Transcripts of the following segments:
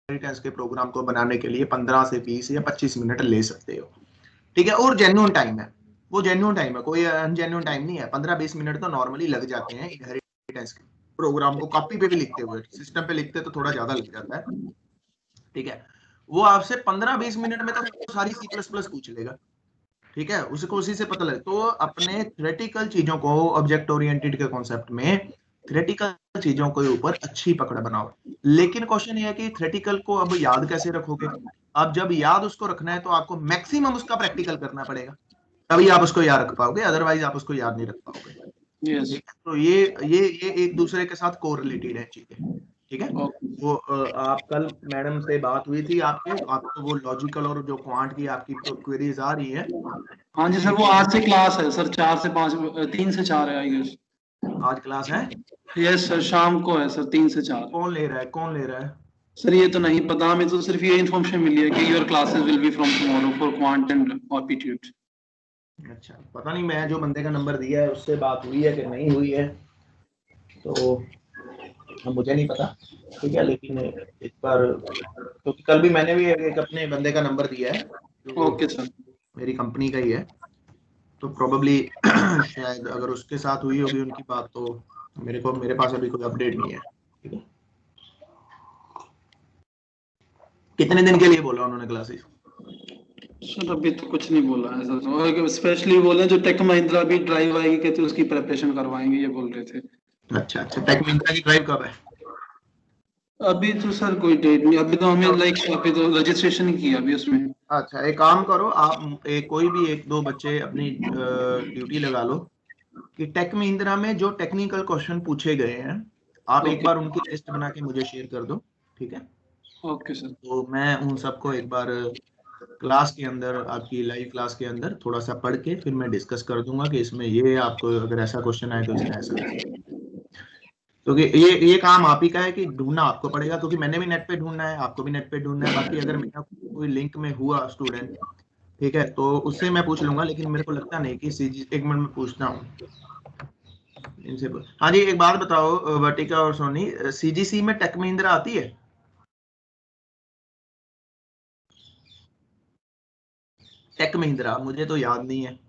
Inheritance के programme को बनाने के लिए 15 से 20 या 25 मिनट ले सकते हो, ठीक है। और जेन्युइन टाइम है, वो जेन्युइन टाइम है, कोई अनजेन्युइन टाइम नहीं है। 15-20 मिनट तो नॉर्मली लग जाते हैं इनहेरिटेंस के प्रोग्राम को कॉपी पे भी लिखते हुए। सिस्टम पे लिखते तो थोड़ा ज्यादा लग जाता है, ठीक है। वो आपसे 15-20 मिनट में तो सारी C++ पूछ लेगा, ठीक है। उसको उसी से पता लगे। तो अपने थ्योरेटिकल चीजों को ऑब्जेक्ट ओरिएंटेड के कॉन्सेप्ट में थ्योरेटिकल चीजों के ऊपर अच्छी पकड़ बनाओ। लेकिन क्वेश्चन ये है कि थ्योरेटिकल को अब याद कैसे रखोगे। अब जब याद उसको रखना है तो आपको मैक्सिमम उसका प्रैक्टिकल करना पड़ेगा, तभी आप उसको याद रख पाओगे, अदरवाइज आप उसको याद नहीं रख पाओगे, यस ठीक है। तो ये एक दूसरे के साथ कोरिलेटेड है चीजें, ठीक है। ओके वो आप कल मैडम से बात हुई थी आपके, आपको वो लॉजिकल और जो क्वांट की आपकी क्वेरीज आ रही है। हाँ जी सर, वो आज से क्लास है सर, 4 से 5, 3 से 4 है आई गेस। आज क्लास है? यस सर, शाम को है सर, 3 से 4। कौन ले रहा है, कौन ले रहा है? सर ये तो नहीं पता, हमें तो सिर्फ ये इन्फॉर्मेशन मिली है कि your classes will be from tomorrow for quant and aptitude. अच्छा, पता नहीं, मैं जो बंदे का नंबर दिया है उससे बात हुई है कि नहीं हुई है, तो मुझे नहीं पता, ठीक है। लेकिन एक बार, क्योंकि कल भी मैंने भी एक अपने बंदे का नंबर दिया है जो ओके सर। मेरी कंपनी का ही है, तो प्रोबेबली शायद अगर उसके साथ हुई होगी उनकी बात, तो मेरे पास अभी कोई अपडेट नहीं है, ठीक है। कितने दिन के लिए बोला उन्होंने क्लासेस? सर अभी तो कुछ नहीं बोला है सर, और स्पेशली बोले जो टेक महिंद्रा भी ड्राइव आएगी कहते उसकी प्रिपरेशन करवाएंगे, ये बोल रहे थे। अच्छा अच्छा, टेक महिंद्रा की ड्राइव कब है? अभी तो सर कोई डेट नहीं, अभी तो हमें अभी तो रजिस्ट्रेशन ही किया अभी उसमें। अच्छा, एक काम करो आप, कोई भी एक दो बच्चे अपनी ड्यूटी लगा लो कि टेक महिंद्रा में जो टेक्निकल क्वेश्चन पूछे गए हैं आप एक ओके बार उनकी लिस्ट बना के मुझे शेयर कर दो, ठीक है। Okay sir. तो मैं उन सबको एक बार क्लास के अंदर, आपकी लाइव क्लास के अंदर थोड़ा सा पढ़ के फिर मैं डिस्कस कर दूंगा कि इसमें ये आपको अगर ऐसा क्वेश्चन आए तो इसका ऐसा, क्योंकि ये काम आप ही का है कि ढूंढना आपको पड़ेगा, क्योंकि मैंने भी नेट पे ढूंढना है, आपको भी नेट पे ढूंढना है। बाकी अगर मेरा कोई लिंक में हुआ स्टूडेंट, ठीक है, तो उससे मैं पूछ लूंगा, लेकिन मेरे को लगता नहीं कि सीजी, एक मिनट में पूछता हूँ इनसे। हाँ जी, एक बात बताओ वर्टिका और सोनी, सीजीसी में टेक महिंद्रा आती है? टेक महिंद्रा मुझे तो याद नहीं है,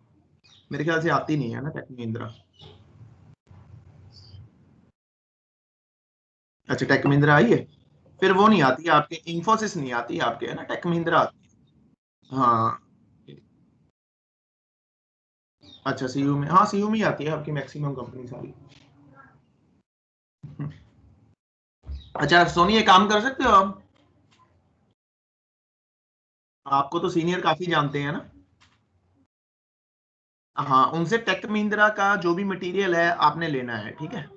मेरे ख्याल से आती नहीं है ना टेक महिंद्रा। अच्छा, टेक महिंद्रा आई है, फिर वो नहीं आती है आपके, इंफोसिस नहीं आती है आपके, है ना, टेक महिंद्रा आती है। हाँ, अच्छा, सीयू में, हाँ सीयू में ही आती है आपकी मैक्सिमम कंपनी सारी। अच्छा सोनी, ये काम कर सकते हो आप, आपको तो सीनियर काफी जानते हैं ना। हाँ, उनसे टेक महिंद्रा का जो भी मटेरियल है आपने लेना है, ठीक है।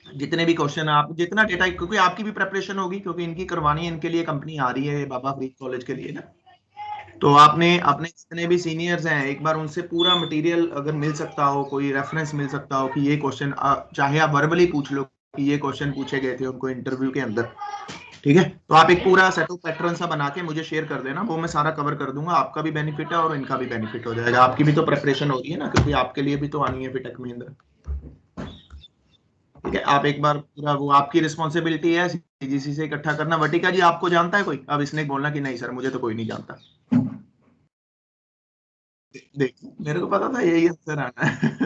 जितने भी क्वेश्चन आप, जितना डेटा, क्योंकि आपकी भी प्रेपरेशन होगी, क्योंकि इनकी करवानी है, इनके लिए कंपनी आ रही है बाबा फरीद कॉलेज के लिए ना। तो आपने अपने जितने भी सीनियर्स हैं एक बार उनसे पूरा मटेरियल अगर मिल सकता हो, कोई रेफरेंस मिल सकता हो कि ये क्वेश्चन, चाहे आप वर्बली पूछ लो कि ये क्वेश्चन पूछे गए थे उनको इंटरव्यू के अंदर, ठीक है। तो आप एक पूरा सेट ऑफ पैटर्न सा बना के मुझे शेयर कर देना, वो मैं सारा कवर कर दूंगा, आपका भी बेनिफिट है और इनका भी बेनिफिट हो जाएगा। आपकी भी तो प्रेपरेशन हो रही है ना, क्योंकि आपके लिए भी तो आनी है फिर टेक महिंद्रा, ठीक है। आप एक बार पूरा, वो आपकी रिस्पॉन्सिबिलिटी है सीजीसी से इकट्ठा करना। वटिका जी, आपको जानता है कोई? अब इसने बोलना कि नहीं सर मुझे तो कोई नहीं जानता। देख, मेरे को पता था यही आंसर आना है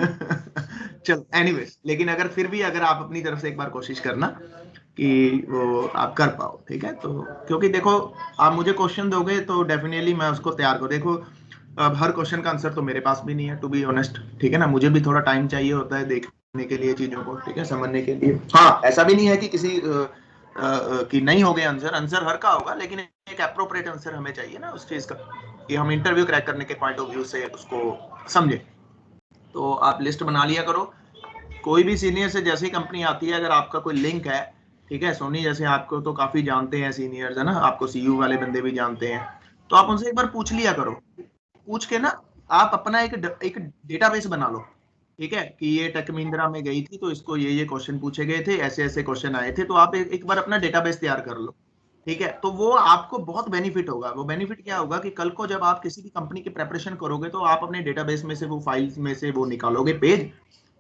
चल एनीवेज, लेकिन अगर फिर भी अगर आप अपनी तरफ से एक बार कोशिश करना कि वो आप कर पाओ, ठीक है। तो क्योंकि देखो, आप मुझे क्वेश्चन दोगे तो डेफिनेटली मैं उसको तैयार करूँ। देखो, अब हर क्वेश्चन का आंसर तो मेरे पास भी नहीं है, टू बी ऑनेस्ट, ठीक है ना। मुझे भी थोड़ा टाइम चाहिए होता है देखने के लिए चीजों को, ठीक है, समझने के लिए। हाँ, ऐसा भी नहीं है कि किसी कि नहीं हो गए आंसर, आंसर हर का होगा, लेकिन एक अप्रोप्रिएट आंसर हमें चाहिए ना उस चीज का, कि हम इंटरव्यू क्रैक करने के पॉइंट ऑफ व्यू से उसको समझे। तो आप लिस्ट बना लिया करो, कोई भी सीनियर से जैसे ही कंपनी आती है, अगर आपका कोई लिंक है, ठीक है, सोनी जैसे आपको तो काफी जानते हैं सीनियर्स, है ना, आपको सीयू वाले बंदे भी जानते हैं, तो आप उनसे एक बार पूछ लिया करो। पूछ के ना आप अपना एक डेटाबेस बना लो, ठीक है, कि ये टेक महिंद्रा में गई थी तो इसको ये क्वेश्चन पूछे गए थे, ऐसे ऐसे क्वेश्चन आए थे, तो आप एक बार अपना डेटाबेस तैयार कर लो, ठीक है। तो वो आपको बहुत बेनिफिट होगा। वो बेनिफिट क्या होगा कि कल को जब आप किसी भी कंपनी की प्रेपरेशन करोगे तो आप अपने डेटाबेस में से, वो फाइल्स में से वो निकालोगे पेज,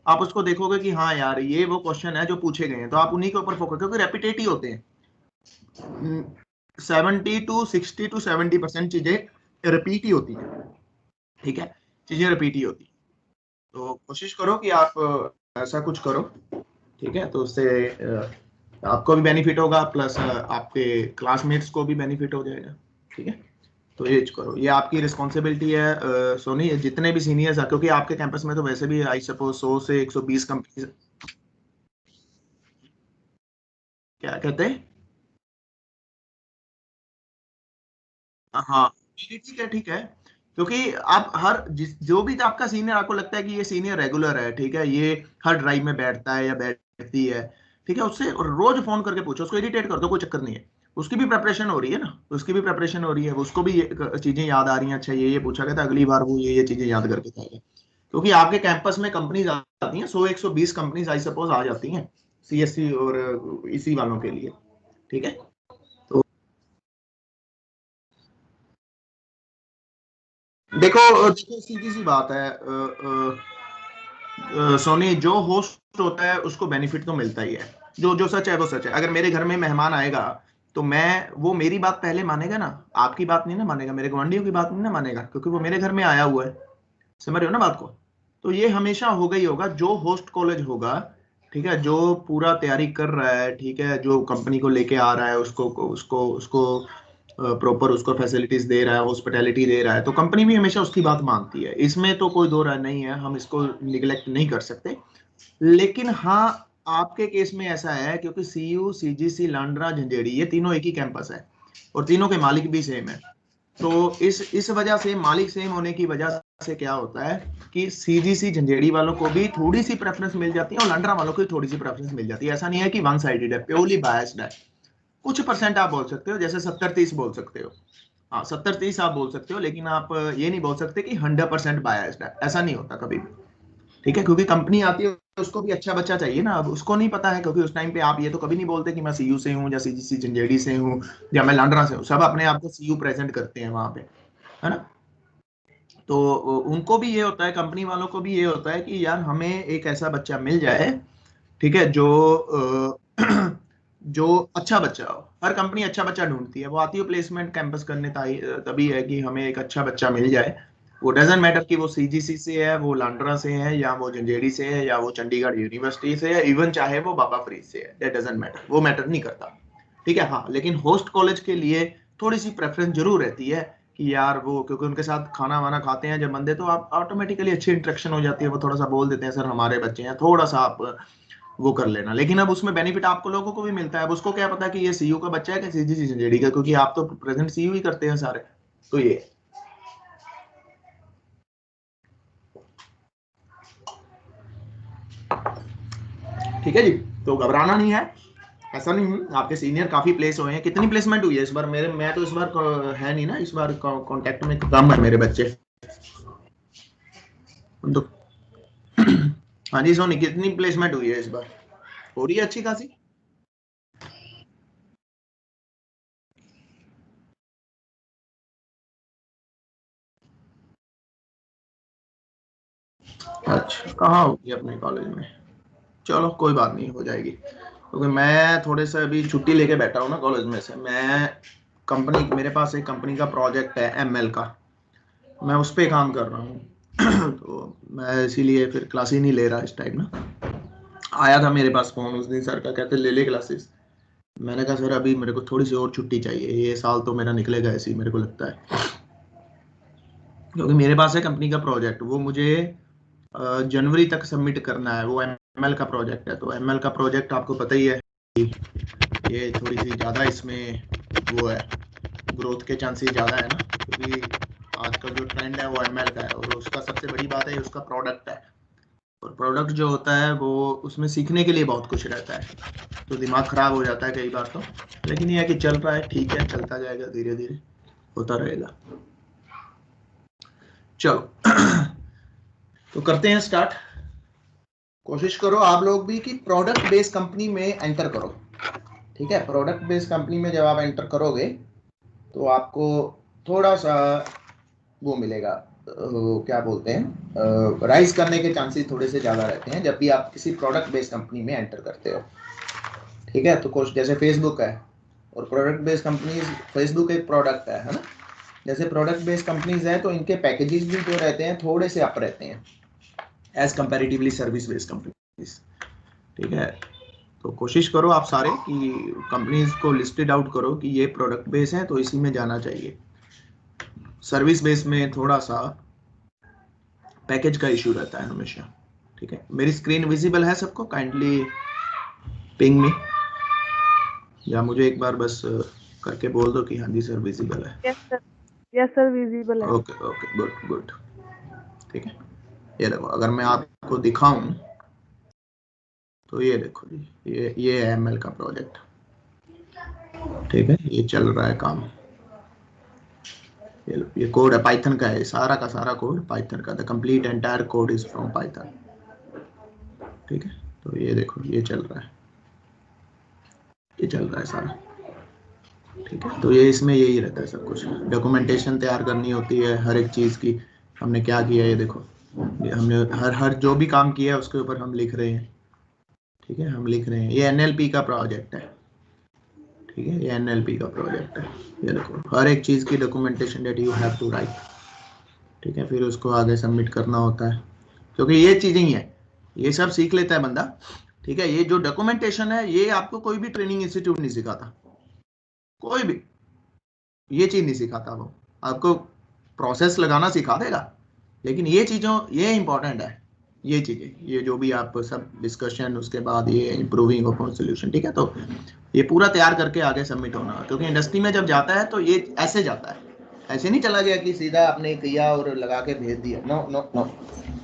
आप उसको देखोगे कि हाँ यार ये वो क्वेश्चन है जो पूछे गए हैं, तो आप उन्हीं के ऊपर फोकस, क्योंकि रेपिटेटिव होते हैं। 60 to 70% चीजें रिपीट ही होती है, ठीक है, चीजें रिपीट ही होती है। तो कोशिश करो कि आप ऐसा कुछ करो, ठीक है, तो उससे आपको भी बेनिफिट होगा, प्लस आपके क्लासमेट्स को भी बेनिफिट हो जाएगा, ठीक है। तो ये करो, ये आपकी रिस्पॉन्सिबिलिटी है सोनी, जितने भी सीनियर्स, क्योंकि आपके कैंपस में तो वैसे भी आई सपोज 100 से 120 कंपनी, क्या कहते हैं, हाँ ठीक है, ठीक है, क्योंकि आप हर जो भी आपका सीनियर आपको लगता है कि ये सीनियर रेगुलर है, ठीक है, ये हर ड्राइव में बैठता है या बैठती है, ठीक है, उससे रोज फोन करके पूछो, उसको इरिटेट कर दो, कोई चक्कर नहीं है, उसकी भी प्रेपरेशन हो रही है ना, उसकी भी प्रेपरेशन हो रही है, उसको भी चीजें याद आ रही हैं, अच्छा ये पूछा गया था, अगली बार वो ये चीजें याद करके जाएगा, क्योंकि आपके कैंपस में कंपनीज आती हैं, 100-120 कंपनीज आई सपोज आ जाती हैं सीएससी और इसी वालों के लिए, ठीक है। तो देखो सीधी सी बात है, सोनी, जो होस्ट होता है उसको बेनिफिट तो मिलता ही है, जो जो सच है वो सच है। अगर मेरे घर में मेहमान आएगा तो वो मेरी बात पहले मानेगा ना, आपकी बात नहीं ना मानेगा, मेरे गवांडियों की बात नहीं ना मानेगा, क्योंकि वो मेरे घर में आया हुआ है, समझ रहे हो ना बात को। तो ये हमेशा होगा ही होगा, जो होस्ट कॉलेज होगा, ठीक है, जो पूरा तैयारी कर रहा है, ठीक है, जो कंपनी को लेके आ रहा है, उसको उसको उसको प्रॉपर उसको फैसिलिटीज दे रहा है, हॉस्पिटैलिटी दे रहा है, तो कंपनी भी हमेशा उसकी बात मानती है, इसमें तो कोई दो राय नहीं है, हम इसको निगलेक्ट नहीं कर सकते। लेकिन हाँ, आपके केस में ऐसा है क्योंकि सीयू, सीजीसी, लांड्रा, झंझेड़ी, ये तीनों एक ही कैंपस है और तीनों के मालिक भी सेम है। तो इस वजह से, मालिक सेम होने की वजह से क्या होता है कि सीजीसी झंझेड़ी वालों को भी थोड़ी सी प्रेफरेंस मिल जाती है और लांड्रा वालों को भी थोड़ी सी प्रेफरेंस मिल जाती है। ऐसा नहीं है कि वन साइडेड है, प्योरली बायस्ड है। कुछ परसेंट आप बोल सकते हो, जैसे 70-30 बोल सकते हो, हाँ 70-30 आप बोल सकते हो, लेकिन आप ये नहीं बोल सकते कि 100% बायस्ड है, ऐसा नहीं होता कभी भी, ठीक है, क्योंकि कंपनी आती है, उसको भी अच्छा बच्चा चाहिए ना, अब उसको नहीं पता है, क्योंकि उस टाइम पे आप ये तो कभी नहीं बोलते कि मैं सीयू से हूँ या सीजीसी झंझेड़ी से हूँ या मैं लांड्रा से हूँ, सब अपने आप को सीयू प्रेजेंट करते हैं वहां पे, है ना। तो उनको भी ये होता है, कंपनी वालों को भी ये होता है कि यार हमें एक ऐसा बच्चा मिल जाए, ठीक है, जो जो अच्छा बच्चा हो। हर कंपनी अच्छा बच्चा ढूंढती है, वो आती है प्लेसमेंट कैंपस करने, तभी है कि हमें एक अच्छा बच्चा मिल जाए। वो डजेंट मैटर कि वो सीजीसी से है, वो लांड्रा से है, या वो झंझेड़ी से है, या वो चंडीगढ़ यूनिवर्सिटी से है, इवन चाहे वो बाबा फरीद से है, दैट डजेंट मैटर, वो मैटर नहीं करता, ठीक है। हाँ, लेकिन होस्ट कॉलेज के लिए थोड़ी सी प्रेफरेंस जरूर रहती है कि यार वो, क्योंकि उनके साथ खाना वाना खाते हैं जब बंदे, तो आप ऑटोमेटिकली अच्छी इंटरेक्शन हो जाती है, वो थोड़ा सा बोल देते हैं, सर हमारे बच्चे हैं, थोड़ा सा आप वो कर लेना। लेकिन अब उसमें बेनिफिट आपको लोगों को भी मिलता है, अब उसको क्या पता कि ये सीयू का बच्चा है कि सीजीसी झंझेड़ी का, क्योंकि आप तो प्रेजेंट सीयू ही करते हैं सारे। तो ये ठीक है जी, तो घबराना नहीं है, ऐसा नहीं है। आपके सीनियर काफी प्लेस हुए हैं, कितनी प्लेसमेंट हुई है इस बार? मेरे मैं तो इस बार है नहीं ना, इस बार कांटेक्ट में कम है मेरे बच्चे तो। हाँ जी सोनी, कितनी प्लेसमेंट हुई है इस बार? हो रही है अच्छी खासी? अच्छा, कहाँ होगी अपने कॉलेज में? चलो कोई बात नहीं, हो जाएगी, क्योंकि मैं थोड़े से अभी छुट्टी लेके बैठा हूँ ना कॉलेज में से। मैं कंपनी, मेरे पास एक कंपनी का प्रोजेक्ट है एमएल का, मैं उस पर काम कर रहा हूँ। तो मैं इसीलिए फिर क्लास ही नहीं ले रहा इस टाइम ना। आया था मेरे पास फोन उस दिन, सर का, कहते ले ले क्लासेस। मैंने कहा सर अभी मेरे को थोड़ी सी और छुट्टी चाहिए, ये साल तो मेरा निकलेगा ऐसे ही मेरे को लगता है, क्योंकि मेरे पास है कंपनी का प्रोजेक्ट, वो मुझे जनवरी तक सबमिट करना है। वो एमएल का प्रोजेक्ट है, तो एमएल का प्रोजेक्ट आपको पता ही है, ये थोड़ी सी ज़्यादा इसमें वो है, ग्रोथ के चांसेस ज़्यादा है ना, क्योंकि आजकल जो ट्रेंड है वो एमएल का है, और उसका सबसे बड़ी बात है उसका प्रोडक्ट है, और प्रोडक्ट जो होता है वो, उसमें सीखने के लिए बहुत कुछ रहता है, तो दिमाग खराब हो जाता है कई बार तो। लेकिन ये है कि चल रहा है, ठीक है, चलता जाएगा, धीरे धीरे होता रहेगा। चलो तो करते हैं स्टार्ट। कोशिश करो आप लोग भी कि प्रोडक्ट बेस्ड कंपनी में एंटर करो, ठीक है। प्रोडक्ट बेस्ड कंपनी में जब आप एंटर करोगे तो आपको थोड़ा सा वो मिलेगा, क्या बोलते हैं, राइज करने के चांसेस थोड़े से ज़्यादा रहते हैं जब भी आप किसी प्रोडक्ट बेस्ड कंपनी में एंटर करते हो, ठीक है। तो कुछ जैसे फेसबुक है, और प्रोडक्ट बेस्ड कंपनीज, फेसबुक एक प्रोडक्ट है ना, जैसे प्रोडक्ट बेस्ड कंपनीज हैं तो इनके पैकेजेस भी जो रहते हैं थोड़े से अप रहते हैं as comparatively service based companies, ठीक है। तो कोशिश करो आप सारे कि कंपनीज को लिस्टेड आउट करो कि ये प्रोडक्ट बेस है तो इसी में जाना चाहिए। सर्विस बेस में थोड़ा सा पैकेज का इशू रहता है हमेशा, ठीक है। मेरी स्क्रीन विजिबल है सबको? काइंडली पिंग मी, या मुझे एक बार बस करके बोल दो कि हाँ जी सर विजिबल है। यस सर विजिबल है। ओके ओके गुड गुड, ठीक है। ये देखो अगर मैं आपको दिखाऊं तो ये देखो जी, ये है ML का प्रोजेक्ट, ठीक है। ये चल रहा है काम, ये कोड है पाइथन का है, सारा का सारा कोड पाइथन का, the complete entire code is from Python, ठीक है। तो ये देखो ये चल रहा है, ये चल रहा है सारा, ठीक है। तो ये इसमें यही रहता है सब कुछ, डॉक्यूमेंटेशन तैयार करनी होती है हर एक चीज़ की, हमने क्या किया ये देखो, ये हमने हर जो भी काम किया है उसके ऊपर हम लिख रहे हैं, ठीक है। हम लिख रहे हैं, ये NLP का प्रोजेक्ट है, ठीक है। ये NLP का प्रोजेक्ट है, ये देखो हर एक चीज़ की documentation that you have to write, ठीक है। फिर उसको आगे सबमिट करना होता है, क्योंकि ये चीज़ें ही है, ये सब सीख लेता है बंदा, ठीक है। ये जो डॉक्यूमेंटेशन है ये आपको कोई भी ट्रेनिंग इंस्टीट्यूट नहीं सिखाता, कोई भी ये चीज़ नहीं सिखाता। वो आपको प्रोसेस लगाना सिखा देगा, लेकिन ये चीज़ों ये इंपॉर्टेंट है, ये चीज़ें, ये जो भी आप सब डिस्कशन, उसके बाद ये इम्प्रूविंग अपॉन सोल्यूशन, ठीक है। तो ये पूरा तैयार करके आगे सबमिट होना, क्योंकि इंडस्ट्री में जब जाता है तो ये ऐसे जाता है, ऐसे नहीं चला गया कि सीधा आपने किया और लगा के भेज दिया, नो नो नो।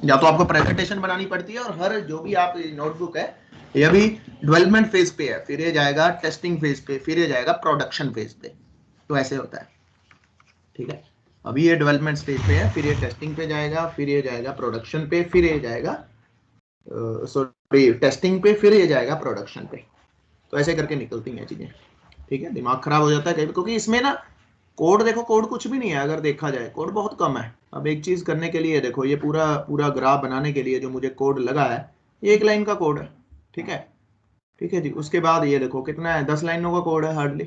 या तो आपको प्रेजेंटेशन बनानी पड़ती है, और हर जो भी आप नोटबुक है ये अभी डेवलपमेंट फेज पे है, फिर ये जाएगा टेस्टिंग फेज पे, फिर ये जाएगा प्रोडक्शन फेज पे, तो ऐसे होता है, ठीक है। अभी ये डेवलपमेंट स्टेज पे है, फिर ये टेस्टिंग पे जाएगा, फिर ये जाएगा प्रोडक्शन पे, फिर ये जाएगा सॉरी टेस्टिंग पे, फिर ये जाएगा प्रोडक्शन पे। तो ऐसे करके निकलती हैं चीजें, ठीक है। दिमाग खराब हो जाता है कहीं, क्योंकि इसमें ना कोड देखो, कोड कुछ भी नहीं है अगर देखा जाए, कोड बहुत कम है। अब एक चीज करने के लिए देखो, ये पूरा पूरा ग्राफ बनाने के लिए जो मुझे कोड लगा है ये 1 लाइन का कोड है, ठीक है, ठीक है जी। उसके बाद ये देखो कितना है, 10 लाइनों का कोड है हार्डली,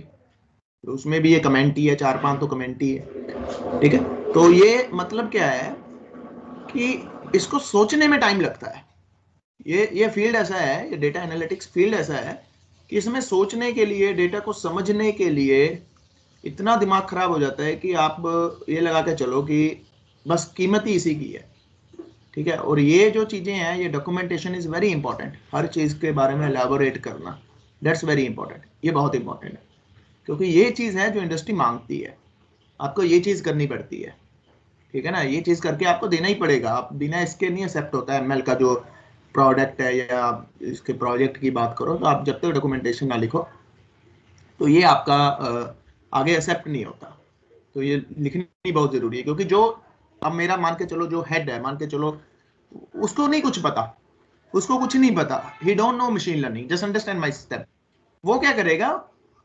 तो उसमें भी ये कमेंट ही है, 4-5 तो कमेंट ही है, ठीक है। तो ये मतलब क्या है कि इसको सोचने में टाइम लगता है, ये फील्ड ऐसा है, ये डेटा एनालिटिक्स फील्ड ऐसा है कि इसमें सोचने के लिए, डेटा को समझने के लिए इतना दिमाग खराब हो जाता है कि आप ये लगा के चलो कि बस कीमत ही इसी की है, ठीक है। और ये जो चीजें हैं, ये डॉक्यूमेंटेशन इज वेरी इंपॉर्टेंट, हर चीज के बारे में एलैबोरेट करना, दैट्स वेरी इंपॉर्टेंट, ये बहुत इंपॉर्टेंट है, क्योंकि ये चीज है जो इंडस्ट्री मांगती है, आपको ये चीज करनी पड़ती है, ठीक है ना। ये चीज करके आपको देना ही पड़ेगा, आप बिना इसके नहीं एक्सेप्ट होता है। ML का जो प्रोडक्ट है या इसके प्रोजेक्ट की बात करो, तो आप जब तक डॉक्यूमेंटेशन ना लिखो तो ये आपका आगे एक्सेप्ट नहीं होता। तो ये लिखनी बहुत जरूरी है, क्योंकि जो अब मेरा मान के चलो जो हेड है, मान के चलो उसको नहीं कुछ पता, उसको कुछ नहीं पता, ही don't know machine learning, just understand my step. वो क्या करेगा,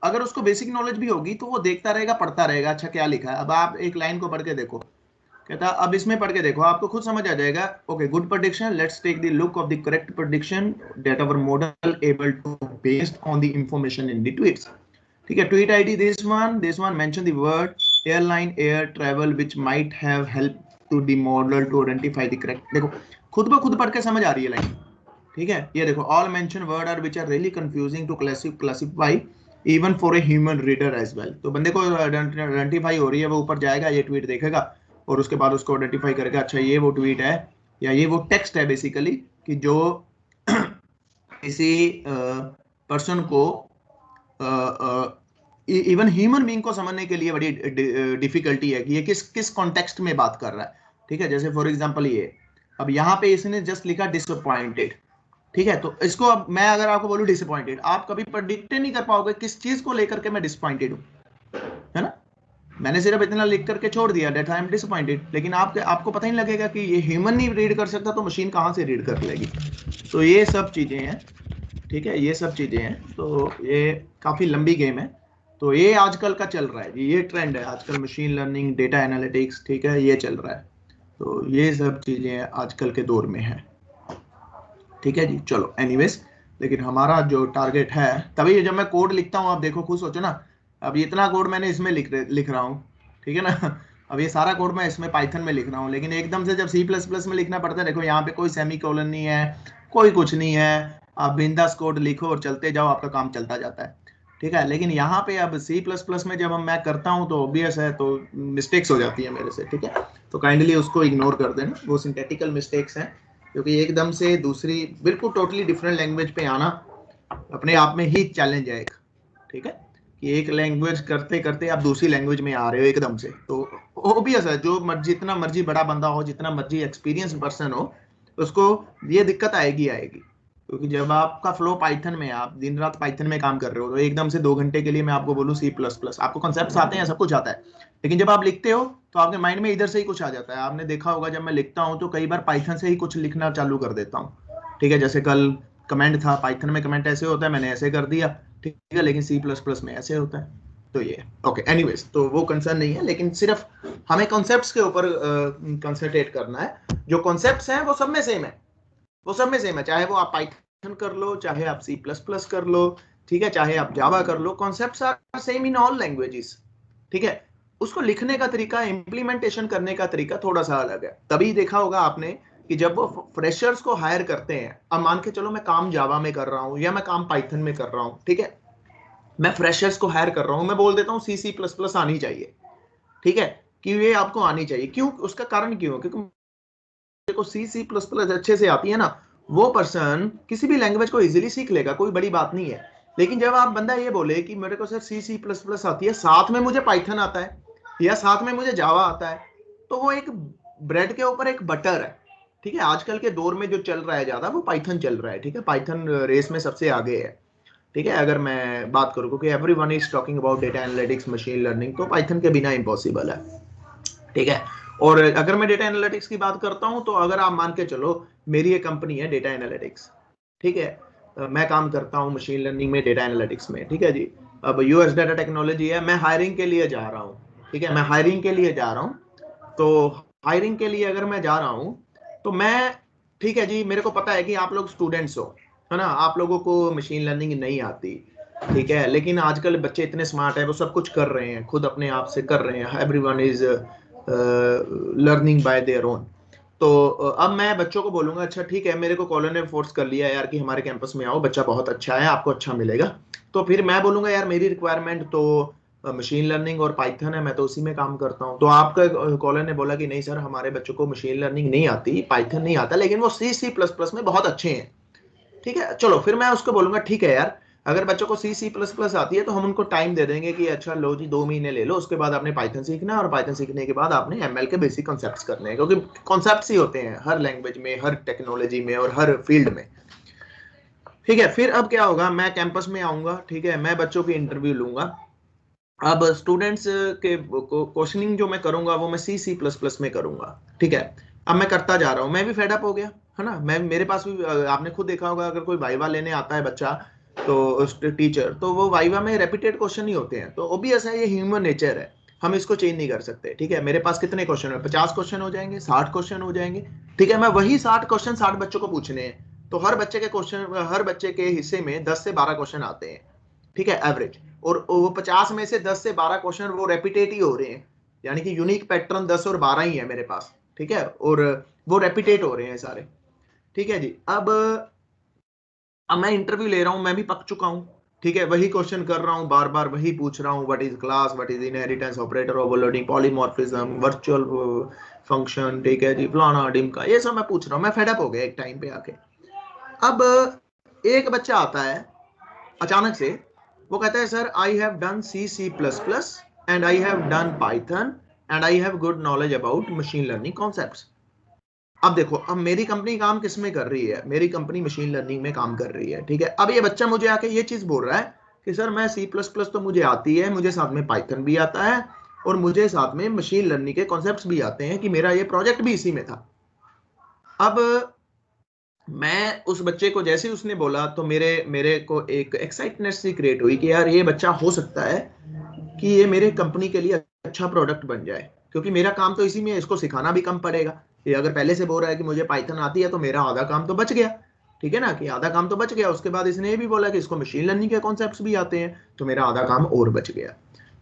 अगर उसको बेसिक नॉलेज भी होगी तो वो देखता रहेगा, पढ़ता रहेगा, अच्छा क्या लिखा है। अब आप एक लाइन को पढ़ के देखो, कहता अब इसमें पढ़ के देखो, आपको खुद समझ आ जाएगा, okay good prediction, let's take the look of the correct prediction that our model able to based on the information in the tweets, ठीक है। Tweet ID this one mention the word airline air travel which might have help to the model to identify the correct. देखो खुद ब खुद पढ़ के समझ आ रही है लाइन, ठीक है। ये देखो all mention word are which are really confusing to classify even for a human reader as well. तो बंदे को आइडेंटिफाई हो रही है, वो ऊपर जाएगा, ये ट्वीट देखेगा और उसके बाद उसको आइडेंटिफाई करेगा, अच्छा ये वो ट्वीट है या ये वो टेक्स्ट है बेसिकली, कि जो किसी पर्सन को इवन ह्यूमन बीइंग को समझने के लिए बड़ी डिफिकल्टी है कि ये किस किस कॉन्टेक्स्ट में बात कर रहा है, ठीक है। जैसे फॉर एग्जांपल ये, अब यहाँ पे इसने जस्ट लिखा डिसअपॉइंटेड, ठीक है। तो इसको अब मैं अगर आपको बोलूं डिसअपॉइंटेड, आप कभी प्रेडिक्ट नहीं कर पाओगे किस चीज को लेकर के मैं डिसअपॉइंटेड हूं, है ना। मैंने सिर्फ इतना लिख करके छोड़ दिया दैट आई एम डिसअपॉइंटेड, लेकिन आपको पता ही लगेगा कि ये ह्यूमन नहीं रीड कर सकता तो मशीन कहां से रीड कर लेगी। तो ये सब चीजें हैं, ठीक है, ये सब चीजें हैं। तो ये काफी लंबी गेम है। तो ये आजकल का चल रहा है, ये ट्रेंड है आजकल, मशीन लर्निंग, डेटा एनालिटिक्स, ठीक है, ये चल रहा है। तो ये सब चीजें आजकल के दौर में है, ठीक है जी। चलो एनीवेज, लेकिन हमारा जो टारगेट है, तभी जब मैं कोड लिखता हूँ आप देखो खुद सोचो ना, अब इतना कोड मैंने इसमें लिख रहा हूँ, ठीक है ना। अब ये सारा कोड मैं इसमें पाइथन में लिख रहा हूँ, लेकिन एकदम से जब सी प्लस प्लस में लिखना पड़ता है, देखो यहाँ पे कोई सेमी कोलन नहीं है, कोई कुछ नहीं है, आप बिंदास कोड लिखो और चलते जाओ, आपका काम चलता जाता है, ठीक है। लेकिन यहाँ पे अब सी प्लस प्लस में जब मैं करता हूँ तो ऑब्वियस है, तो मिस्टेक्स हो जाती है मेरे से, ठीक है। तो काइंडली उसको इग्नोर कर देना, वो सिंथेटिकल मिस्टेक्स हैं, क्योंकि एकदम से दूसरी बिल्कुल टोटली डिफरेंट लैंग्वेज पे आना अपने आप में ही चैलेंज है एक, ठीक है, कि एक लैंग्वेज करते करते आप दूसरी लैंग्वेज में आ रहे हो एकदम से। तो ऑब्वियस है, जो जितना मर्जी बड़ा बंदा हो, जितना मर्जी एक्सपीरियंस पर्सन हो, उसको ये दिक्कत आएगी आएगी, क्योंकि जब आपका फ्लो पाइथन में, आप दिन रात पाइथन में काम कर रहे हो, तो एकदम से 2 घंटे के लिए मैं आपको बोलूँ सी प्लस प्लस, आपको कॉन्सेप्ट्स आते हैं, सब कुछ आता है, लेकिन जब आप लिखते हो तो आपके माइंड में इधर से ही कुछ आ जाता है। आपने देखा होगा जब मैं लिखता हूँ तो कई बार पाइथन से ही कुछ लिखना चालू कर देता हूँ, ठीक है। जैसे कल कमेंट था, पाइथन में कमेंट ऐसे होता है, मैंने ऐसे कर दिया, ठीक है, लेकिन सी प्लस प्लस में ऐसे होता है। तो ये ओके, एनीवेज, तो वो कंसर्न नहीं है, लेकिन सिर्फ हमें कॉन्सेप्ट्स के ऊपर कंसंट्रेट करना है। जो कॉन्सेप्ट्स हैं वो सब में सेम है, वो सब में सेम है, चाहे वो आप पाइथन कर लो, चाहे आप सी प्लस प्लस कर लो, ठीक है, चाहे आप जावा कर लो, concepts are same in all languages, ठीक है। उसको लिखने का तरीका, इम्प्लीमेंटेशन करने का तरीका थोड़ा सा अलग है। तभी देखा होगा आपने कि जब वो फ्रेशर्स को हायर करते हैं, अब मान के चलो मैं काम जावा में कर रहा हूं या मैं काम पाइथन में कर रहा हूं, ठीक है, मैं फ्रेशर्स को हायर कर रहा हूं, मैं बोल देता हूं सी सी प्लस प्लस आनी चाहिए, ठीक है, कि ये आपको आनी चाहिए। क्यों? उसका कारण क्यों? क्योंकि देखो सी सी प्लस प्लस अच्छे से आती है ना, वो पर्सन किसी भी लैंग्वेज को इजीली सीख लेगा, कोई बड़ी बात नहीं है। लेकिन जब आप बंदा ये बोले कि मेरे को सर सी सी प्लस प्लस आती है, साथ में मुझे पाइथन आता है या साथ में मुझे जावा आता है, तो वो एक ब्रेड के ऊपर एक बटर है, ठीक है। आजकल के दौर में जो चल रहा है ज्यादा, वो पाइथन चल रहा है, ठीक है, पाइथन रेस में सबसे आगे है, ठीक है। अगर मैं बात करूं, क्योंकि everyone is talking about data analytics, machine learning, तो पाइथन के बिना इम्पॉसिबल है, ठीक है। और अगर मैं डेटा एनालिटिक्स की बात करता हूं, तो अगर आप मान के चलो मेरी एक कंपनी है डेटा एनालिटिक्स, ठीक है, मैं काम करता हूं मशीन लर्निंग में, डेटा एनालिटिक्स में, ठीक है जी। अब यूएस डाटा टेक्नोलॉजी है, मैं हायरिंग के लिए जा रहा हूं, ठीक है, मैं हायरिंग के लिए जा रहा हूं। तो हायरिंग के लिए अगर मैं जा रहा हूं, तो मैं, ठीक है जी, मेरे को पता है कि आप लोग स्टूडेंट्स हो, है ना, आप लोगों को मशीन लर्निंग नहीं आती, ठीक है, लेकिन आजकल बच्चे इतने स्मार्ट है, वो सब कुछ कर रहे हैं, खुद अपने आप से कर रहे हैं, everyone is learning by their own. तो अब मैं बच्चों को बोलूंगा, अच्छा ठीक है, मेरे को कॉलोनी ने फोर्स कर लिया यार कि हमारे कैंपस में आओ, बच्चा बहुत अच्छा है, आपको अच्छा मिलेगा। तो फिर मैं बोलूंगा यार मेरी रिक्वायरमेंट तो मशीन लर्निंग और पाइथन है, मैं तो उसी में काम करता हूँ। तो आपका कॉलोनी ने बोला कि नहीं सर, हमारे बच्चों को मशीन लर्निंग नहीं आती, पाइथन नहीं आता, लेकिन वो सी सी प्लस प्लस में बहुत अच्छे हैं, ठीक है। चलो फिर मैं उसको बोलूंगा ठीक है यार, अगर बच्चों को सी सी प्लस प्लस आती है तो हम उनको टाइम दे देंगे कि अच्छा लो जी 2 महीने ले लो, उसके बाद आपने पाइथन सीखना है, और पाइथन सीखने के बाद आपने एमएल के बेसिक कॉन्सेप्ट्स करने हैं, क्योंकि कॉन्सेप्ट्स ही होते हैं हर लैंग्वेज में, हर टेक्नोलॉजी में और हर फील्ड में, ठीक है। फिर अब क्या होगा, मैं कैंपस में आऊंगा, ठीक है, मैं बच्चों की इंटरव्यू लूंगा। अब स्टूडेंट्स के क्वेश्चनिंग जो मैं करूंगा वो मैं सी सी प्लस प्लस में करूंगा, ठीक है। अब मैं करता जा रहा हूं, मैं भी फेड अप हो गया, है ना, मैं, मेरे पास भी आपने खुद देखा होगा, अगर कोई वाइवा लेने आता है बच्चा, तो टीचर, तो वो वाइवा में रेपिटेड क्वेश्चन ही होते हैं, तो ऑब्वियस है ये ह्यूमन नेचर है, हम इसको चेंज नहीं कर सकते, ठीक है। मेरे पास कितने क्वेश्चन है, 50 क्वेश्चन हो जाएंगे, 60 क्वेश्चन हो जाएंगे, ठीक है, मैं वही 60 क्वेश्चन 60 बच्चों को पूछने हैं, तो हर बच्चे के क्वेश्चन, हर बच्चे के हिस्से में 10 से 12 क्वेश्चन आते हैं, ठीक है, एवरेज। और वो 50 में से 10 से 12 क्वेश्चन वो रेपिटेट ही हो रहे हैं, यानी कि यूनिक पैटर्न 10 और 12 ही है मेरे पास, ठीक है, और वो रेपिटेट हो रहे हैं सारे, ठीक है जी। अब मैं इंटरव्यू ले रहा हूं, मैं भी पक चुका हूं, ठीक है, वही क्वेश्चन कर रहा हूं, बार बार वही पूछ रहा हूं, what is class, what is inheritance, operator, overloading, polymorphism, virtual function, ठीक है जी, फलाना डिमका, ये सब मैं पूछ रहा हूं, मैं फेड अप हो गया एक टाइम पे आके। अब एक बच्चा आता है अचानक से, वो कहता है sir I have done C C plus plus and I have done Python and I have good knowledge about machine learning concepts. अब देखो, अब मेरी कंपनी काम किस में कर रही है, मेरी कंपनी मशीन लर्निंग में काम कर रही है, ठीक है। अब ये बच्चा मुझे आके ये चीज बोल रहा है कि सर मैं सी प्लस प्लस तो मुझे आती है, मुझे साथ में पाइथन भी आता है, और मुझे साथ में मशीन लर्निंग के कॉन्सेप्ट्स भी आते हैं, कि मेरा ये प्रोजेक्ट भी इसी में था। अब मैं उस बच्चे को, जैसे ही उसने बोला, तो मेरे मेरे को एक एक्साइटनेस सी क्रिएट हुई कि यार ये बच्चा हो सकता है कि ये मेरे कंपनी के लिए अच्छा प्रोडक्ट बन जाए, क्योंकि मेरा काम तो इसी में है, इसको सिखाना भी कम पड़ेगा। ये अगर पहले से बोल रहा है कि मुझे पाइथन आती है, तो मेरा आधा काम तो बच गया, ठीक है ना, कि आधा काम तो बच गया। उसके बाद इसने ये भी बोला कि इसको मशीन लर्निंग के कॉन्सेप्ट्स भी आते हैं, तो मेरा आधा काम और बच गया।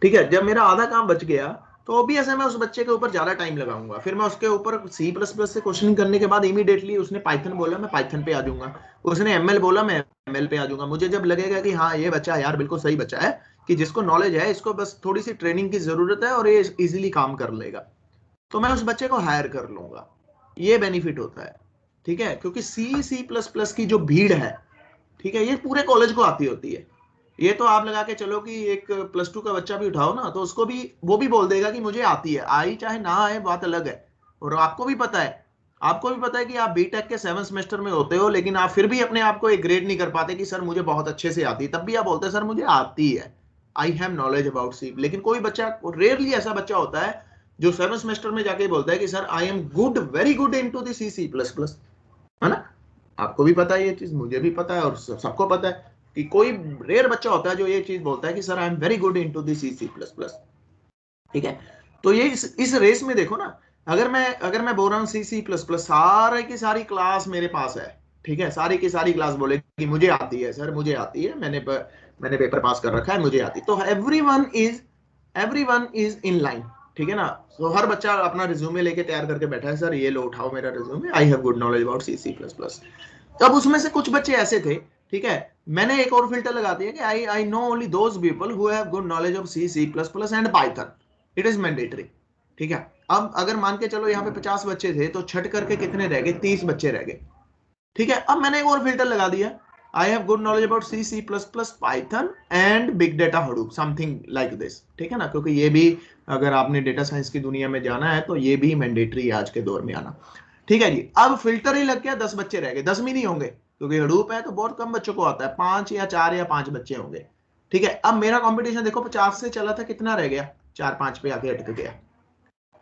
ठीक है, जब मेरा आधा काम बच गया तो ऑब्वियस है मैं उस बच्चे के ऊपर ज्यादा टाइम लगाऊंगा, फिर मैं उसके ऊपर C++ से क्वेश्चनिंग करने के बाद इमीडिएटली उसने पाइथन बोला मैं पाइथन पे आ जाऊंगा, उसने ML बोला मैं ML पे आ जाऊंगा। मुझे जब लगेगा कि हाँ ये बच्चा यार बिल्कुल सही बच्चा है, कि जिसको नॉलेज है, इसको बस थोड़ी सी ट्रेनिंग की जरूरत है और ये इजीली काम कर लेगा, तो मैं उस बच्चे को हायर कर लूंगा। ये बेनिफिट होता है, ठीक है, क्योंकि C++ की जो भीड़ है, ठीक है, ये पूरे कॉलेज को आती होती है। ये तो आप लगा के चलो कि एक +2 का बच्चा भी उठाओ ना, तो उसको भी वो भी बोल देगा कि मुझे आती है, आई चाहे ना आए बात अलग है। और आपको भी पता है, आपको भी पता है कि आप बीटेक के 7 सेमेस्टर में होते हो, लेकिन आप फिर भी अपने आप को एक ग्रेड नहीं कर पाते कि सर मुझे बहुत अच्छे से आती है, तब भी आप बोलते हैं सर मुझे आती है, I have knowledge about C. लेकिन कोई बच्चा, रेयरली ऐसा बच्चा होता है जो 7 सेमेस्टर में जाके बोलता है कि sir I am good, very good in to the C++, है ना। आपको भी पता है ये चीज, मुझे भी पता है और सबको पता है कि कोई रेयर बच्चा होता है जो ये चीज बोलता है कि sir I am very good into the C++, ठीक है। तो ये इस रेस में देखो ना, अगर मैं बोल रहा हूँ C++, सारे की सारी क्लास मेरे पास है, ठीक है, सारी की सारी क्लास बोले कि मुझे आती है सर, मुझे आती है, मैंने पेपर पास कर रखा है, मुझे आती है, तो एवरीवन इज इन लाइन, ठीक है ना। तो हर बच्चा अपना रिज्यूमे लेके तैयार करके बैठा है, सर ये लो उठाओ मेरा resume, I have good knowledge about C++। तब उसमें से कुछ बच्चे ऐसे थे, ठीक है, मैंने एक और फिल्टर लगा दिया कि I know only those people who have good knowledge of C++ and Python, it is mandatory, ठीक है। अब अगर मान के चलो यहाँ पे 50 बच्चे थे, तो छट करके कितने रह गए, 30 बच्चे रह गए, ठीक है। अब मैंने एक और फिल्टर लगा दिया, आई have good knowledge about C++, Python and big data Hadoop, something like this, ठीक है ना, क्योंकि ये भी अगर आपने डेटा साइंस की दुनिया में जाना है तो ये भी मैंडेटरी है आज के दौर में आना, ठीक है जी। अब फिल्टर ही लग गया, 10 बच्चे रह गए, 10 भी नहीं होंगे क्योंकि हडूप है तो बहुत कम बच्चों को आता है, 5 या 4 या 5 बच्चे होंगे, ठीक है। अब मेरा कंपटीशन देखो 50 से चला था, कितना रह गया, 4-5 पे आके अटक गया,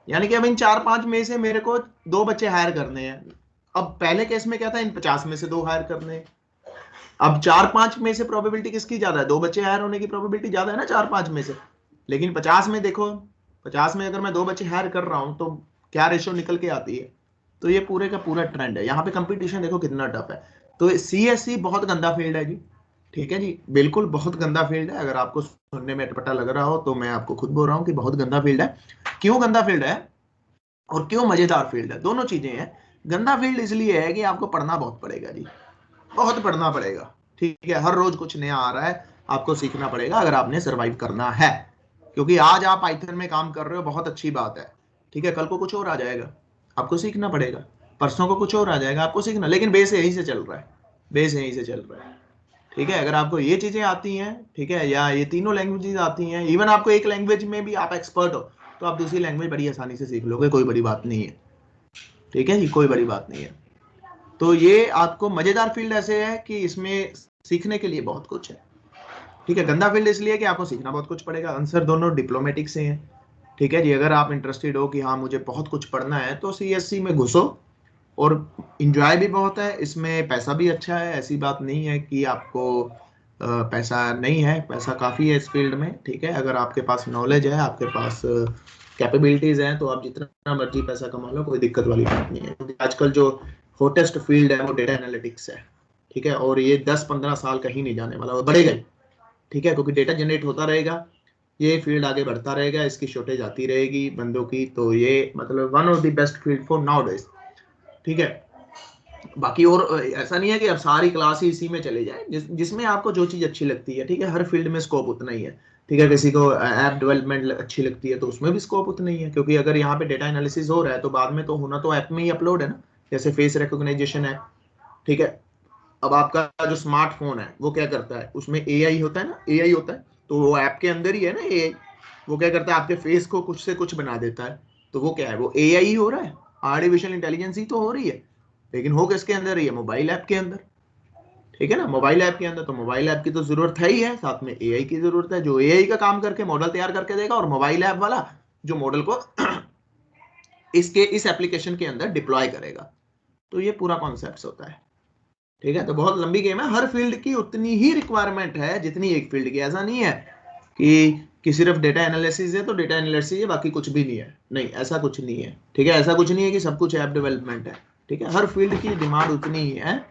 यानी कि अब इन 4-5 में से मेरे को 2 बच्चे हायर करने हैं। अब पहले केस में क्या था, इन 50 में से 2 हायर करने हैं। अब 4-5 में से प्रोबेबिलिटी किसकी ज्यादा है, 2 बच्चे हायर होने की प्रोबेबिलिटी ज्यादा है ना 4-5 में से। लेकिन 50 में देखो, 50 में अगर मैं 2 बच्चे हायर कर रहा हूं तो क्या रेशियो निकल के आती है। तो ये पूरे का पूरा ट्रेंड है, यहाँ पे कंपटीशन देखो कितना टफ है। तो CSE बहुत गंदा फील्ड है जी, ठीक है जी, बिल्कुल बहुत गंदा फील्ड है। अगर आपको सुनने में अटपटा लग रहा हो तो मैं आपको खुद बोल रहा हूँ कि बहुत गंदा फील्ड है। क्यों गंदा फील्ड है और क्यों मजेदार फील्ड है, दोनों चीजें हैं। गंदा फील्ड इसलिए है कि आपको पढ़ना बहुत पड़ेगा जी, बहुत पढ़ना पड़ेगा, ठीक है, हर रोज कुछ नया आ रहा है, आपको सीखना पड़ेगा अगर आपने सरवाइव करना है। क्योंकि आज आप पाइथन में काम कर रहे हो, बहुत अच्छी बात है, ठीक है, कल को कुछ और आ जाएगा, आपको सीखना पड़ेगा, परसों को कुछ और आ जाएगा, आपको सीखना, लेकिन बेस यहीं से चल रहा है, बेस यहीं से चल रहा है, ठीक है। अगर आपको ये चीजें आती हैं, ठीक है, या ये तीनों लैंग्वेजेस आती हैं, इवन आपको एक लैंग्वेज में भी आप एक्सपर्ट हो, तो आप दूसरी लैंग्वेज बड़ी आसानी से सीख लोगे, कोई बड़ी बात नहीं है, ठीक है जी, कोई बड़ी बात नहीं है। तो ये आपको मजेदार फील्ड ऐसे है कि इसमें सीखने के लिए बहुत कुछ है, ठीक है। गंदा फील्ड इसलिए कि आपको सीखना बहुत कुछ पड़ेगा। आंसर दोनों डिप्लोमेटिक से हैं, ठीक है जी। अगर आप इंटरेस्टेड हो कि हाँ मुझे बहुत कुछ पढ़ना है तो CSC में घुसो, और इंजॉय भी बहुत है इसमें, पैसा भी अच्छा है, ऐसी बात नहीं है कि आपको पैसा नहीं है, पैसा काफ़ी है इस फील्ड में, ठीक है। अगर आपके पास नॉलेज है, आपके पास कैपेबिलिटीज हैं, तो आप जितना मर्जी पैसा कमा लो, कोई दिक्कत वाली बात नहीं है। क्योंकि आजकल जो हॉटेस्ट फील्ड है वो डेटा एनालिटिक्स है, ठीक है, और ये 10-15 साल कहीं नहीं जाने वाला, वो बढ़ेगा, ठीक है, क्योंकि डेटा जनरेट होता रहेगा, ये फील्ड आगे बढ़ता रहेगा, इसकी शॉर्टेज आती रहेगी बंदों की, तो ये मतलब one of the best field for now days, ठीक है। बाकी और ऐसा नहीं है कि अब सारी क्लास ही इसी में चले जाए, जिसमें आपको जो चीज अच्छी लगती है, ठीक है, हर फील्ड में स्कोप उतना ही है, ठीक है। किसी को ऐप डेवलपमेंट अच्छी लगती है तो उसमें भी स्कोप उतना ही है, क्योंकि अगर यहाँ पे डेटा एनालिसिस हो रहा है तो बाद में तो होना तो ऐप में ही अपलोड है ना, जैसे फेस रिकॉग्निशन है, ठीक है। अब आपका जो स्मार्टफोन है वो क्या करता है, उसमें AI होता है ना, AI होता है, तो वो ऐप के अंदर ही है ना AI, वो क्या करता है, आपके फेस को कुछ से कुछ बना देता है, तो वो क्या है, वो AI ही हो रहा है, आर्टिफिशियल इंटेलिजेंस ही तो हो रही है, लेकिन हो किसके अंदर रही है, मोबाइल ऐप के अंदर, ठीक है ना, मोबाइल ऐप के अंदर। तो मोबाइल ऐप की तो जरूरत है ही है, साथ में AI की जरूरत है, जो AI का काम करके मॉडल तैयार करके देगा, और मोबाइल ऐप वाला जो मॉडल को इस एप्लीकेशन के अंदर डिप्लॉय करेगा। तो ये पूरा कॉन्सेप्ट होता है, ठीक है। तो बहुत लंबी गेम है, हर फील्ड की उतनी ही रिक्वायरमेंट है जितनी एक फील्ड की। ऐसा नहीं है कि सिर्फ डेटा एनालिसिस है तो डेटा एनालिसिस है बाकी कुछ भी नहीं है, नहीं, ऐसा कुछ नहीं है, ठीक है। ऐसा कुछ नहीं है कि सब कुछ ऐप डेवलपमेंट है, ठीक है। हर फील्ड की डिमांड उतनी ही है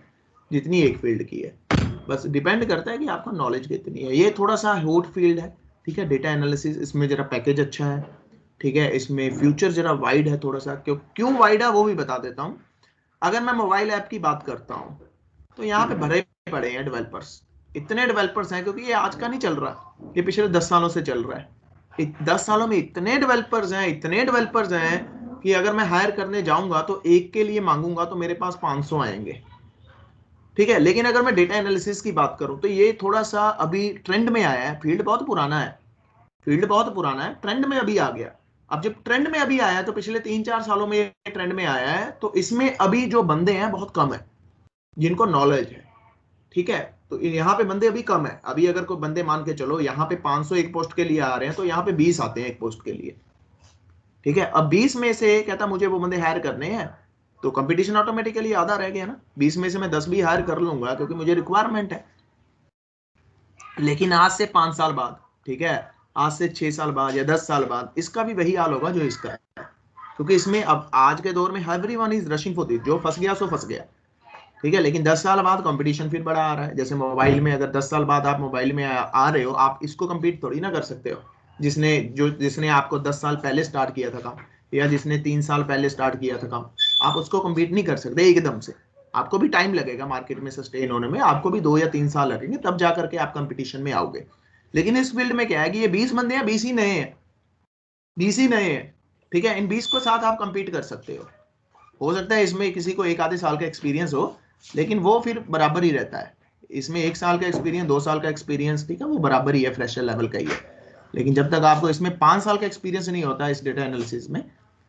जितनी एक फील्ड की है, बस डिपेंड करता है कि आपका नॉलेज कितनी है। ये थोड़ा सा हॉट फील्ड है, ठीक है। डेटा एनालिसिस इसमें जरा पैकेज अच्छा है, ठीक है। इसमें फ्यूचर जरा वाइड है थोड़ा सा, क्यों वाइड है वो भी बता देता हूँ। अगर मैं मोबाइल ऐप की बात करता हूँ तो यहाँ पे भरे पड़े हैं डेवलपर्स, इतने डेवलपर्स हैं, क्योंकि ये आज का नहीं चल रहा, ये पिछले 10 सालों से चल रहा है। 10 सालों में इतने डेवलपर्स हैं, इतने डेवलपर्स हैं कि अगर मैं हायर करने जाऊंगा तो एक के लिए मांगूंगा तो मेरे पास 500 आएंगे, ठीक है। लेकिन अगर मैं डेटा एनालिसिस की बात करूं तो ये थोड़ा सा अभी ट्रेंड में आया है, फील्ड बहुत पुराना है, फील्ड बहुत पुराना है, ट्रेंड में अभी आ गया। अब जब ट्रेंड में अभी आया है तो पिछले 3-4 सालों में ये ट्रेंड में आया है, तो इसमें अभी जो बंदे हैं बहुत कम है जिनको नॉलेज है, ठीक है। तो यहाँ पे बंदे अभी कम है। अभी अगर कोई बंदे मान के चलो यहाँ पे 500 एक पोस्ट के लिए आ रहे हैं तो यहाँ पे 20 आते हैं एक पोस्ट के लिए, ठीक है। अब 20 में से कहता मुझे वो बंदे हायर करने हैं, तो कंपटीशन ऑटोमेटिकली आधा रह गया ना। 20 में से मैं 10 भी हायर कर लूंगा क्योंकि मुझे रिक्वायरमेंट है। लेकिन आज से 5 साल बाद, ठीक है, आज से 6 साल बाद या 10 साल बाद इसका भी वही हाल होगा जो इसका है, क्योंकि इसमें अब आज के दौर में everyone is rushing for this, जो फंस गया सो फंस गया, ठीक है। लेकिन 10 साल बाद कंपटीशन फिर बड़ा आ रहा है। जैसे मोबाइल में, अगर 10 साल बाद आप मोबाइल में आ रहे हो, आप इसको कम्पीट थोड़ी ना कर सकते हो जिसने आपको 10 साल पहले स्टार्ट किया था काम, या जिसने 3 साल पहले स्टार्ट किया था काम, आप उसको कम्पीट नहीं कर सकते एकदम से। आपको भी टाइम लगेगा मार्केट में सस्टेन होने में, आपको भी 2 या 3 साल लगेंगे, तब जाकर के आप कंपटीशन में आओगे। लेकिन इस फील्ड में क्या है कि ये 20 बंदे हैं, 20 ही नए हैं, 20 ही नए हैं, ठीक है। इन 20 को साथ आप कंपीट कर सकते हो सकता है इसमें किसी को 1 आधे साल का एक्सपीरियंस हो, लेकिन वो फिर बराबर ही रहता है। इसमें 1 साल का एक्सपीरियंस, 2 साल का एक्सपीरियंस, ठीक है, वो बराबर ही है, फ्रेशर लेवल का ही है। लेकिन जब तक आपको इसमें 5 साल का एक्सपीरियंस नहीं होता इस डेटा एनालिसिस में,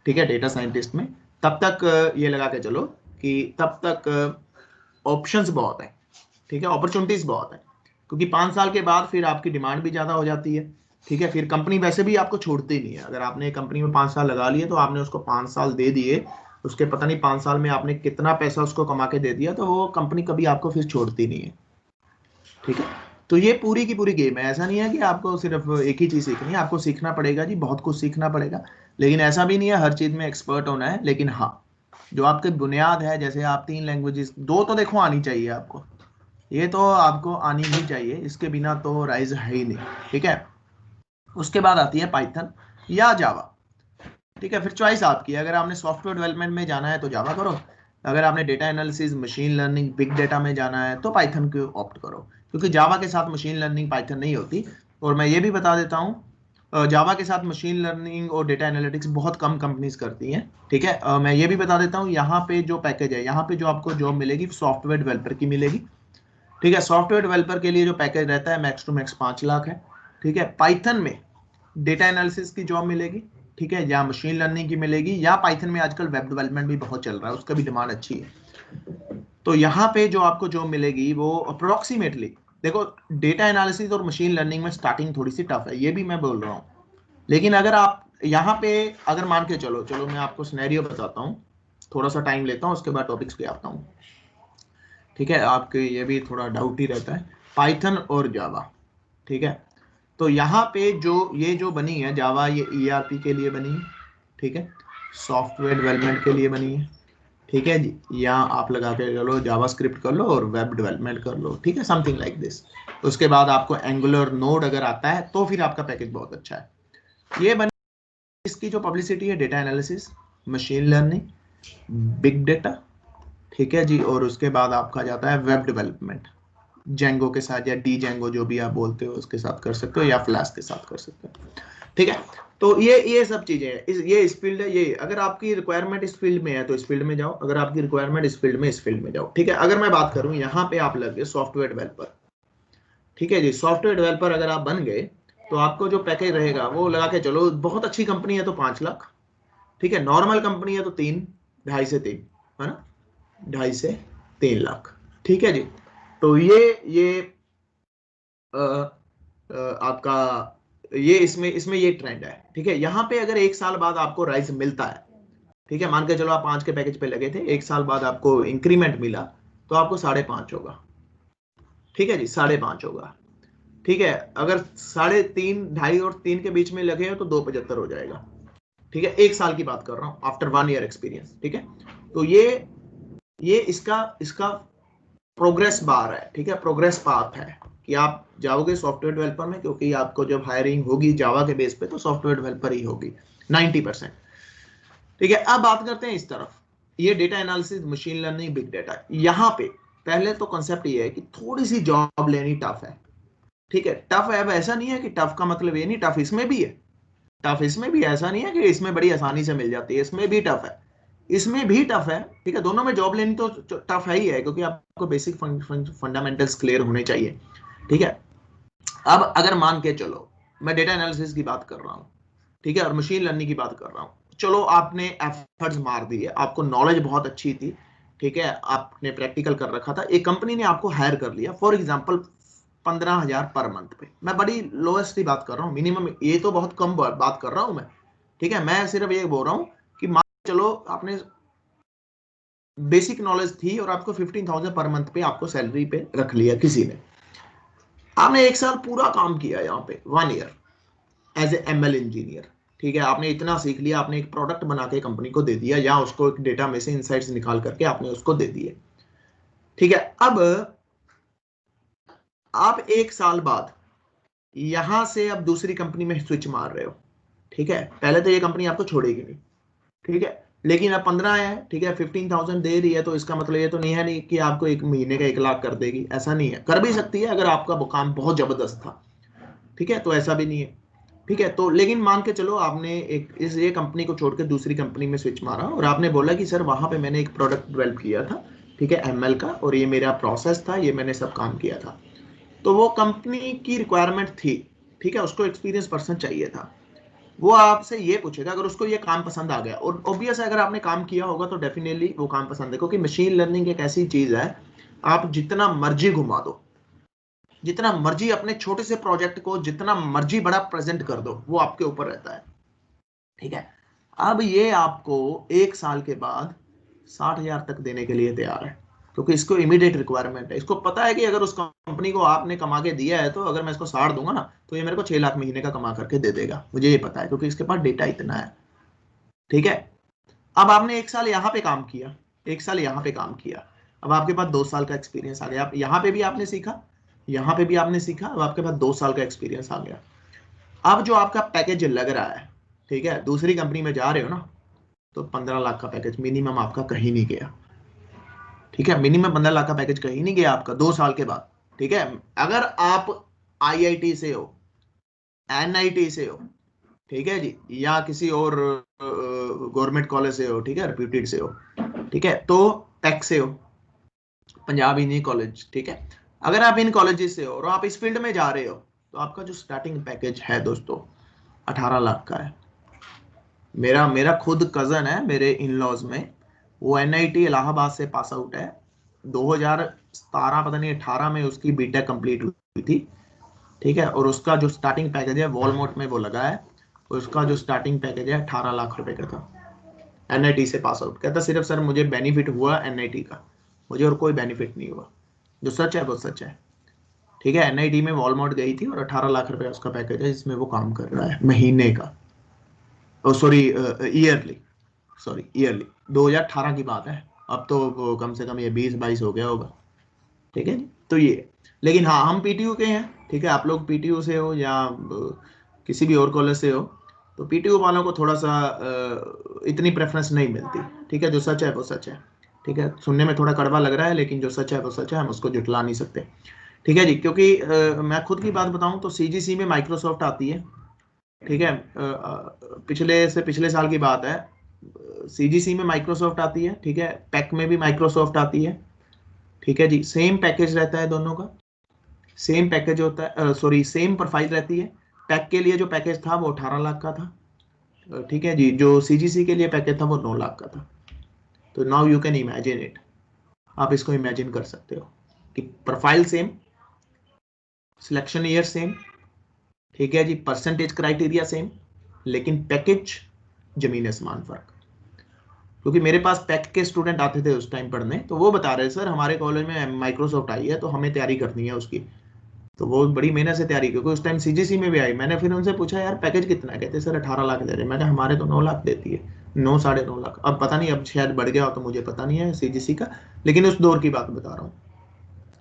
ठीक है, डेटा साइंटिस्ट में, तब तक ये लगा के चलो कि तब तक ऑप्शंस बहुत है, ठीक है, अपॉर्चुनिटीज बहुत है। क्योंकि 5 साल के बाद फिर आपकी डिमांड भी ज्यादा हो जाती है, ठीक है। फिर कंपनी वैसे भी आपको छोड़ती नहीं है। अगर आपने कंपनी में 5 साल लगा लिए तो आपने उसको 5 साल दे दिए, उसके पता नहीं 5 साल में आपने कितना पैसा उसको कमा के दे दिया, तो वो कंपनी कभी आपको फिर छोड़ती नहीं है, ठीक है। तो ये पूरी की पूरी गेम है। ऐसा नहीं है कि आपको सिर्फ एक ही चीज सीखनी है, आपको सीखना पड़ेगा जी, बहुत कुछ सीखना पड़ेगा। लेकिन ऐसा भी नहीं है हर चीज में एक्सपर्ट होना है। लेकिन हाँ, जो आपकी बुनियाद है, जैसे आप 3 लैंग्वेजेस, 2 तो देखो आनी चाहिए आपको, ये तो आपको आनी ही चाहिए, इसके बिना तो राइज है ही नहीं, ठीक है। उसके बाद आती है पाइथन या जावा, ठीक है। फिर चॉइस आपकी है। अगर आपने सॉफ्टवेयर डेवलपमेंट में जाना है तो जावा करो, अगर आपने data analysis, machine learning, big data में जाना है तो पाइथन को ऑप्ट करो, क्योंकि जावा के साथ मशीन लर्निंग पाइथन नहीं होती। और मैं ये भी बता देता हूँ, जावा के साथ मशीन लर्निंग और डेटा एनालिटिक्स बहुत कम कंपनीज करती हैं, ठीक है। मैं ये भी बता देता हूँ, यहाँ पे जो पैकेज है, यहाँ पे जो आपको जॉब मिलेगी सॉफ्टवेयर डेवलपर की मिलेगी, ठीक है। सॉफ्टवेयर डेवलपर के लिए जो पैकेज रहता है मैक्स टू मैक्स 5 लाख है, ठीक है। पाइथन में डेटा एनालिसिस की जॉब मिलेगी, ठीक है, या मशीन लर्निंग की मिलेगी, या पाइथन में आजकल वेब डेवलपमेंट भी बहुत चल रहा है, उसका भी डिमांड अच्छी है। तो यहाँ पे जो आपको जॉब मिलेगी वो अप्रोक्सीमेटली, देखो डेटा एनालिसिस और मशीन लर्निंग में स्टार्टिंग थोड़ी सी टफ है, ये भी मैं बोल रहा हूँ। लेकिन अगर आप यहाँ पे अगर मान के चलो मैं आपको सिनेरियो बताता हूँ, थोड़ा सा टाइम लेता हूँ, उसके बाद टॉपिक्स पे आता हूँ, ठीक है। आपके ये भी थोड़ा डाउट ही रहता है, पाइथन और जावा, ठीक है। तो यहाँ पे जो बनी है जावा, ये ERP के लिए बनी है, ठीक है, सॉफ्टवेयर डेवलपमेंट के लिए बनी है, ठीक है जी। या आप लगा के चलो जावा स्क्रिप्ट कर लो और वेब डेवलपमेंट कर लो, ठीक है, समथिंग लाइक दिस। उसके बाद आपको एंगुलर नोड अगर आता है तो फिर आपका पैकेज बहुत अच्छा है। ये बनी, इसकी जो पब्लिसिटी है, data analysis, machine learning, big data, ठीक है जी। और उसके बाद आपका जाता है वेब डेवलपमेंट, जेंगो के साथ या डी जेंगो जो भी आप बोलते हो उसके साथ कर सकते हो, या फ्लैश के साथ कर सकते हो, ठीक है। तो ये सब चीजें हैं, ये इस फील्ड है। ये अगर आपकी रिक्वायरमेंट इस फील्ड में है तो इस फील्ड में जाओ, अगर आपकी रिक्वायरमेंट इस फील्ड में जाओ, ठीक है। अगर मैं बात करूं यहाँ पे आप लग गए सॉफ्टवेयर डेवलपर, ठीक है जी। सॉफ्टवेयर डेवलपर अगर आप बन गए तो आपको जो पैकेज रहेगा वो लगा के चलो, बहुत अच्छी कंपनी है तो 5 लाख, ठीक है। नॉर्मल कंपनी है तो 3, 2.5 से 3, है ना, 2.5 से 3 लाख, ठीक है जी। तो ये आपका ये इसमें ये ट्रेंड है, ठीक है। यहाँ पे अगर 1 साल बाद आपको राइज मिलता है, ठीक है, मान के चलो आप 5 के पैकेज पे लगे थे, 1 साल बाद आपको इंक्रीमेंट मिला तो आपको 5.5 होगा, ठीक है जी, 5.5 होगा, ठीक है। अगर 3.5, 2.5 और 3 के बीच में लगे हो तो 2.75 हो जाएगा, ठीक है। 1 साल की बात कर रहा हूँ, आफ्टर 1 ईयर एक्सपीरियंस, ठीक है। तो ये इसका प्रोग्रेस बार है, ठीक है, प्रोग्रेस पाथ है कि आप जाओगे सॉफ्टवेयर डेवलपर में, क्योंकि आपको जब हायरिंग होगी जावा के बेस पे तो सॉफ्टवेयर डेवलपर ही होगी 90%। ठीक है, अब बात करते हैं इस तरफ, ये data analysis, machine learning, big data. यहाँ पे पहले तो कॉन्सेप्ट ये है कि थोड़ी सी जॉब लेनी टफ है। ठीक है, टफ है, अब ऐसा नहीं है कि टफ का मतलब ये नहीं, टफ इसमें भी है, टफ इसमें भी, ऐसा नहीं है कि इसमें बड़ी आसानी से मिल जाती है, इसमें भी टफ है, इसमें भी टफ है। ठीक है, दोनों में जॉब लेनी तो टफ है ही है, क्योंकि आपको बेसिक फंडामेंटल्स क्लियर होने चाहिए। ठीक है, अब अगर मान के चलो मैं डेटा एनालिसिस की बात कर रहा हूँ, ठीक है, और मशीन लर्निंग की बात कर रहा हूँ, चलो आपने एफर्ट्स मार दिए, आपको नॉलेज बहुत अच्छी थी, ठीक है, आपने प्रैक्टिकल कर रखा था, एक कंपनी ने आपको हायर कर लिया फॉर एग्जांपल 15,000 पर मंथ पे, मैं बड़ी लोएस्ट ही बात कर रहा हूँ, मिनिमम, ये तो बहुत कम बात कर रहा हूँ मैं। ठीक है, मैं सिर्फ ये बोल रहा हूँ कि मान चलो आपने बेसिक नॉलेज थी और आपको 15,000 पर मंथ पे आपको सैलरी पे रख लिया किसी ने, आपने एक साल पूरा काम किया यहाँ पे, 1 year as a ML engineer. ठीक है, आपने इतना सीख लिया, आपने एक प्रोडक्ट बना के कंपनी को दे दिया, या उसको एक डेटा में से इनसाइट्स निकाल करके आपने उसको दे दिए। ठीक है, अब आप एक साल बाद यहां से अब दूसरी कंपनी में स्विच मार रहे हो। ठीक है, पहले तो ये कंपनी आपको छोड़ेगी नहीं, ठीक है, लेकिन अब 15 है, ठीक है, 15,000 दे रही है, तो इसका मतलब ये तो नहीं है नहीं कि आपको एक महीने का 1 लाख कर देगी, ऐसा नहीं है, कर भी सकती है अगर आपका काम बहुत जबरदस्त था। ठीक है, तो ऐसा भी नहीं है। ठीक है, तो लेकिन मान के चलो आपने ये कंपनी को छोड़ के दूसरी कंपनी में स्विच मारा और आपने बोला कि सर वहां पे मैंने एक प्रोडक्ट डेवलप किया था, ठीक है, ML का, और ये मेरा प्रोसेस था, ये मैंने सब काम किया था, तो वो कंपनी की रिक्वायरमेंट थी। ठीक है, उसको एक्सपीरियंस पर्सन चाहिए था, वो आपसे ये पूछेगा, अगर उसको ये काम पसंद आ गया, और ऑब्वियस है अगर आपने काम किया होगा तो डेफिनेटली वो काम पसंद है, क्योंकि मशीन लर्निंग एक ऐसी चीज है, आप जितना मर्जी घुमा दो, जितना मर्जी अपने छोटे से प्रोजेक्ट को जितना मर्जी बड़ा प्रेजेंट कर दो, वो आपके ऊपर रहता है। ठीक है, अब ये आपको 1 साल के बाद 60,000 तक देने के लिए तैयार है, क्योंकि इसको इमीडिएट रिक्वायरमेंट है, इसको पता है कि अगर उस कंपनी को आपने कमा के दिया है तो अगर मैं इसको 60 दूंगा ना तो ये मेरे को 6 लाख महीने का कमा करके दे देगा, मुझे ये पता है, क्योंकि इसके पास डेटा इतना है। ठीक है, अब आपने 1 साल यहाँ पे काम किया, 1 साल यहाँ पे काम किया, अब आपके पास 2 साल का एक्सपीरियंस आ गया, आप यहाँ पे भी आपने सीखा, यहाँ पे भी आपने सीखा, अब आपके पास 2 साल का एक्सपीरियंस आ गया। अब जो आपका पैकेज लग रहा है, ठीक है, दूसरी कंपनी में जा रहे हो ना, तो 15 लाख का पैकेज मिनिमम आपका कहीं नहीं गया। ठीक है, मिनिमम 15 लाख का पैकेज कहीं नहीं गया आपका 2 साल के बाद। ठीक है, अगर आप IIT से हो, NIT से हो, ठीक है जी, या किसी और गवर्नमेंट कॉलेज से हो, ठीक है, रेप्यूटेड से हो, ठीक है, तो टेक से हो, पंजाब इंजीनियरिंग कॉलेज, ठीक है, अगर आप इन कॉलेजेस से हो और आप इस फील्ड में जा रहे हो तो आपका जो स्टार्टिंग पैकेज है दोस्तों 18 लाख का है। मेरा मेरा खुद कजन है मेरे इन लॉज में, वो NIT इलाहाबाद से पास आउट है, 2017 पता नहीं 18 में उसकी बीटेक कंप्लीट हुई थी। ठीक है, और उसका जो स्टार्टिंग पैकेज है वॉलमार्ट में वो लगा है, उसका जो स्टार्टिंग पैकेज है 18 लाख रुपए का था, NIT से पास आउट। कहता सिर्फ सर मुझे बेनिफिट हुआ NIT का, मुझे और कोई बेनिफिट नहीं हुआ। जो सच है वो सच है। ठीक है, NIT में वॉलमार्ट गई थी और 18 लाख रुपए उसका पैकेज है, जिसमें वो काम कर रहा है महीने का, सॉरी ईयरली, सॉरी ईयरली, 2018 की बात है, अब तो कम से कम ये 20-22 हो गया होगा। ठीक है, तो ये, लेकिन हाँ हम PTU के हैं, ठीक है, आप लोग PTU से हो या किसी भी और कॉलेज से हो, तो PTU वालों को थोड़ा सा इतनी प्रेफरेंस नहीं मिलती। ठीक है, जो सच है वो सच है। ठीक है, सुनने में थोड़ा कड़वा लग रहा है, लेकिन जो सच है वो सच है, हम उसको जुटला नहीं सकते। ठीक है जी, क्योंकि मैं खुद की बात बताऊं तो CGC में माइक्रोसॉफ्ट आती है। ठीक है, पिछले साल की बात है, CGC में माइक्रोसॉफ्ट आती है, ठीक है, पैक में भी माइक्रोसॉफ्ट आती है। ठीक है जी, सेम पैकेज रहता है दोनों का, सेम पैकेज होता है, सॉरी सेम प्रोफाइल रहती है। पैक के लिए जो पैकेज था वो 18 लाख का था। ठीक है जी, जो CGC के लिए पैकेज था वो 9 लाख का था। तो now you can imagine it, आप इसको इमेजिन कर सकते हो कि profile same, selection year same, ठीक है जी, परसेंटेज क्राइटेरिया सेम, लेकिन पैकेज जमीन आसमान फर्क। क्योंकि मेरे पास पैक के स्टूडेंट आते थे उस टाइम पढ़ने, तो वो बता रहे सर हमारे कॉलेज में माइक्रोसॉफ्ट आई है तो हमें तैयारी करनी है उसकी, तो वो बड़ी मेहनत से तैयारी, क्योंकि उस टाइम CGC में भी आई। मैंने फिर उनसे पूछा यार पैकेज कितना है, कहते सर 18 लाख दे रहे। मैंने हमारे तो 9 लाख देती है, 9 साढ़े 9 लाख, अब पता नहीं अब शायद बढ़ गया हो तो मुझे पता नहीं है CGC का, लेकिन उस दौर की बात बता रहा हूँ।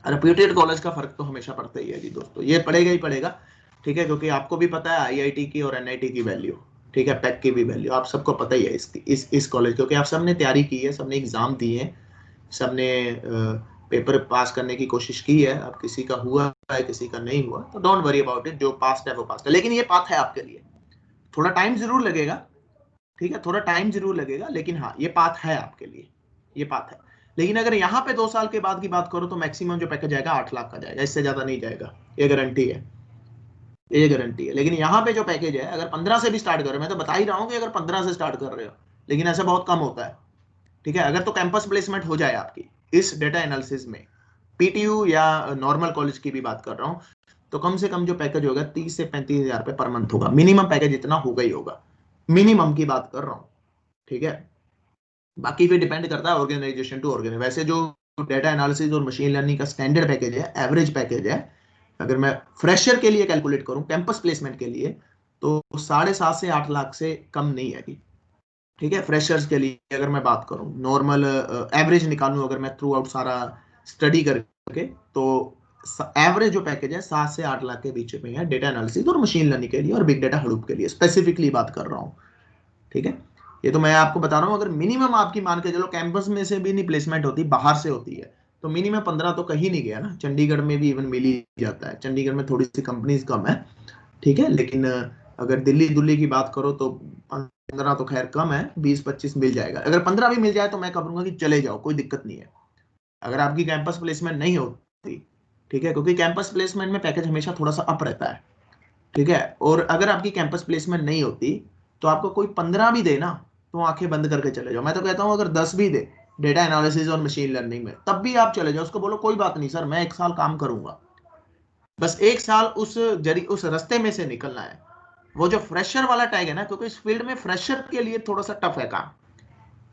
रेप्यूटेड कॉलेज का फर्क तो हमेशा पड़ता ही है जी दोस्तों, ये पड़ेगा ही पड़ेगा, ठीक है, क्योंकि आपको भी पता है आईआईटी की और एनआईटी की वैल्यू, ठीक है, पैक की भी वैल्यू आप सबको पता ही है इसकी, इस कॉलेज, क्योंकि आप सबने तैयारी की है, सबने एग्जाम दिए हैं, सबने पेपर पास करने की कोशिश की है। अब किसी का हुआ है किसी का नहीं हुआ, तो डोंट वरी अबाउट इट, जो पास्ट है वो पास्ट है, लेकिन ये पाथ है आपके लिए, थोड़ा टाइम जरूर लगेगा, ठीक है, थोड़ा टाइम जरूर लगेगा, लेकिन हाँ ये पाथ है आपके लिए, ये पाथ है। लेकिन अगर यहाँ पे 2 साल के बाद की बात करो तो मैक्सिमम जो पैकेज आएगा 8 लाख का जाएगा, इससे ज्यादा नहीं जाएगा, ये गारंटी है, ये गारंटी है। लेकिन यहाँ पे जो पैकेज है, अगर 15 से भी स्टार्ट कर रहे हो, मैं तो बता ही रहा हूँ कि अगर 15 से स्टार्ट कर रहे हो, लेकिन ऐसा बहुत कम होता है, ठीक है, अगर तो कैंपस प्लेसमेंट हो जाए आपकी इस डेटा एनालिसिस में, पीटीयू या नॉर्मल कॉलेज की भी बात कर रहा हूँ, तो कम से कम जो पैकेज होगा 30 से 35 हजार रुपए पर मंथ होगा, मिनिमम पैकेज इतना होगा ही होगा, मिनिमम की बात कर रहा हूँ, ठीक है। बाकी फिर डिपेंड करता है ऑर्गेनाइजेशन टू ऑर्गेनाइजेशन। वैसे जो डेटा एनालिसिस और मशीन लर्निंग का स्टैंडर्ड पैकेज है, एवरेज पैकेज है, अगर मैं फ्रेशर के लिए कैलकुलेट करूं कैंपस प्लेसमेंट के लिए, तो 7.5 से 8 लाख से कम नहीं है, ठीक है, फ्रेशर्स के लिए अगर मैं बात करूं, नॉर्मल एवरेज निकालूं अगर मैं थ्रू आउट सारा स्टडी करके, तो एवरेज जो पैकेज है 7 से 8 लाख के बीच में है, डेटा एनालिसिस और मशीन लर्निंग के लिए और बिग डेटा हडूप के लिए स्पेसिफिकली बात कर रहा हूं, ठीक है। ये तो मैं आपको बता रहा हूँ, अगर मिनिमम आपकी मान के चलो कैंपस में से भी नहीं प्लेसमेंट होती, बाहर से होती है, तो मिनिमम 15 तो कहीं नहीं गया ना, चंडीगढ़ में भी इवन मिल ही जाता है, चंडीगढ़ में थोड़ी सी कंपनीज कम है, ठीक है, लेकिन अगर दिल्ली दिल्ली की बात करो तो 15 तो खैर कम है, 20-25 मिल जाएगा। अगर 15 भी मिल जाए तो मैं कहूंगा कि चले जाओ, कोई दिक्कत नहीं है, अगर आपकी कैंपस प्लेसमेंट नहीं होती, ठीक है, क्योंकि कैंपस प्लेसमेंट में पैकेज हमेशा थोड़ा सा अप रहता है, ठीक है। और अगर आपकी कैंपस प्लेसमेंट नहीं होती तो आपको कोई 15 भी दे ना, तो आंखें बंद करके चले जाओ। मैं तो कहता हूं अगर 10 भी दे डेटा एनालिसिस और मशीन लर्निंग में, तब भी आप चले जाओ, उसको बोलो कोई बात नहीं सर, मैं 1 साल काम करूंगा, बस 1 साल उस रास्ते में से निकलना है। वो जो फ्रेशर वाला टैग है ना, क्योंकि इस फील्ड में फ्रेशर के लिए थोड़ा सा टफ है काम,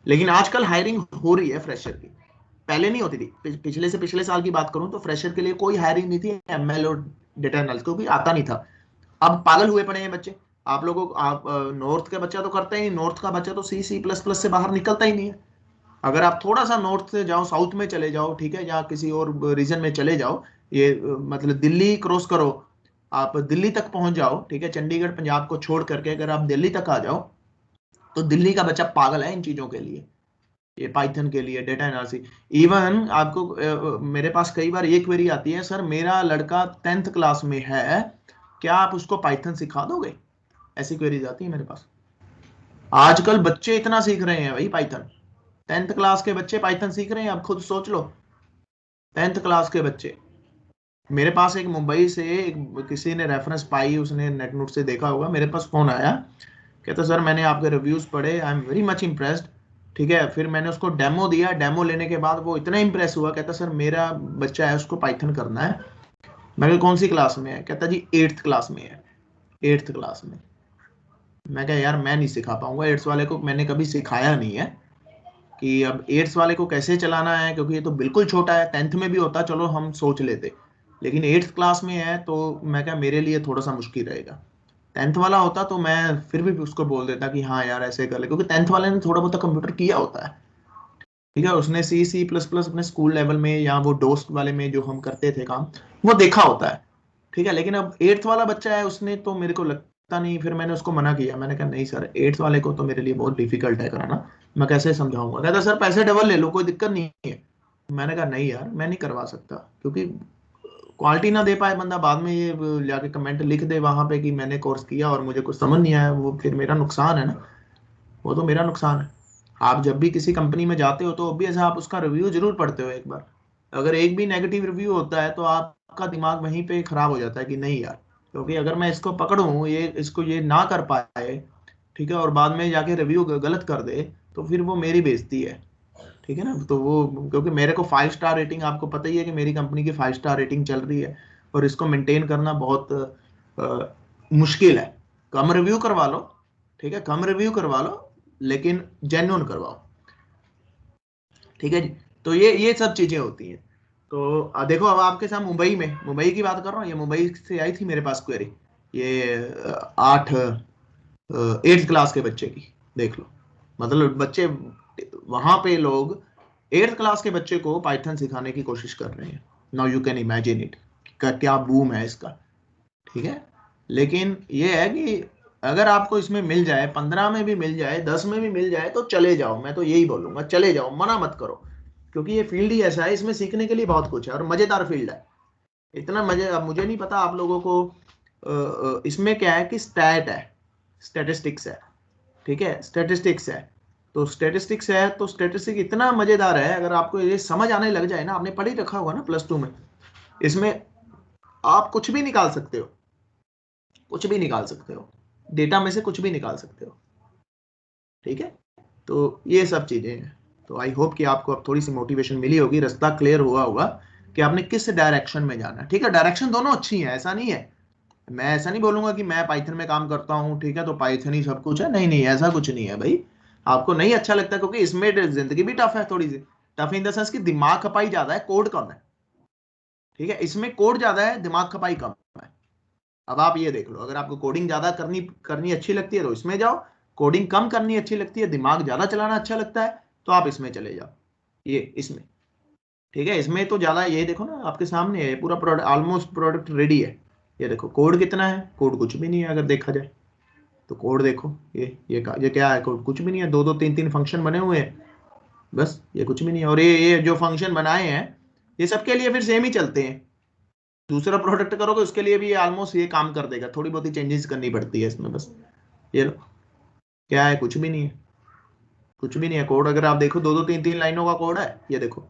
लेकिन आजकल हायरिंग हो रही है फ्रेशर की, पहले नहीं होती थी। पिछले से पिछले साल की बात करूं तो फ्रेशर के लिए कोई हायरिंग नहीं थी, एमएल और डेटा एनालिसिस क्योंकि आता नहीं था। अब पागल हुए पड़े हैं बच्चे, आप लोगों आप नॉर्थ के बच्चा तो करते ही, नॉर्थ का बच्चा तो C++ से बाहर निकलता ही नहीं है। अगर आप थोड़ा सा नॉर्थ से जाओ, साउथ में चले जाओ, ठीक है, या किसी और रीजन में चले जाओ, ये मतलब दिल्ली क्रॉस करो, आप दिल्ली तक पहुंच जाओ, ठीक है, चंडीगढ़ पंजाब को छोड़ करके अगर आप दिल्ली तक आ जाओ, तो दिल्ली का बच्चा पागल है इन चीजों के लिए, ये पाइथन के लिए, डेटा एनालिसिस। इवन आपको मेरे पास कई बार ये क्वेरी आती है, सर मेरा लड़का 10th क्लास में है, क्या आप उसको पाइथन सिखा दोगे, ऐसी क्वेरीज आती है मेरे पास। आजकल बच्चे इतना सीख रहे हैं भाई पाइथन, 10th क्लास के बच्चे पाइथन सीख रहे हैं, आप खुद सोच लो, 10th क्लास के बच्चे। मेरे पास एक मुंबई से किसी ने रेफरेंस पाई, उसने नेट नोट से देखा होगा, मेरे पास फोन आया, कहता सर मैंने आपके रिव्यूज पढ़े, I am very much impressed, ठीक है। फिर मैंने उसको डेमो दिया, डेमो लेने के बाद वो इतना इम्प्रेस हुआ, कहता सर मेरा बच्चा है उसको पाइथन करना है। मैं कहा कौन सी क्लास में है, कहता जी 8th क्लास में है, 8th क्लास में। मैं कहा यार मैं नहीं सिखा पाऊंगा, 8th वाले को मैंने कभी सिखाया नहीं है कि अब 8th वाले को कैसे चलाना है, क्योंकि ये तो बिल्कुल छोटा है, 10th में भी होता चलो हम सोच लेते, लेकिन 8th क्लास में है तो मैं क्या मेरे लिए थोड़ा सा मुश्किल रहेगा। 10th वाला होता तो मैं फिर भी उसको बोल देता कि हाँ यार ऐसे कर ले, क्योंकि 10th वाले ने थोड़ा बहुत कंप्यूटर किया होता है, ठीक है, उसने C++ अपने स्कूल लेवल में या वो डोस्ट वाले में जो हम करते थे काम, वो देखा होता है, ठीक है। लेकिन अब 8th वाला बच्चा है, उसने तो मेरे को लगता नहीं, फिर मैंने उसको मना किया, मैंने कहा नहीं सर 8th वाले को तो मेरे लिए बहुत डिफिकल्ट है कराना, मैं कैसे समझाऊंगा। कहता सर पैसे डबल ले लो कोई दिक्कत नहीं है। मैंने कहा नहीं यार मैं नहीं करवा सकता, क्योंकि क्वालिटी ना दे पाए बंदा, बाद में ये जाके कमेंट लिख दे वहां पे कि मैंने कोर्स किया और मुझे कुछ समझ नहीं आया, वो फिर मेरा नुकसान है ना, वो तो मेरा नुकसान है। आप जब भी किसी कंपनी में जाते हो तो ऑब्वियस आप उसका रिव्यू जरूर पढ़ते हो एक बार, अगर एक भी नेगेटिव रिव्यू होता है तो आपका दिमाग वहीं पे खराब हो जाता है कि नहीं यार, क्योंकि अगर मैं इसको पकड़ूं, ये इसको ये ना कर पाए, ठीक है, और बाद में जाके रिव्यू गलत कर दे, तो फिर वो मेरी बेइज्जती है, ठीक है ना। तो वो क्योंकि मेरे को 5 स्टार रेटिंग, आपको पता ही है कि मेरी कंपनी की 5 स्टार रेटिंग चल रही है, और इसको मेंटेन करना बहुत मुश्किल है। कम रिव्यू करवा लो, ठीक है, कम रिव्यू करवा लो, लेकिन जेन्युइन करवाओ, ठीक है जी। तो ये सब चीजें होती हैं। तो देखो अब आपके साथ मुंबई की बात कर रहा हूँ, ये मुंबई से आई थी मेरे पास क्वेरी, ये 8th क्लास के बच्चे की, देख लो, मतलब बच्चे वहां पे लोग 8th क्लास के बच्चे को पाइथन सिखाने की कोशिश कर रहे हैं, now you can imagine it, क्या बूम है इसका, ठीक है। लेकिन ये है कि अगर आपको इसमें मिल जाए, 15 में भी मिल जाए, 10 में भी मिल जाए, तो चले जाओ। मैं तो यही बोलूंगा, चले जाओ, मना मत करो, क्योंकि ये फील्ड ही ऐसा है, इसमें सीखने के लिए बहुत कुछ है और मजेदार फील्ड है। इतना मजे, अब मुझे नहीं पता आप लोगों को इसमें क्या है कि स्टैट है, स्टैटिस्टिक्स है, ठीक है, स्टैटिस्टिक्स है। तो स्टैटिस्टिक्स है तो स्टैटिस्टिक्स इतना मजेदार है, अगर आपको ये समझ आने लग जाए ना, आपने पढ़ ही रखा होगा ना +2 में, इसमें आप कुछ भी निकाल सकते हो, कुछ भी निकाल सकते हो, डेटा में से कुछ भी निकाल सकते हो, ठीक है। तो ये सब चीजें हैं। तो आई होप कि आपको अब थोड़ी सी मोटिवेशन मिली होगी, रास्ता क्लियर हुआ होगा कि आपने किस डायरेक्शन में जाना है, ठीक है। डायरेक्शन दोनों अच्छी है, ऐसा नहीं है, मैं ऐसा नहीं बोलूंगा कि मैं पाइथन में काम करता हूँ, ठीक है, तो पाइथन ही सब कुछ है, नहीं नहीं, ऐसा कुछ नहीं है भाई। आपको नहीं अच्छा लगता, क्योंकि इसमें जिंदगी भी टफ है थोड़ी सी, टफ इन द सेंस कि दिमाग खपाई ज्यादा है, कोड कम है, ठीक है। इसमें कोड ज्यादा है, दिमाग खपाई कम है। अब आप ये देख लो, अगर आपको कोडिंग ज्यादा करनी करनी अच्छी लगती है तो इसमें जाओ, कोडिंग कम करनी अच्छी लगती है, दिमाग ज्यादा चलाना अच्छा लगता है, तो आप इसमें चले जाओ, ये इसमें, ठीक है। इसमें तो ज्यादा, ये देखो ना आपके सामने है, पूरा प्रोडक्ट, ऑलमोस्ट प्रोडक्ट रेडी है। ये देखो कोड कितना है, कोड कुछ भी नहीं है अगर देखा जाए तो। कोड देखो, ये क्या है, कोड कुछ भी नहीं है, दो दो तीन तीन फंक्शन बने हुए हैं, बस, ये कुछ भी नहीं है। और ये जो फंक्शन बनाए हैं, ये सबके लिए फिर सेम ही चलते हैं। दूसरा प्रोडक्ट करोगे उसके लिए भी ये ऑलमोस्ट ये काम कर देगा, थोड़ी बहुत ही चेंजेस करनी पड़ती है इसमें बस। ये लो, क्या है, कुछ भी नहीं है, कुछ भी नहीं है। कोड अगर आप देखो, दो दो तीन तीन लाइनों का कोड है, ये देखो।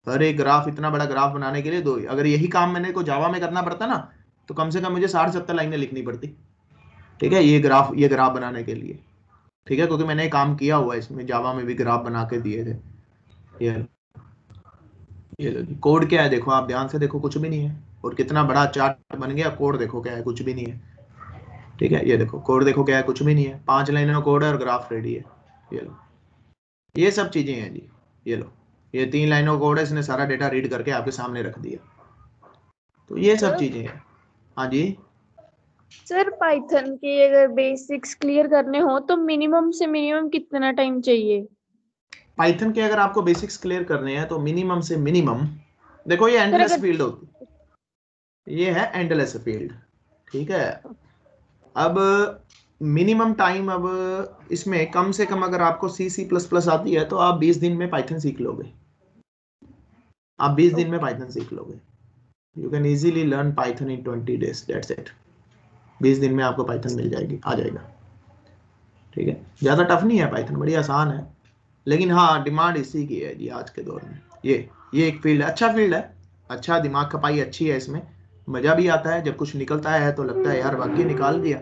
हर एक ग्राफ, इतना बड़ा ग्राफ बनाने के लिए दो, अगर यही काम मैंने को जावा में करना पड़ता ना, तो कम से कम मुझे 60-70 लाइनें लिखनी पड़ती, ठीक है, ये ग्राफ बनाने के लिए, ठीक है, क्योंकि मैंने काम किया हुआ है इसमें, जावा में भी ग्राफ बना के दिए थे। ये कोड क्या है देखो, आप ध्यान से देखो, कुछ भी नहीं है। और कितना बड़ा चार्ट बन गया, कोड देखो क्या है, कुछ भी नहीं है, ठीक है। ये देखो कोड देखो क्या है, कुछ भी नहीं है, 5 लाइनों का कोड है और ग्राफ रेडी है। ये लो, ये सब चीजें हैं जी। ये लो, ये 3 लाइनों का कोड है, इसने सारा डेटा रीड करके आपके सामने रख दिया। तो ये सब चीजें हैं। हाँ जी सर, पाइथन के अगर बेसिक्स क्लियर करने हो तो मिनिमम से मिनिमम कितना टाइम चाहिए? पाइथन के अगर आपको बेसिक्स क्लियर करने हैं तो मिनिमम से मिनिमम, देखो ये सर एंडलेस अगर फील्ड होती है, ये है एंडलेस फील्ड, ठीक है। अब मिनिमम टाइम, अब इसमें कम से कम अगर आपको C++ आती है तो आप 20 दिन में पाइथन सीख लोगे, आप 20 दिन में पाइथन सीख लोगे। You can easily learn Python in 20 days, that's it. 20 दिन में आपको पाइथन मिल जाएगी, आ जाएगा, ठीक है। ज़्यादा टफ नहीं है पाइथन, बड़ी आसान है। लेकिन हाँ, डिमांड इसी की है जी आज के दौर में। ये एक फील्ड है, अच्छा फील्ड है, अच्छा, दिमाग खपाई अच्छी है इसमें, मज़ा भी आता है जब कुछ निकलता है, तो लगता है यार वाकई निकाल दिया।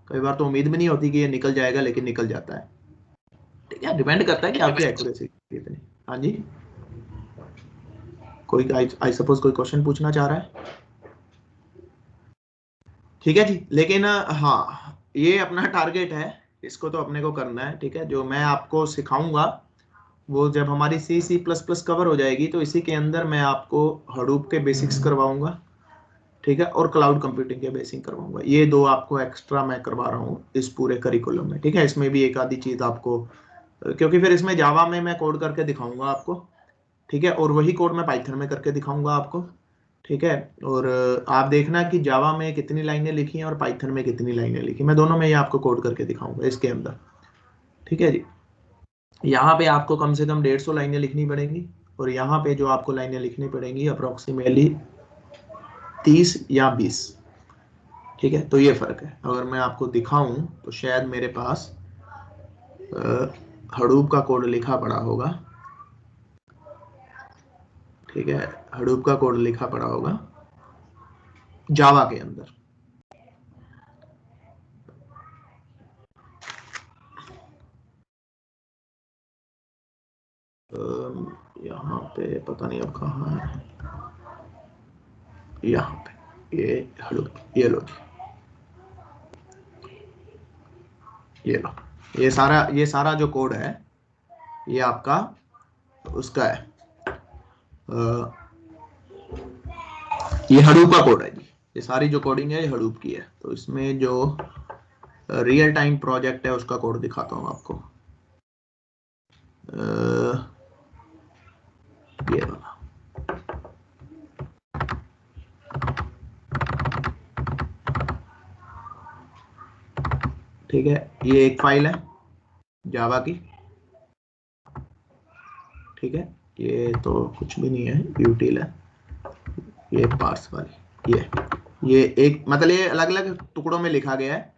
कई बार तो उम्मीद भी नहीं होती कि ये निकल जाएगा, लेकिन निकल जाता है, ठीक है। डिपेंड करता है कि आपकी एक्यूरेसी कितनी। हाँ जी, कोई आई सपोज कोई क्वेश्चन पूछना चाह रहा है, ठीक है जी। लेकिन हाँ, ये अपना टारगेट है, इसको तो अपने को करना है, ठीक है। जो मैं आपको सिखाऊंगा वो जब हमारी C++ कवर हो जाएगी, तो इसी के अंदर मैं आपको हडूप के बेसिक्स करवाऊंगा, ठीक है, और क्लाउड कंप्यूटिंग के बेसिक करवाऊंगा। ये दो आपको एक्स्ट्रा मैं करवा रहा हूँ इस पूरे करिकुलम में, ठीक है। इसमें भी एक आधी चीज आपको, क्योंकि फिर इसमें जावा में मैं कोड करके दिखाऊंगा आपको, ठीक है, और वही कोड मैं पाइथन में करके दिखाऊंगा आपको, ठीक है। और आप देखना कि जावा में कितनी लाइनें लिखी हैं और पाइथन में कितनी लाइनें लिखी, मैं दोनों में ये आपको कोड करके दिखाऊंगा इसके अंदर, ठीक है जी। यहाँ पे आपको कम से कम 150 लाइनें लिखनी पड़ेंगी, और यहाँ पे जो आपको लाइनें लिखनी पड़ेंगी अप्रोक्सीमेटली 30 या 20, ठीक है। तो ये फर्क है। अगर मैं आपको दिखाऊं तो शायद मेरे पास हडूप का कोड लिखा पड़ा होगा, ठीक है, हडूप का कोड लिखा पड़ा होगा जावा के अंदर। यहाँ पे पता नहीं अब कहाँ है, यहाँ पे ये हडूप, ये लो, ये लो, ये सारा जो कोड है ये आपका उसका है, ये हडूप का कोड है जी। ये सारी जो कोडिंग है ये हडूप की है। तो इसमें जो रियल टाइम प्रोजेक्ट है उसका कोड दिखाता हूँ आपको, ये वाला, ठीक है, ये एक फाइल है जावा की, ठीक है, ये तो कुछ भी नहीं है, यूटिल है, ये पार्स वाली, ये एक मतलब ये अलग अलग टुकड़ों में लिखा गया है।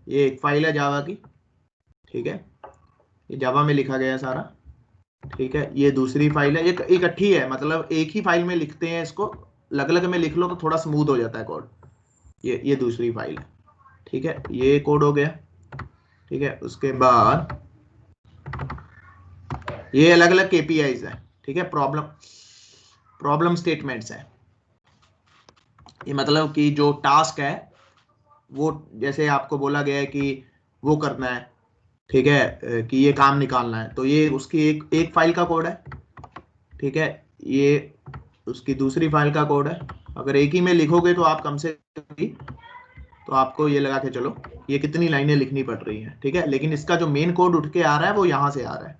ये एक फाइल है जावा की, ठीक है, ये जावा में लिखा गया है सारा, ठीक है। ये दूसरी फाइल है, ये इकट्ठी है, मतलब एक ही फाइल में लिखते हैं इसको, अलग अलग में लिख लो तो थोड़ा स्मूथ हो जाता है कोड। ये दूसरी फाइल है, ठीक है, ये कोड हो गया, ठीक है। उसके बाद ये अलग अलग केपीआईज है, ठीक है, प्रॉब्लम स्टेटमेंट्स है। ये मतलब कि जो टास्क है वो जैसे आपको बोला गया है कि वो करना है, ठीक है, कि ये काम निकालना है, तो ये उसकी एक फाइल का कोड है, ठीक है। ये उसकी दूसरी फाइल का कोड है। अगर एक ही में लिखोगे तो आप कम से कम, तो आपको ये लगा के चलो ये कितनी लाइनें लिखनी पड़ रही हैं, ठीक है। लेकिन इसका जो मेन कोड उठ के आ रहा है वो यहाँ से आ रहा है,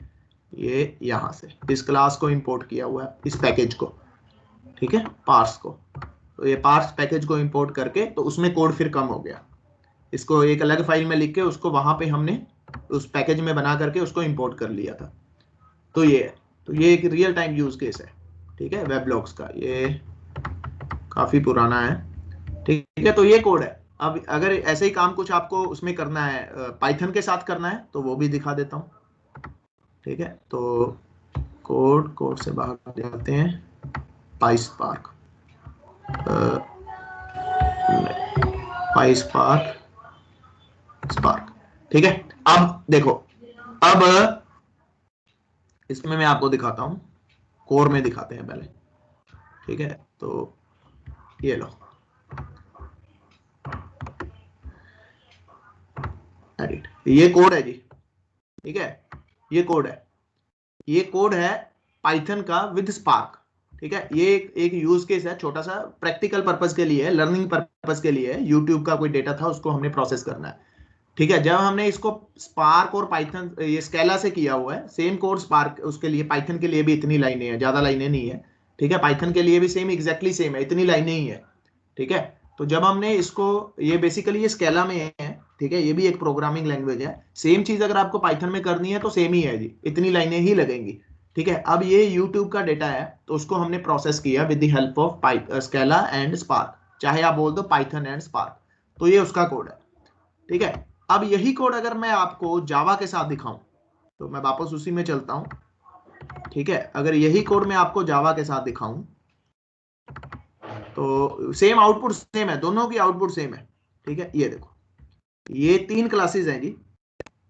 ये यहाँ से इस क्लास को इंपोर्ट किया हुआ है, इस पैकेज को, ठीक है, पार्स को। तो ये पार्स पैकेज को इंपोर्ट करके तो उसमें कोड फिर कम हो गया, इसको एक अलग फाइल में लिख के उसको वहां पे हमने उस पैकेज में बना करके उसको इंपोर्ट कर लिया था। तो ये है, तो ये एक रियल टाइम यूज केस है, ठीक है, वेबलॉग्स का। ये काफी पुराना है, ठीक है। तो ये कोड है। अब अगर ऐसे ही काम कुछ आपको उसमें करना है, पाइथन के साथ करना है, तो वो भी दिखा देता हूँ, ठीक है। तो कोड से बाहर जाते हैं, पाईस्पार्क, स्पार्क, ठीक है। अब देखो, अब इसमें मैं आपको दिखाता हूं, कोर में दिखाते हैं पहले, ठीक है। तो ये लो, एडिट, ये कोड है जी, ठीक है, ये कोड है, ये कोड है पाइथन का विद स्पार्क, ठीक है। ये एक यूज केस है, छोटा सा प्रैक्टिकल पर्पस के लिए है, लर्निंग पर्पस के लिए है। यूट्यूब का कोई डेटा था, उसको हमने प्रोसेस करना है, ठीक है। जब हमने इसको स्पार्क और पाइथन ये स्केला से किया हुआ है, सेम कोड स्पार्क, उसके लिए पाइथन के लिए भी इतनी लाइनें हैं, ज्यादा लाइनें नहीं है, ठीक है। पाइथन के लिए भी सेम एग्जैक्टली सेम है, इतनी लाइनें ही है, ठीक है। तो जब हमने इसको, ये बेसिकली ये स्केला में है, ठीक है, ये भी एक प्रोग्रामिंग लैंग्वेज है। सेम चीज अगर आपको पाइथन में करनी है तो सेम ही है जी, इतनी लाइनें ही लगेंगी, ठीक है। अब ये यूट्यूब का डेटा है, तो उसको हमने प्रोसेस किया with the help of Scala and spark, चाहे आप बोल दो पाइथन एंड स्पार्क, तो ये उसका कोड है, ठीक है। अब यही कोड अगर मैं आपको जावा के साथ दिखाऊं, तो मैं वापस उसी में चलता हूं, ठीक है। अगर यही कोड मैं आपको जावा के साथ दिखाऊं, तो सेम आउटपुट सेम है, दोनों की आउटपुट सेम है, ठीक है। ये देखो, ये 3 क्लासेस हैं जी,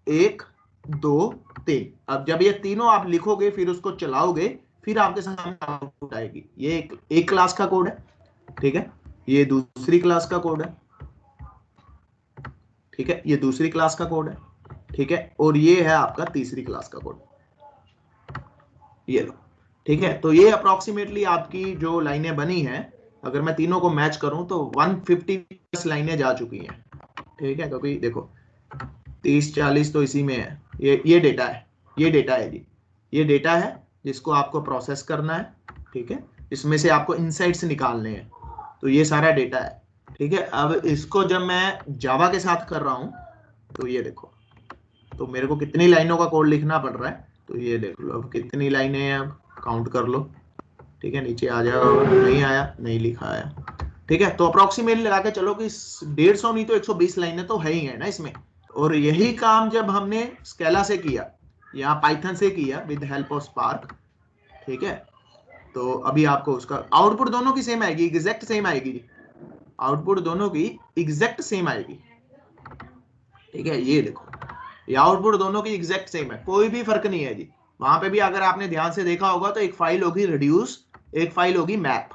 1 2 3। अब जब ये तीनों आप लिखोगे फिर उसको चलाओगे, फिर आपके सामने आउटपुट आएगी। ये एक क्लास का कोड है, ठीक है, ये दूसरी क्लास का कोड है, ठीक है, ये दूसरी क्लास का कोड है, ठीक है, और ये है आपका तीसरी क्लास का कोड, ये लो, ठीक है। तो ये अप्रोक्सीमेटली आपकी जो लाइनें बनी हैं, अगर मैं तीनों को मैच करूं तो 150 प्लस लाइनें जा चुकी हैं, ठीक है। क्योंकि देखो 30-40 तो इसी में है, ये डेटा है, ये डेटा है जी, ये डेटा है जिसको आपको प्रोसेस करना है, ठीक है। इसमें से आपको इनसाइट्स निकालने हैं, तो ये सारा डेटा है, ठीक है। अब इसको जब मैं जावा के साथ कर रहा हूं, तो ये देखो, तो मेरे को कितनी लाइनों का कोड लिखना पड़ रहा है, तो ये देख लो अब कितनी लाइनें हैं, अब काउंट कर लो, ठीक है। नीचे आ जाओ, नहीं आया, नहीं लिखा आया, ठीक है। तो अप्रोक्सीमेटली लगा के चलो कि 150 नहीं तो 120 लाइनें तो है ही है ना इसमें। और यही काम जब हमने स्केला से किया या पाइथन से किया विद हेल्प ऑफ स्पार्क, ठीक है, तो अभी आपको उसका आउटपुट दोनों की सेम आएगी, एग्जैक्ट सेम आएगी, आउटपुट दोनों की एग्जैक्ट सेम आएगी, ठीक है। ये देखो, ये आउटपुट दोनों की एग्जैक्ट सेम है, कोई भी फर्क नहीं है जी। वहां पे भी अगर आपने ध्यान से देखा होगा तो एक फाइल होगी रिड्यूस, एक फाइल होगी मैप,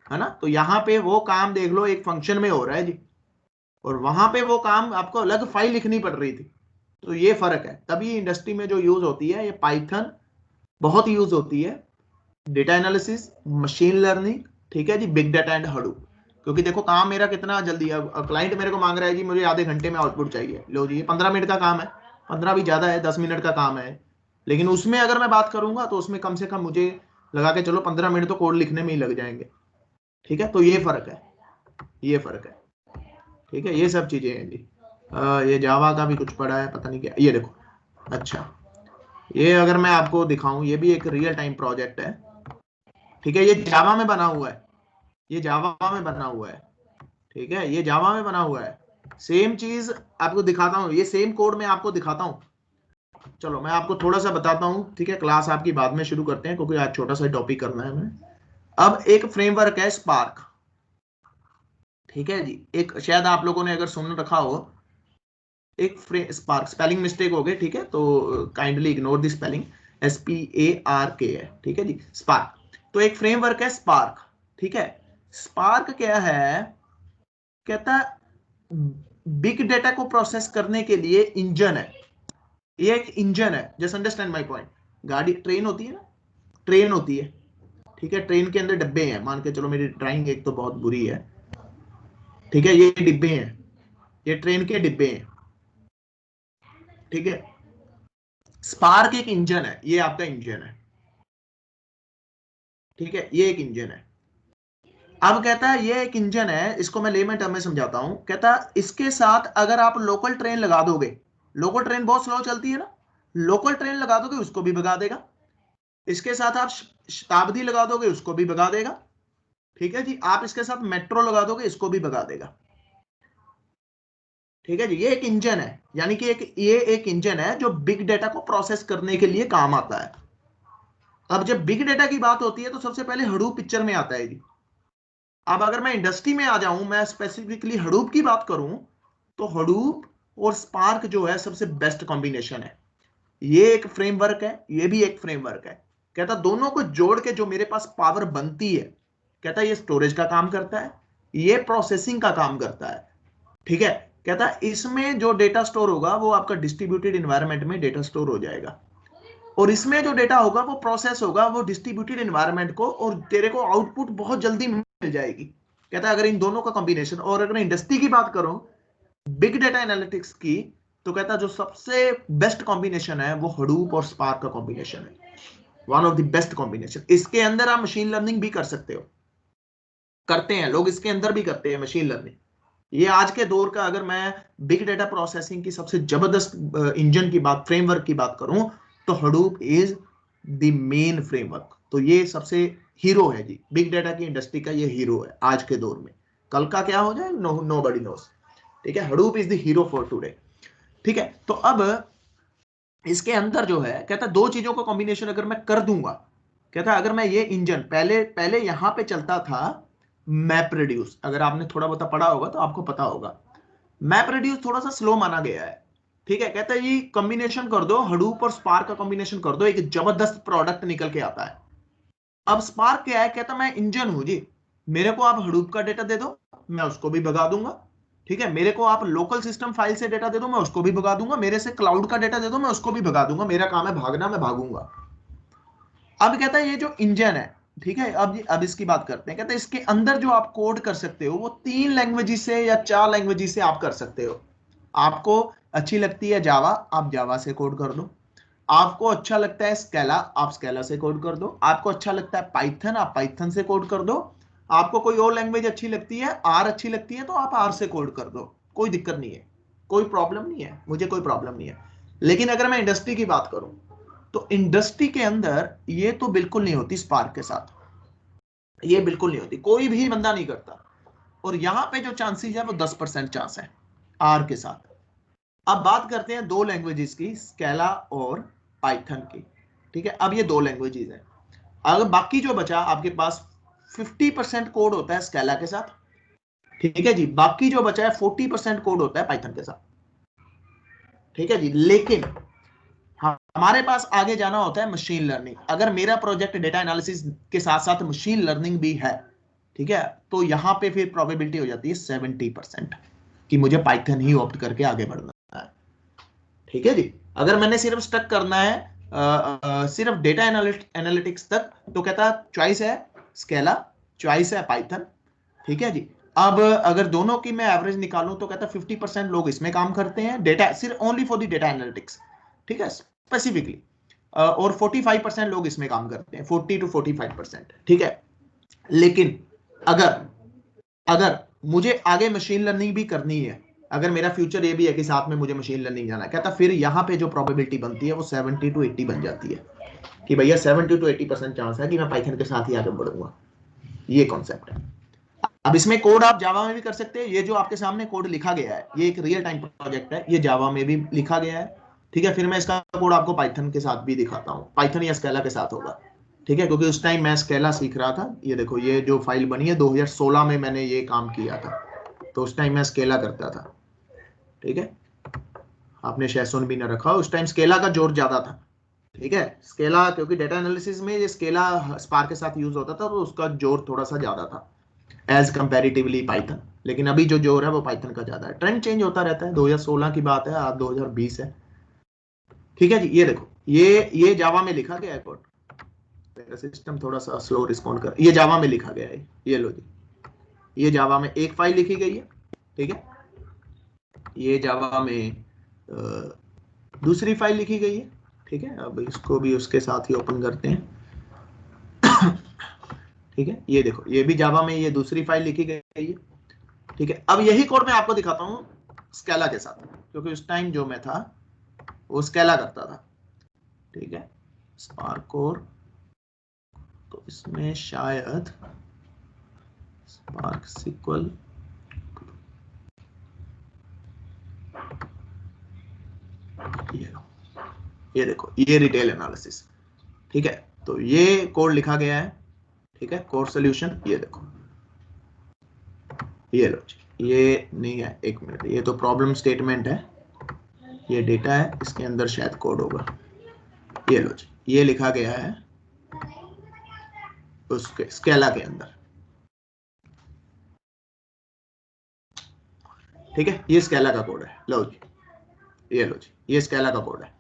है ना। तो यहाँ पे वो काम देख लो एक फंक्शन में हो रहा है जी, और वहां पे वो काम आपको अलग फाइल लिखनी पड़ रही थी। तो ये फर्क है, तभी इंडस्ट्री में जो यूज होती है ये पाइथन बहुत यूज होती है, डेटा एनालिसिस, मशीन लर्निंग, ठीक है जी, बिग डाटा एंड हडूप। क्योंकि देखो काम मेरा कितना जल्दी है, क्लाइंट मेरे को मांग रहा है जी मुझे आधे घंटे में आउटपुट चाहिए, लो जी 15 मिनट का काम है, 15 भी ज्यादा है, 10 मिनट का काम है। लेकिन उसमें अगर मैं बात करूंगा तो उसमें कम से कम मुझे लगा के चलो 15 मिनट तो कोड लिखने में ही लग जाएंगे, ठीक है। तो ये फर्क है, ये फर्क है, ठीक है, ये सब चीजें हैं जी। ये जावा का भी कुछ पढ़ा है, पता नहीं क्या, ये देखो। अच्छा, ये अगर मैं आपको दिखाऊं, ये भी एक रियल टाइम प्रोजेक्ट है, ठीक है। ये जावा में बना हुआ है, ये जावा में बना हुआ है, ठीक है, ये जावा में बना हुआ है। सेम चीज आपको दिखाता हूँ, ये सेम कोड में आपको दिखाता हूँ। चलो मैं आपको थोड़ा सा बताता हूँ, ठीक है। क्लास आपकी बाद में शुरू करते हैं, क्योंकि आज छोटा सा टॉपिक करना है हमें। अब एक फ्रेमवर्क है स्पार्क, ठीक है जी। एक शायद आप लोगों ने अगर सुन रखा हो, एक स्पार्क, स्पेलिंग मिस्टेक हो गई, ठीक है, तो kindly ignore the spelling, SPARK है, ठीक है जी, स्पार्क। तो एक फ्रेमवर्क है स्पार्क, ठीक है। स्पार्क क्या है, कहता बिग डेटा को प्रोसेस करने के लिए इंजन है, ये एक इंजन है। Just understand my point. गाड़ी, ट्रेन होती है ना, ट्रेन होती है, ठीक है। ट्रेन के अंदर डब्बे हैं, मान के चलो, मेरी ड्राइंग एक तो बहुत बुरी है, ठीक है, ये डिब्बे हैं, ये ट्रेन के डिब्बे हैं, ठीक है। स्पार्क एक इंजन है, ये आपका इंजन है, ठीक है, ये एक इंजन है। अब कहता है ये एक इंजन है, इसको मैं लेमन टर्म में समझाता हूं। कहता है इसके साथ अगर आप लोकल ट्रेन लगा दोगे, लोकल ट्रेन बहुत स्लो चलती है ना, लोकल ट्रेन लगा दोगे उसको भी भगा देगा। इसके साथ आप शताब्दी लगा दोगे, उसको भी भगा देगा, ठीक है जी। आप इसके साथ मेट्रो लगा दोगे, इसको भी भगा देगा, ठीक है जी। ये एक इंजन है, यानी कि ये एक इंजन है जो बिग डेटा को प्रोसेस करने के लिए काम आता है। अब जब बिग डेटा की बात होती है तो सबसे पहले हडूप पिक्चर में आता है जी। अब अगर मैं इंडस्ट्री में आ जाऊं, मैं स्पेसिफिकली हडूप की बात करूं, तो हडूप और स्पार्क जो है सबसे बेस्ट कॉम्बिनेशन है। ये एक फ्रेमवर्क है, ये भी एक फ्रेमवर्क है। कहता दोनों को जोड़ के जो मेरे पास पावर बनती है, कहता ये स्टोरेज का काम करता है, ये प्रोसेसिंग का काम करता है, ठीक है। कहता इसमें जो डेटा स्टोर होगा वो आपका डिस्ट्रीब्यूटेड एनवायरनमेंट में डेटा स्टोर हो जाएगा, और इसमें जो डेटा होगा वो प्रोसेस होगा वो डिस्ट्रीब्यूटेड एनवायरनमेंट को, और तेरे को आउटपुट बहुत जल्दी मिल जाएगी। कहता है अगर इन दोनों का कॉम्बिनेशन, और अगर इंडस्ट्री की बात करो बिग डेटा एनालिटिक्स की, तो कहता है जो सबसे बेस्ट कॉम्बिनेशन है वो हडूप और स्पार्क का कॉम्बिनेशन है, one of the best combination. इसके अंदर आप मशीन लर्निंग भी कर सकते हो, करते हैं लोग, इसके अंदर भी करते हैं मशीन लर्निंग। ये आज के दौर का, अगर मैं बिग डेटा प्रोसेसिंग की सबसे जबरदस्त इंजन की बात, फ्रेमवर्क की बात करूं, तो Hadoop is the main framework. तो ये सबसे हीरो है जी, बिग डेटा की इंडस्ट्री का ये हीरो है आज के दौर में। कल का क्या हो जाए, नो बडी नोस, ठीक है। Hadoop is the hero for today, ठीक है। तो अब इसके अंदर जो है, कहता दो चीजों का कॉम्बिनेशन अगर मैं कर दूंगा, कहता अगर मैं ये इंजन, पहले पहले यहां पे चलता था मैप रिड्यूस, अगर आपने थोड़ा बहुत पढ़ा होगा तो आपको पता होगा, मैप रिड्यूस थोड़ा सा स्लो माना गया है, ठीक है। कहता है ये कॉम्बिनेशन कर दो, हडूप और स्पार्क का कॉम्बिनेशन कर दो, एक जबरदस्त प्रोडक्ट निकल के आता है। अब स्पार्क क्या है, कहता मैं इंजन हूं जी, मेरे को आप हडूप का डेटा दे दो, मैं उसको भी भगा दूंगा, ठीक है। मेरे को आप लोकल सिस्टम फाइल से डेटा दे दो, मैं उसको भी भगा दूंगा। मेरे से क्लाउड का डेटा दे दो, मैं उसको भी भगा दूंगा। मेरा काम है भागना, मैं भागूंगा। अब कहता है ये जो इंजन है, ठीक है, अब इसकी बात करते हैं। कहते हैं इसके अंदर जो आप कोड कर सकते हो वो 3 लैंग्वेजेस से या 4 लैंग्वेजेस से आप कर सकते हो। आपको अच्छी लगती है जावा, आप जावा से कोड कर दो। आपको अच्छा लगता है स्केला, आप स्केला से कोड कर दो। आपको अच्छा लगता है पाइथन, आप पाइथन से कोड कर दो। आपको कोई और लैंग्वेज अच्छी लगती है, आर अच्छी लगती है, तो आप आर से कोड कर दो, कोई दिक्कत नहीं है, कोई प्रॉब्लम नहीं है, मुझे कोई प्रॉब्लम नहीं है। लेकिन अगर मैं इंडस्ट्री की बात करूं, तो इंडस्ट्री के अंदर ये तो बिल्कुल नहीं होती स्पार्क के साथ, ये बिल्कुल नहीं होती, कोई भी बंदा नहीं करता। और यहां पे जो चांसेस है वो 10% चांस है आर के साथ। अब बात करते हैं दो लैंग्वेजेस की, स्केला और पाइथन की, ठीक है। अब ये दो लैंग्वेजेस हैं। अगर बाकी जो बचा आपके पास 50% कोड होता है स्केला के साथ, ठीक है जी। बाकी जो बचा है 40% कोड होता है पाइथन के साथ, ठीक है जी। लेकिन हमारे पास आगे जाना होता है मशीन लर्निंग। अगर मेरा प्रोजेक्ट डेटा एनालिसिस के साथ साथ मशीन लर्निंग भी है, ठीक है, तो यहां पे फिर प्रोबेबिलिटी हो जाती है 70% कि मुझे पाइथन ही ऑप्ट करके आगे बढ़ना है, ठीक है जी। अगर मैंने सिर्फ स्टक करना है सिर्फ डेटा एनालिटिक्स तक, तो कहता चॉइस है स्केला, चॉइस है पाइथन, ठीक है जी। अब अगर दोनों की मैं एवरेज निकालूं तो कहता 50% लोग इसमें काम करते हैं, डेटा सिर्फ only for the data analytics, ठीक है, स्पेसिफिकली। और 45% लोग इसमें काम करते हैं, 40 to 45%, ठीक है। लेकिन अगर अगर मुझे आगे मशीन लर्निंग भी करनी है, अगर मेरा फ्यूचर ये भी है कि साथ में मुझे मशीन लर्निंग जाना है, कहता फिर यहाँ पे जो प्रोबेबिलिटी बनती है वो 70 to 80 बन जाती है कि भैया 70 to 80% चांस है कि मैं पाइथन के साथ ही आगे बढ़ूंगा। ये कॉन्सेप्ट है। अब इसमें कोड आप जावा में भी कर सकते हैं। ये जो आपके सामने कोड लिखा गया है ये एक रियल टाइम प्रोजेक्ट है, ये जावा में भी लिखा गया है, ठीक है। फिर मैं इसका कोड आपको पाइथन के साथ भी दिखाता हूँ, पाइथन या स्केला के साथ होगा, ठीक है, क्योंकि उस टाइम मैं स्केला सीख रहा था। ये देखो ये जो फाइल बनी है 2016 में मैंने ये काम किया था, तो उस टाइम मैं स्केला करता था, ठीक है। आपने शेसोन भी ना रखा, उस टाइम स्केला का जोर ज्यादा था, ठीक है। स्केला क्योंकि डेटा एनालिसिस में ये स्केला स्पार्क के साथ यूज होता था तो उसका जोर थोड़ा सा ज्यादा था एज कंपैरेटिवली पाइथन, लेकिन अभी जो जोर है वो पाइथन का ज्यादा है। ट्रेंड चेंज होता रहता है, 2016 की बात है, आज 2020 है, ठीक है जी। ये देखो ये जावा में लिखा गया है कोड। मेरा सिस्टम थोड़ा सा स्लो रिस्पॉन्ड कर, ये जावा में लिखा गया है, ये लो जी, ये जावा में एक फाइल लिखी गई है, ठीक है। ये जावा में दूसरी फाइल लिखी गई है, ठीक है। अब इसको भी उसके साथ ही ओपन करते हैं, ठीक है। ये देखो ये भी जावा में ये दूसरी फाइल लिखी गई है, ठीक है। अब यही कोड मैं आपको दिखाता हूँ स्केला के साथ, क्योंकि उस टाइम जो मैं था वो स्केला करता था, ठीक है। स्पार्क कोर, तो इसमें शायद स्पार्क सिक्वल, ये देखो ये रिटेल एनालिसिस, ठीक है। तो ये कोड लिखा गया है, ठीक है, कोड सॉल्यूशन। ये देखो ये लो जी, ये नहीं है, एक मिनट, ये तो प्रॉब्लम स्टेटमेंट है, ये डेटा है, इसके अंदर शायद कोड होगा। ये लो जी, ये लिखा गया है उसके स्केला के अंदर, ठीक है। ये स्केला का कोड है, लो जी, ये लो जी, ये स्केला का कोड है,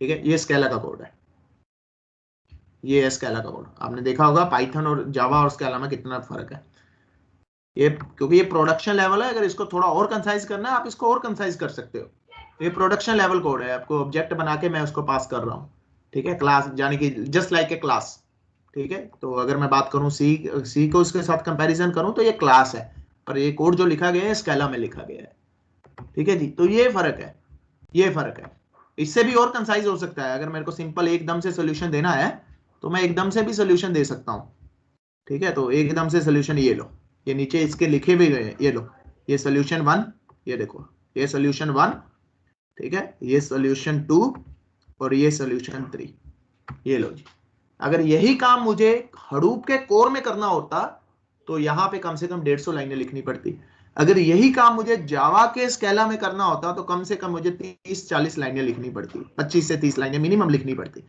ठीक है। ये स्केला का कोड है, ये है स्केला का कोड। आपने देखा होगा पाइथन और जावा और स्केला में कितना फर्क है। ये क्योंकि ये प्रोडक्शन लेवल है, अगर इसको थोड़ा और कंसाइज करना है आप इसको और कंसाइज कर सकते हो। ये प्रोडक्शन लेवल कोड है, आपको ऑब्जेक्ट बना के मैं उसको पास कर रहा हूँ, ठीक है, क्लास, यानी कि जस्ट लाइक ए क्लास, ठीक है। तो अगर मैं बात करूँ सी को उसके साथ कंपैरिजन करूँ तो ये क्लास है, पर ये कोड जो लिखा गया है स्केला में लिखा गया है, ठीक है जी। तो ये फर्क है, ये फर्क है। इससे भी और कंसाइज हो सकता है, अगर मेरे को सिंपल एकदम से सोल्यूशन देना है तो मैं एकदम से भी सोल्यूशन दे सकता हूँ, ठीक है। तो एकदम से सोल्यूशन ये लो, ये नीचे इसके लिखे भी गए हैं, ये लो, ये सोल्यूशन 1, ये देखो ये सोल्यूशन 1, ठीक है, ये सोल्यूशन 2 और ये सोल्यूशन 3, ये लो जी। अगर यही काम मुझे हडूप के कोर में करना होता तो यहाँ पे कम से कम 150 लाइनें लिखनी पड़ती। अगर यही काम मुझे जावा के स्केला में करना होता तो कम से कम मुझे 30-40 लाइनें लिखनी पड़ती, 25 से 30 लाइनें मिनिमम लिखनी पड़ती।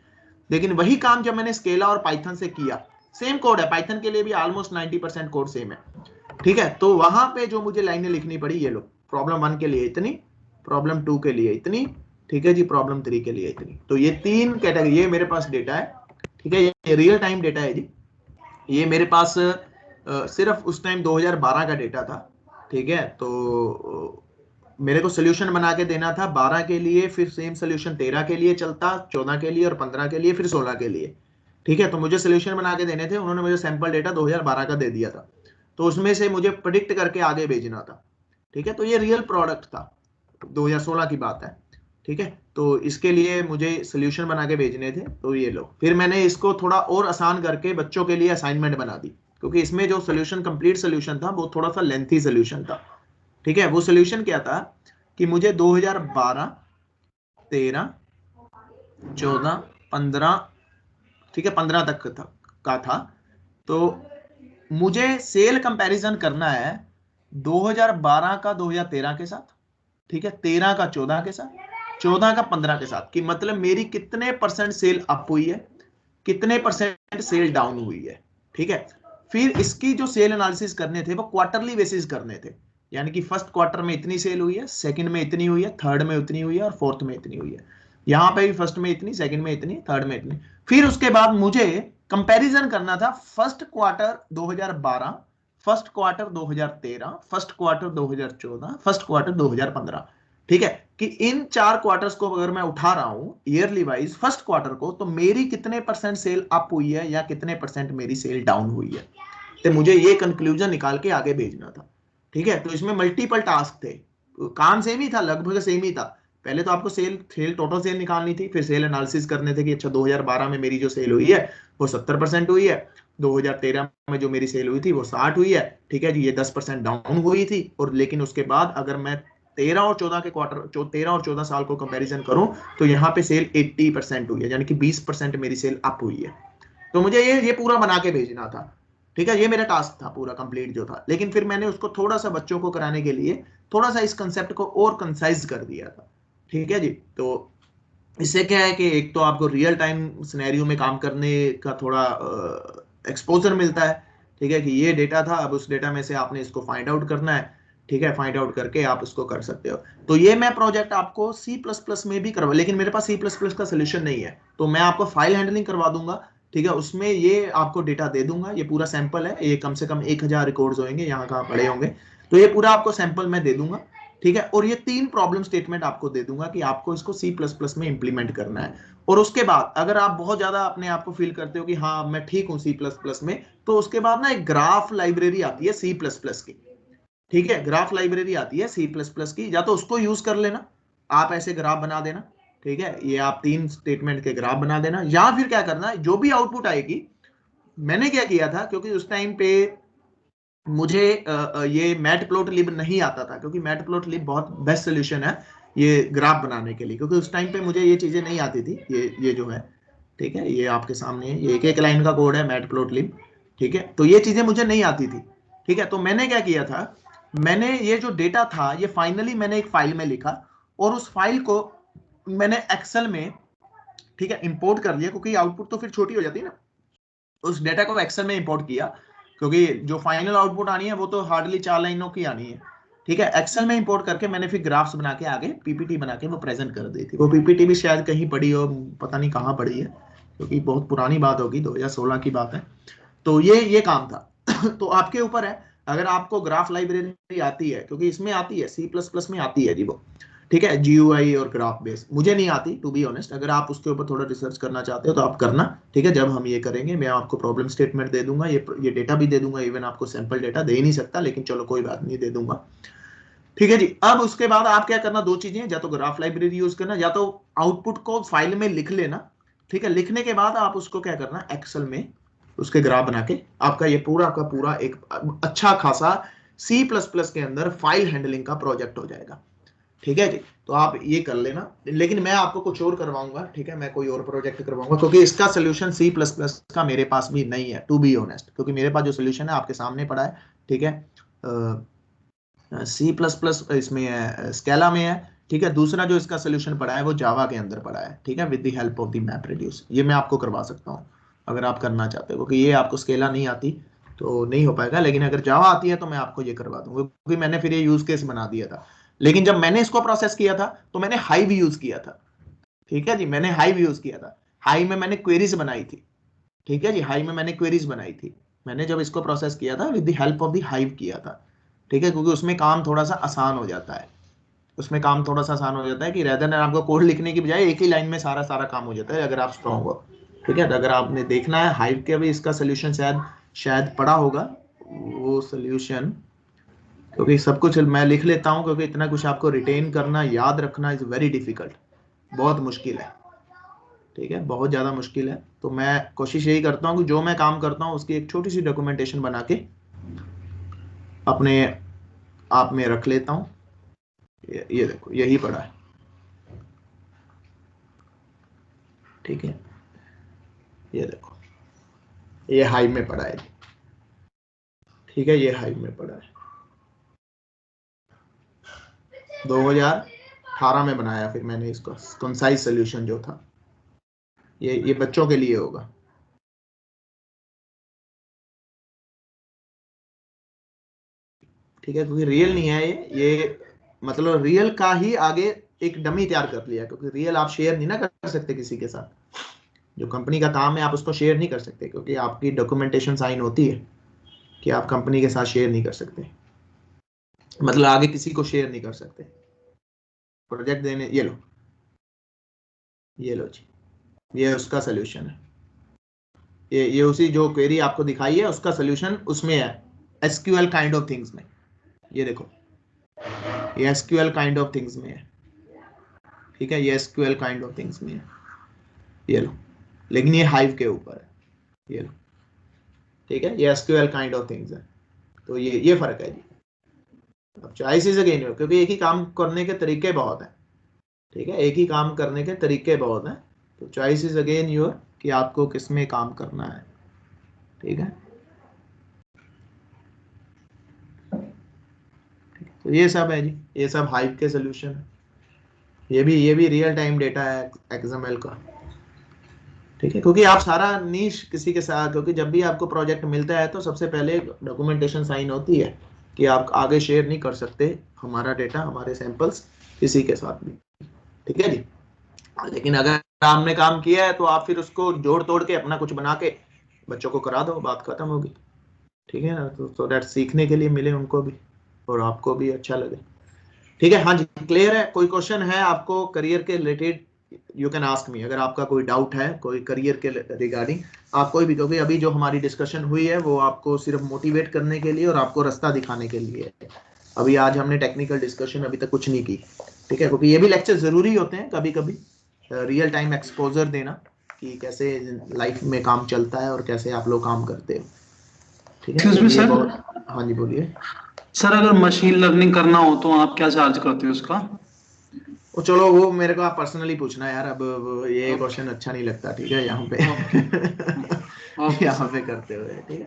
लेकिन वही काम जब मैंने स्केला और पाइथन से किया, सेम कोड है, पाइथन के लिए भी ऑलमोस्ट 90% कोड सेम है, ठीक है। तो वहां पे जो मुझे लाइनें लिखनी पड़ी, ये लो, प्रॉब्लम 1 के लिए इतनी, प्रॉब्लम 2 के लिए इतनी, ठीक है जी, प्रॉब्लम 3 के लिए इतनी। तो ये 3 कैटेगरी, ये मेरे पास डेटा है, ठीक है, ये रियल टाइम डेटा है जी। ये मेरे पास सिर्फ उस टाइम 2012 का डेटा था, ठीक है। तो मेरे को सोल्यूशन बना के देना था 12 के लिए, फिर सेम सोल्यूशन 13 के लिए चलता, 14 के लिए और 15 के लिए, फिर 16 के लिए, ठीक है। तो मुझे सोल्यूशन बना के देने थे, उन्होंने मुझे सैंपल डेटा 2012 का दे दिया था, तो उसमें से मुझे प्रिडिक्ट करके आगे भेजना था, ठीक है। तो ये रियल प्रोडक्ट था, 2016 की बात है, ठीक है। तो इसके लिए मुझे सोल्यूशन बना के भेजने थे, तो ये लो, फिर मैंने इसको थोड़ा और आसान करके बच्चों के लिए असाइनमेंट बना दी, क्योंकि इसमें जो सोल्यूशन कंप्लीट सोल्यूशन था वो थोड़ा सा लेंथी सोल्यूशन था, ठीक है। वो सोल्यूशन क्या था कि मुझे 2012, 13, 14, 15, ठीक है, 15 तक का था। तो मुझे सेल कंपैरिजन करना है 2012 का 2013 के साथ, ठीक है, 13 का 14 के साथ, 14 का 15 के साथ, कि मतलब मेरी कितने परसेंट सेल अप हुई है, कितने परसेंट सेल डाउन हुई है, ठीक है। फिर इसकी जो सेल एनालिसिस करने थे वो क्वार्टरली बेसिस करने थे, यानी कि फर्स्ट क्वार्टर में इतनी सेल हुई है, सेकंड में इतनी हुई है, थर्ड में उतनी हुई है और फोर्थ में इतनी हुई है। यहां पे भी फर्स्ट में इतनी, सेकंड में इतनी, थर्ड में इतनी। फिर उसके बाद मुझे कंपैरिजन करना था first quarter 2012, first quarter 2013, first quarter 2014, first quarter 2015, ठीक है, कि इन 4 क्वार्टर्स को अगर मैं उठा रहा हूं ईयरली वाइज फर्स्ट क्वार्टर को, तो मेरी कितने परसेंट सेल अप हुई है या कितने परसेंट मेरी सेल डाउन हुई है, तो मुझे ये कंक्लूजन निकाल के आगे भेजना था, ठीक है। तो इसमें मल्टीपल टास्क थे, काम सेम ही था, लगभग सेम ही था। पहले तो आपको सेल टोटल सेल निकालनी थी, फिर सेल एनालिसिस करने थे कि अच्छा 2012 में मेरी जो सेल हुई है वो 70% हुई है, 2013 में जो मेरी सेल हुई थी वो 60 हुई है, ठीक है जी, ये 10% डाउन हुई थी। और लेकिन उसके बाद अगर मैं 13 और 14 के क्वार्टर, 13 और 14 साल को कंपैरिजन करूं तो यहाँ पे सेल 80% हुई है, यानी कि 20% मेरी सेल अप हुई है। तो मुझे ये पूरा बना के भेजना था, ठीक है, ये मेरा टास्क था पूरा कंप्लीट जो था। लेकिन फिर मैंने उसको थोड़ा सा बच्चों को कराने के लिए थोड़ा सा इस कंसेप्ट को और कंसाइज कर दिया था, ठीक है जी। तो इससे क्या है कि एक तो आपको रियल टाइम सिनेरियो में काम करने का थोड़ा एक्सपोजर मिलता है, ठीक है, कि ये डेटा था, अब उस डेटा में से आपने इसको फाइंड आउट करना है, ठीक है, फाइंड आउट करके आप उसको कर सकते हो। तो ये मैं प्रोजेक्ट आपको C++ में भी करवा, लेकिन मेरे पास C++ का सोल्यूशन नहीं है, तो मैं आपको फाइल हैंडलिंग करवा दूंगा, ठीक है, उसमें ये आपको डेटा दे दूंगा। ये पूरा सैंपल है, ये कम से कम 1000 रिकॉर्ड्स होंगे, यहाँ कहाँ पड़े होंगे, तो ये पूरा आपको सैंपल मैं दे दूंगा, ठीक है। और ये 3 प्रॉब्लम स्टेटमेंट आपको दे दूंगा कि आपको इसको C++ में इंप्लीमेंट करना है। और उसके बाद अगर आप बहुत ज्यादा अपने आप को फील करते हो कि हाँ मैं ठीक हूँ C++ में, तो उसके बाद ना एक ग्राफ लाइब्रेरी आती है C++ की, ठीक है, ग्राफ लाइब्रेरी आती है C++ की, या तो उसको यूज कर लेना, आप ऐसे ग्राफ बना देना, ठीक है, ये आप 3 स्टेटमेंट के ग्राफ बना देना, या फिर क्या करना, जो भी आउटपुट आएगी, मैंने क्या किया था, क्योंकि उस टाइम पे मुझे ये मैटप्लॉटलिब नहीं आता था, क्योंकि मैटप्लॉटलिब बहुत बेस्ट सोल्यूशन है ये ग्राफ बनाने के लिए, क्योंकि उस टाइम पे मुझे ये चीजें नहीं आती थी, ये जो है, ठीक है, ये आपके सामने है, ये एक लाइन का कोड है मैटप्लॉटलिब, ठीक है, तो ये चीजें मुझे नहीं आती थी, ठीक है। तो मैंने क्या किया था, मैंने ये जो डेटा था ये फाइनली मैंने एक फाइल में लिखा, और उस फाइल को मैंने एक्सेल में, ठीक है, इंपोर्ट कर लिया, क्योंकि आउटपुट तो फिर छोटी हो जाती है ना, उस डेटा को एक्सेल में इंपोर्ट किया, क्योंकि जो फाइनल आउटपुट आनी है वो तो हार्डली 4 लाइनों की आनी है, ठीक है। एक्सेल में इंपोर्ट करके मैंने फिर ग्राफ्स बना के आगे पीपीटी बना के वो प्रेजेंट कर दी थी। वो पीपीटी भी शायद कहीं पड़ी हो, पता नहीं कहाँ पड़ी है, क्योंकि बहुत पुरानी बात होगी, 2016 की बात है। तो ये काम था तो आपके ऊपर है, अगर आपको ग्राफ लाइब्रेरी आती है, क्योंकि इसमें आती है C++ में आती है जी वो, ठीक है, GUI और ग्राफ बेस, मुझे नहीं आती टू बी ऑनेस्ट। अगर आप उसके ऊपर थोड़ा रिसर्च करना चाहते हो तो आप करना, ठीक है। जब हम ये करेंगे मैं आपको प्रॉब्लम स्टेटमेंट दे दूंगा, ये डेटा भी दे दूंगा, इवन आपको सैंपल डेटा दे ही नहीं सकता, लेकिन चलो कोई बात नहीं, दे दूंगा, ठीक है जी। अब उसके बाद आप क्या करना, 2 चीजें, या तो ग्राफ लाइब्रेरी यूज करना, या तो आउटपुट को फाइल में लिख लेना, ठीक है। लिखने के बाद आप उसको क्या करना, एक्सेल में उसके ग्राफ बना के आपका ये पूरा का पूरा एक अच्छा खासा C++ के अंदर फाइल हैंडलिंग का प्रोजेक्ट हो जाएगा, ठीक है जी। तो आप ये कर लेना, लेकिन मैं आपको कुछ और करवाऊंगा, ठीक है, मैं कोई और प्रोजेक्ट करवाऊंगा, क्योंकि इसका सोल्यूशन C++ का मेरे पास भी नहीं है टू बी ऑनेस्ट, क्योंकि मेरे पास जो सोल्यूशन है आपके सामने पड़ा है, ठीक है, C++ इसमें है, स्केला में है, ठीक है। दूसरा जो इसका सोल्यूशन पड़ा है वो जावा के अंदर पड़ा है, ठीक है, with the help of the map reduce. ये मैं आपको करवा सकता हूँ अगर आप करना चाहते हो, क्योंकि ये आपको स्केला नहीं आती तो नहीं हो पाएगा, लेकिन अगर जावा आती है तो मैं आपको ये करवा दूंगा, क्योंकि मैंने फिर ये यूज केस बना दिया था। लेकिन जब मैंने इसको प्रोसेस किया था तो मैंने हाइव यूज किया था, ठीक है जी, मैंने हाइव यूज किया था। हाइव में मैंने क्वेरीज बनाई थी, ठीक है जी, हाइव में मैंने क्वेरीज बनाई थी। मैंने जब इसको प्रोसेस किया था with the help of the hive किया था, ठीक है, क्योंकि उसमें काम थोड़ा सा आसान हो जाता है, उसमें काम थोड़ा सा आसान हो जाता है कि रेदर देन आपको कोड लिखने की बजाय एक ही लाइन में सारा सारा काम हो जाता है अगर आप स्ट्रॉन्ग हो, ठीक है। तो अगर आपने देखना है हाइव के भी इसका सोल्यूशन शायद शायद पड़ा होगा वो सोल्यूशन, क्योंकि सब कुछ मैं लिख लेता हूँ, क्योंकि इतना कुछ आपको रिटेन करना, याद रखना इज वेरी डिफिकल्ट, बहुत मुश्किल है, ठीक है, बहुत ज़्यादा मुश्किल है। तो मैं कोशिश यही करता हूँ कि जो मैं काम करता हूँ उसकी एक छोटी सी डॉक्यूमेंटेशन बना के अपने आप में रख लेता हूँ। ये देखो यही पड़ा है, ठीक है, ये देखो ये हाइव में पड़ा है, ठीक है, ये हाइव में पड़ा है, 2018 में बनाया फिर मैंने इसको, कंसाइज सोल्यूशन जो था, ये बच्चों के लिए होगा, ठीक है, क्योंकि रियल नहीं है ये मतलब रियल का ही आगे एक डमी तैयार कर लिया, क्योंकि रियल आप शेयर नहीं ना कर सकते किसी के साथ, जो कंपनी का काम है आप उसको शेयर नहीं कर सकते, क्योंकि आपकी डॉक्यूमेंटेशन साइन होती है कि आप कंपनी के साथ शेयर नहीं कर सकते, मतलब आगे किसी को शेयर नहीं कर सकते। प्रोजेक्ट देने, ये लो जी, ये उसका सोल्यूशन है, ये उसी जो क्वेरी आपको दिखाई है उसका सोल्यूशन उसमें है, एसक्यूएल काइंड ऑफ थिंग्स में, ये देखो ये एसक्यूएल काइंड ऑफ थिंग्स में है, ठीक है, ये एसक्यूएल काइंड ऑफ थिंग्स में है, ये लो, लेकिन ये हाइव के ऊपर है, ये लो, ठीक है, ये एसक्यूएल काइंड ऑफ थिंग्स है। तो ये फर्क है जी। अब चॉइस इज अगेन, क्योंकि एक ही काम करने के तरीके बहुत हैं, ठीक है, एक ही काम करने के तरीके बहुत हैं, तो चॉइस इज अगेन योर कि आपको किस में काम करना है, ठीक है। तो ये सब है जी, ये सब हाइव के सोल्यूशन है। ये भी रियल टाइम डेटा है एक्सएमएल का, ठीक है, क्योंकि आप सारा नीश किसी के साथ, क्योंकि जब भी आपको प्रोजेक्ट मिलता है तो सबसे पहले डॉक्यूमेंटेशन साइन होती है कि आप आगे शेयर नहीं कर सकते हमारा डेटा, हमारे सैंपल्स किसी के साथ भी, ठीक है जी। लेकिन अगर आपने काम किया है तो आप फिर उसको जोड़ तोड़ के अपना कुछ बना के बच्चों को करा दो, बात खत्म होगी, ठीक है ना। तो दैट सीखने के लिए मिले उनको भी और आपको भी अच्छा लगे, ठीक है। हाँ जी, क्लियर है? कोई क्वेश्चन है आपको करियर के related, you can ask me. अगर आपका कोई डाउट है कोई करियर के रिगार्डिंग, आप कोई भी, क्योंकि अभी जो हमारी डिस्कशन हुई है वो आपको सिर्फ मोटिवेट करने के लिए और आपको रास्ता दिखाने के लिए है। अभी आज हमने टेक्निकल डिस्कशन अभी तक कुछ नहीं की, ठीक है, क्योंकि ये भी लेक्चर जरूरी होते हैं कभी कभी, रियल टाइम एक्सपोजर देना कि कैसे लाइफ में काम चलता है और कैसे आप लोग काम करते हो, ठीक है। तो ये बहुत, हाँ जी बोलिए सर। अगर मशीन लर्निंग करना हो तो आप क्या चार्ज करते हो उसका? वो चलो वो मेरे को आप पर्सनली पूछना यार, अब ये क्वेश्चन अच्छा नहीं लगता, ठीक है, यहाँ पे यहाँ पे करते हुए, ठीक है,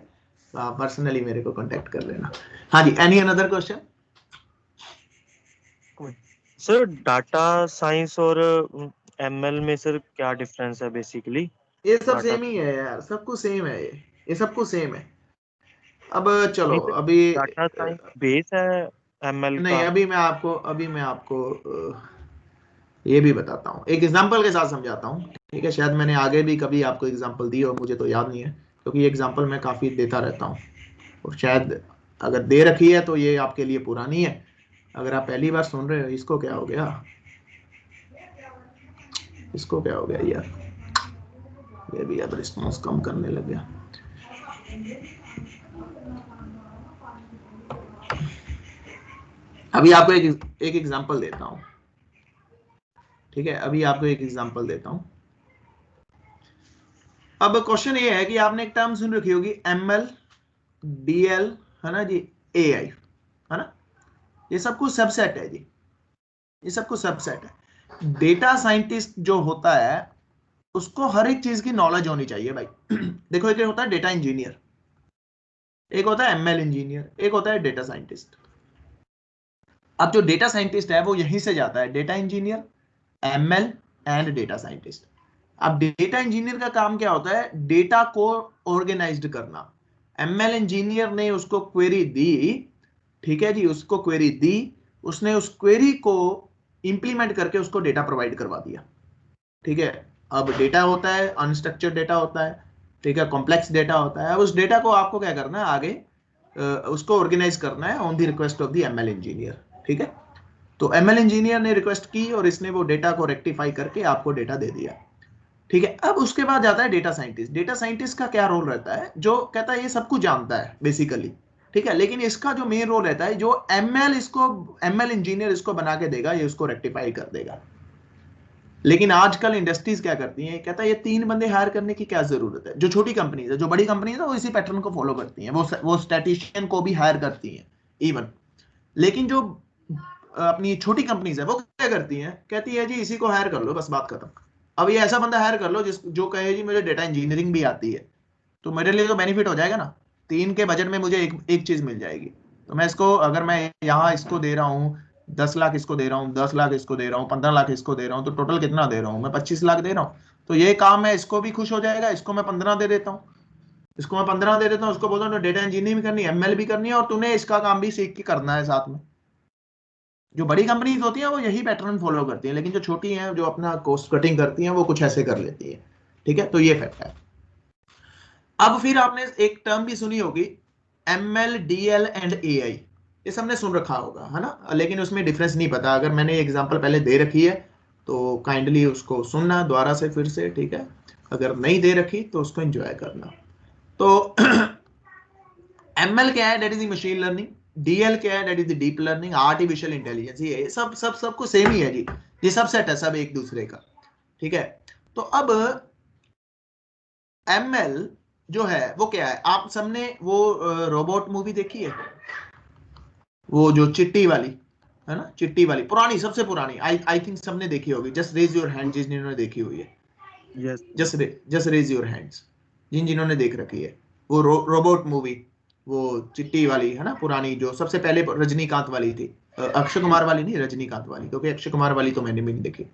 तो आप पर्सनली मेरे को कांटेक्ट कर लेना। हाँ जी, any another question? Sir data science और एमएल में सर क्या डिफरेंस है बेसिकली? ये सब सेम ही है यार, सबको सेम है, ये सबको सेम है। अब चलो अभी डाटा साइंस बेस है एमएल नहीं, का। अभी मैं आपको ये भी बताता हूँ, एक एग्जांपल के साथ समझाता हूँ, ठीक है। शायद मैंने आगे भी कभी आपको एग्जांपल दी हो, मुझे तो याद नहीं है, क्योंकि ये एग्जांपल मैं काफ़ी देता रहता हूँ, और शायद अगर दे रखी है तो ये आपके लिए पुरानी है। अगर आप पहली बार सुन रहे हो, इसको क्या हो गया, इसको क्या हो गया यार, ये भी अब रिस्पॉन्स कम करने लग गया। अभी आपको एक एग्जांपल देता हूँ, ठीक है, अभी आपको एक एग्जांपल देता हूँ। अब क्वेश्चन ये है कि आपने एक टर्म सुन रखी होगी एमएल, डीएल, है ना जी, एआई, है ना, ये सब कुछ सबसेट है जी, ये सब कुछ सबसेट है। डेटा साइंटिस्ट जो होता है उसको हर एक चीज की नॉलेज होनी चाहिए भाई। देखो, एक होता है डेटा इंजीनियर, एक होता है एमएल इंजीनियर, एक होता है डेटा साइंटिस्ट। अब जो डेटा साइंटिस्ट है वो यहीं से जाता है, data engineer, ML and data scientist. अब डेटा इंजीनियर का काम क्या होता है, डेटा को ऑर्गेनाइज्ड करना। एमएल इंजीनियर ने उसको क्वेरी दी, ठीक है जी, उसको क्वेरी दी, उसने उस क्वेरी को इंप्लीमेंट करके उसको डेटा प्रोवाइड करवा दिया, ठीक है। अब डेटा होता है, अनस्ट्रक्चर्ड डेटा होता है, ठीक है, कॉम्प्लेक्स डेटा होता है। अब उस डेटा को आपको क्या करना है आगे, उसको ऑर्गेनाइज करना है on the request of the ML engineer, ठीक है। तो एमएल इंजीनियर ने रिक्वेस्ट की और इसने वो डेटा को रेक्टिफाई करके आपको डेटा दे दिया, ठीक है। अब उसके बाद जाता है डेटा साइंटिस्ट। डेटा साइंटिस्ट का क्या रोल रहता है, जो कहता है ये सब कुछ जानता है बेसिकली, ठीक है, लेकिन इसका जो मेन रोल रहता है, जो एमएल इंजीनियर इसको बना के देगा, ये उसको रेक्टिफाई कर देगा। लेकिन आजकल इंडस्ट्रीज क्या करती हैं, कहता है ये 3 बंदे हायर करने की क्या जरूरत है। जो छोटी कंपनीज है, जो बड़ी कंपनीज है वो इसी पैटर्न को फॉलो करती हैं, वो स्टैटिस्टिशियन को भी हायर करती हैं इवन। लेकिन जो अपनी छोटी कंपनीज है वो क्या करती हैं, कहती है जी इसी को हायर कर लो, बस बात खत्म। अब ये ऐसा बंदा हायर कर लो जो कहे जी मुझे डेटा इंजीनियरिंग भी आती है, तो मेरे लिए तो बेनिफिट हो जाएगा ना, 3 के बजट में मुझे एक चीज मिल जाएगी। तो मैं इसको, अगर मैं यहाँ इसको दे रहा हूँ 10 लाख, इसको दे रहा हूँ 10 लाख, इसको दे रहा हूँ 15 लाख, इसको दे रहा हूँ, तो टोटल कितना दे रहा हूँ मैं, 25 लाख दे रहा हूँ। तो ये काम है, इसको भी खुश हो जाएगा, इसको मैं 15 दे देता हूँ, इसको मैं 15 दे देता हूँ, उसको बोलता हूँ डेटा इंजीनियरिंग भी करनी है, एमएल भी करनी है, और तूने इसका काम भी सीख के करना है साथ में। जो बड़ी कंपनीज होती हैं वो यही पैटर्न फॉलो करती हैं, लेकिन जो छोटी हैं जो अपना कॉस्ट कटिंग करती हैं वो कुछ ऐसे कर लेती है, ठीक है। तो ये फैक्ट है। अब फिर आपने एक टर्म भी सुनी होगी, एमएल, डीएल एंड एआई, ये सबने सुन रखा होगा, है ना, लेकिन उसमें डिफरेंस नहीं पता। अगर मैंने एग्जांपल पहले दे रखी है तो काइंडली उसको सुनना दोबारा से फिर से, ठीक है। अगर नहीं दे रखी तो उसको एंजॉय करना। तो एमएल क्या है, that is machine learning, DL क्या है, that is the deep learning artificial intelligence. ये सबको सेम ही है जी, ये सब सेट है, सब एक दूसरे का, ठीक है। तो अब ML जो है वो क्या है, आप सबने वो रोबोट मूवी देखी है, वो जो चिट्टी वाली है ना, चिट्टी वाली पुरानी, सबसे पुरानी, आई थिंक सबने देखी होगी। जस्ट रेज योर हैंड जिन्होंने देखी हुई है, yes just raise your hands जिन्होंने देख रखी है वो रोबोट मूवी, वो चिट्टी वाली है ना, पुरानी, जो सबसे पहले रजनीकांत वाली थी, अक्षय कुमार वाली नहीं, रजनीकांत वाली, क्योंकि अक्षय कुमार वाली तो मैंने भी नहीं देखी।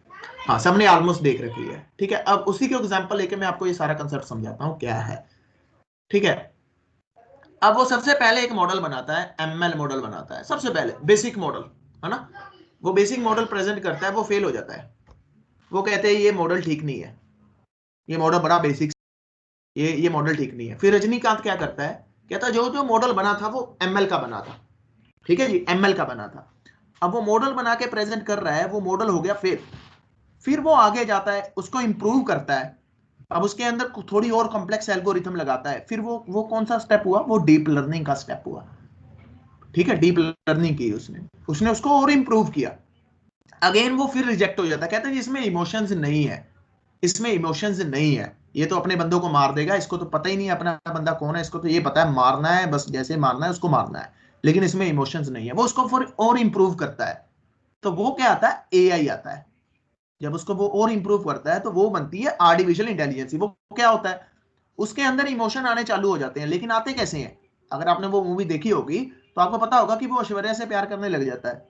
हाँ, सबने ऑलमोस्ट देख रखी है, ठीक है। अब उसी के एग्जांपल लेके मैं आपको ये सारा कंसेप्ट समझाता हूँ क्या है, ठीक है। अब वो सबसे पहले एक मॉडल बनाता है, ML मॉडल बनाता है, सबसे पहले बेसिक मॉडल, है ना। वो बेसिक मॉडल प्रेजेंट करता है, वो फेल हो जाता है, वो कहते हैं ये मॉडल ठीक नहीं है, ये मॉडल बड़ा बेसिक, ये मॉडल ठीक नहीं है। फिर रजनीकांत क्या करता है, कहता है जो जो मॉडल बना था वो ML का बना था, ठीक है जी, ML का बना था। अब वो मॉडल बना के प्रेजेंट कर रहा है, वो मॉडल हो गया फेल। फिर वो आगे जाता है, उसको इंप्रूव करता है, अब उसके अंदर थोड़ी और कॉम्प्लेक्स एल्गोरिथम लगाता है, फिर वो कौन सा स्टेप हुआ, वो डीप लर्निंग का स्टेप हुआ, ठीक है। डीप लर्निंग की उसने उसको और इंप्रूव किया। अगेन वो फिर रिजेक्ट हो जाता है, कहता है इसमें इमोशंस नहीं है, इसमें इमोशंस नहीं है, ये तो अपने बंदों को मार देगा, इसको तो पता ही नहीं है अपना बंदा कौन है, इसको तो ये पता है मारना है, बस जैसे मारना है उसको मारना है, लेकिन इसमें इमोशंस नहीं है। वो उसको फिर और इंप्रूव करता है, तो वो क्या आता है, AI आता है। जब उसको वो और इंप्रूव करता है तो वो बनती है आर्टिफिशियल इंटेलिजेंस। वो क्या होता है, उसके अंदर इमोशन आने चालू हो जाते हैं, लेकिन आते कैसे हैं, अगर आपने वो मूवी देखी होगी तो आपको पता होगा कि वो ऐश्वर्या से प्यार करने लग जाता है,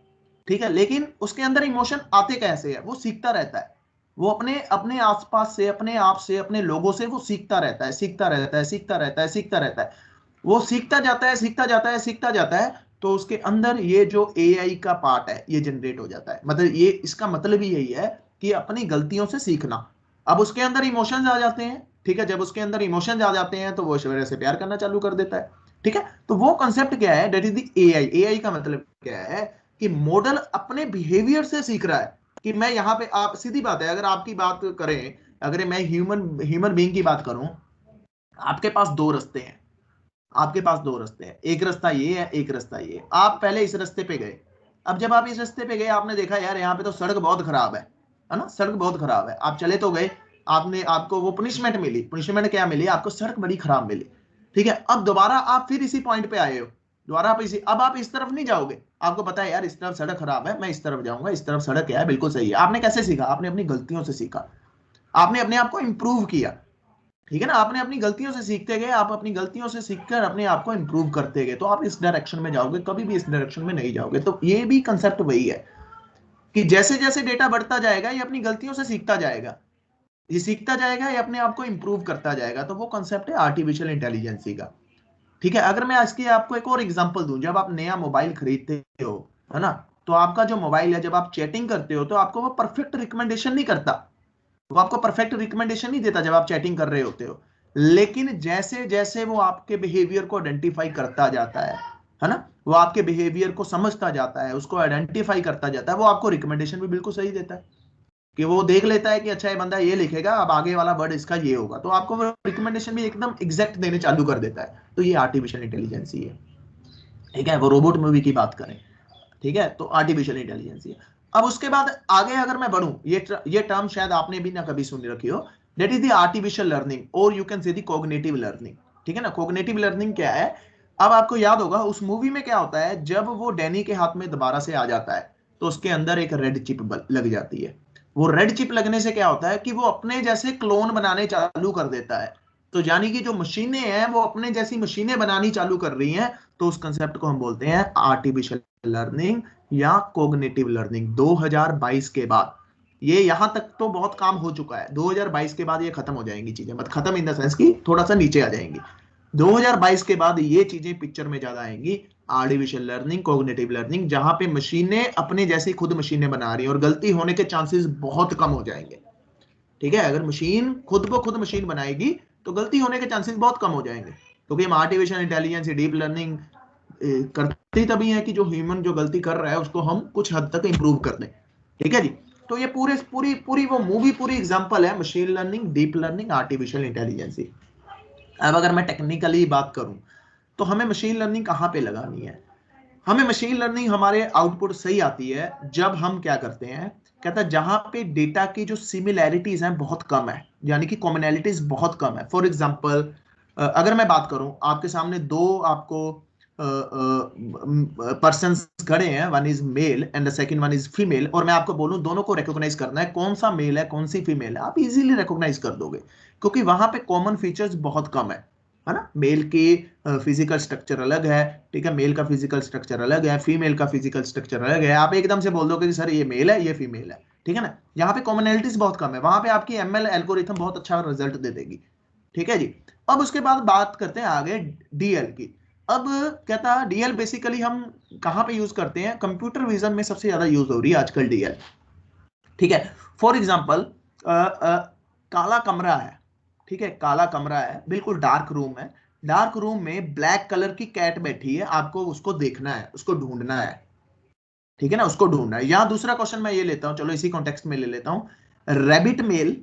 ठीक है, लेकिन उसके अंदर इमोशन आते कैसे है, वो सीखता रहता है, वो अपने अपने आसपास से, अपने आप से, अपने लोगों से वो सीखता रहता है, सीखता रहता है, सीखता रहता है, सीखता रहता है, वो सीखता जाता है, सीखता जाता है, सीखता जाता है। तो उसके अंदर ये जो AI का पार्ट है ये जनरेट हो जाता है, मतलब ये इसका मतलब ही यही है कि अपनी गलतियों से सीखना। अब उसके अंदर इमोशंस आ जाते हैं, ठीक है, जब उसके अंदर इमोशंस आ जाते हैं तो वो ऐश्वर्या से प्यार करना चालू कर देता है, ठीक है। तो वो कंसेप्ट क्या है, दैट इज द AI का मतलब क्या है कि मॉडल अपने बिहेवियर से सीख रहा है। कि मैं यहाँ पे, आप सीधी बात है, अगर आपकी बात करें, अगर मैं ह्यूमन बीइंग की बात करूं, आपके पास दो रास्ते हैं, आपके पास दो रास्ते हैं, एक रास्ता ये है, एक रास्ता ये है। आप पहले इस रास्ते पे गए, अब जब आप इस रास्ते पे गए आपने देखा यार यहाँ पे तो सड़क बहुत खराब है ना, सड़क बहुत खराब है, आप चले तो गए, आपको वो पनिशमेंट मिली, पनिशमेंट क्या मिली, आपको सड़क बड़ी खराब मिली, ठीक है। अब दोबारा आप फिर इसी पॉइंट पे आए हो, दोबारा आप अब आप इस तरफ नहीं जाओगे, आपको पता है यार इस तरफ सड़क खराब है, मैं इस तरफ जाऊंगा, इस तरफ सड़क क्या है बिल्कुल सही है। आपने कैसे सीखा, आपने अपनी गलतियों से सीखा, आपने अपने आप को इंप्रूव किया, ठीक है ना, आपने अपनी गलतियों से सीखते गए, आप अपनी गलतियों से सीखकर अपने आप को इंप्रूव करते गए, तो आप इस डायरेक्शन में जाओगे, कभी भी इस डायरेक्शन में नहीं जाओगे। तो ये भी कंसेप्ट वही है कि जैसे जैसे डेटा बढ़ता जाएगा ये अपनी गलतियों से सीखता जाएगा, ये सीखता जाएगा, ये अपने आप को इंप्रूव करता जाएगा। तो वो कंसेप्ट है आर्टिफिशियल इंटेलिजेंसी का, ठीक है। अगर मैं इसकी आपको एक और एग्जांपल दूं, जब आप नया मोबाइल खरीदते हो, है ना, तो आपका जो मोबाइल है, जब आप चैटिंग करते हो तो आपको वो परफेक्ट रिकमेंडेशन नहीं करता, वो आपको परफेक्ट रिकमेंडेशन नहीं देता जब आप चैटिंग कर रहे होते हो। लेकिन जैसे जैसे वो आपके बिहेवियर को आइडेंटिफाई करता जाता है ना, वो आपके बिहेवियर को समझता जाता है, उसको आइडेंटिफाई करता जाता है, वो आपको रिकमेंडेशन भी बिल्कुल सही देता है। कि वो देख लेता है कि अच्छा ये बंदा ये लिखेगा, अब आगे वाला वर्ड इसका ये होगा, तो आपको वो रिकमेंडेशन भी एकदम एग्जैक्ट देने चालू कर देता है। तो ये आर्टिफिशियल इंटेलिजेंस ही है, ठीक है। वो रोबोट मूवी की बात करें, ठीक है, तो आर्टिफिशियल इंटेलिजेंस है। अब उसके बाद आगे अगर मैं बढ़ूं, ये टर्म शायद आपने भी ना कभी सुन रखी हो, that is the artificial learning, और you can say the cognitive learning, ठीक है ना। कॉग्निटिव लर्निंग क्या है, अब आपको याद होगा उस मूवी में क्या होता है, जब वो डैनी के हाथ में दोबारा से आ जाता है तो उसके अंदर एक रेड चिप लग जाती है। वो रेड चिप लगने से क्या होता है कि वो अपने जैसे क्लोन बनाने चालू कर देता है। तो यानी कि जो मशीनें हैं वो अपने जैसी मशीनें बनानी चालू कर रही हैं, तो उस कंसेप्ट को हम बोलते हैं आर्टिफिशियल लर्निंग या कोग्निटिव लर्निंग। 2022 के बाद ये यहां तक तो बहुत काम हो चुका है, 2022 के बाद ये खत्म हो जाएंगी चीजें, मतलब खत्म इन द सेंस की थोड़ा सा नीचे आ जाएंगी। 2022 के बाद ये चीजें पिक्चर में ज्यादा आएंगी, आर्टिफिशियल लर्निंग, कोग्निटिव लर्निंग, जहां पे मशीनें अपने जैसी खुद मशीनें बना रही हैं और गलती होने के चांसेस बहुत कम हो जाएंगे, ठीक है। अगर मशीन खुद ब खुद मशीन बनाएगी तो गलती होने के चांसेस बहुत कम हो जाएंगे, क्योंकि हम आर्टिफिशियल इंटेलिजेंस, डीप लर्निंग करते तभी है कि जो ह्यूमन जो गलती कर रहा है उसको हम कुछ हद तक इंप्रूव कर दें, ठीक है जी। तो ये पूरी पूरी वो मूवी पूरी एग्जांपल है machine learning, deep learning, artificial intelligence. अब अगर मैं टेक्निकली बात करूं तो हमें मशीन लर्निंग कहां पे लगानी है, हमें मशीन लर्निंग हमारे आउटपुट सही आती है जब हम क्या करते हैं, कहता है जहां पे डेटा की जो सिमिलैरिटीज हैं बहुत कम है, यानी कि कॉमनैलिटीज बहुत कम है। फॉर एग्जांपल अगर मैं बात करूं, आपके सामने दो आपको पर्सन खड़े हैं, one is male and the second one is female, और मैं आपको बोलूं दोनों को रिकॉग्नाइज करना है कौन सा मेल है कौन सी फीमेल है, आप इजीली रिकॉग्नाइज कर दोगे, क्योंकि वहां पे कॉमन फीचर्स बहुत कम है ना। मेल की फिजिकल स्ट्रक्चर अलग है, ठीक है, मेल का फिजिकल स्ट्रक्चर अलग है, फीमेल का फिजिकल स्ट्रक्चर अलग है, आप एकदम से बोल दोगे कि सर ये मेल है ये फीमेल है, ठीक है ना। यहाँ पे कॉमनैलिटीज बहुत कम है, वहां पे आपकी एमएल एल्गोरिथम बहुत अच्छा रिजल्ट दे देगी, ठीक है जी। अब उसके बाद बात करते हैं आगे डीएल की। अब कहता है डीएल बेसिकली हम कहां पे यूज करते हैं, कंप्यूटर विजन में सबसे ज्यादा यूज हो रही है आजकल डीएल, ठीक है। फॉर एग्जांपल काला कमरा है, ठीक है, काला कमरा है, बिल्कुल डार्क रूम है, डार्क रूम में ब्लैक कलर की कैट बैठी है, आपको उसको देखना है, उसको ढूंढना है, ठीक है ना, उसको ढूंढना है। यहां दूसरा क्वेश्चन मैं ये लेता हूं, चलो इसी कॉन्टेक्स्ट में ले लेता हूं, रैबिट मेल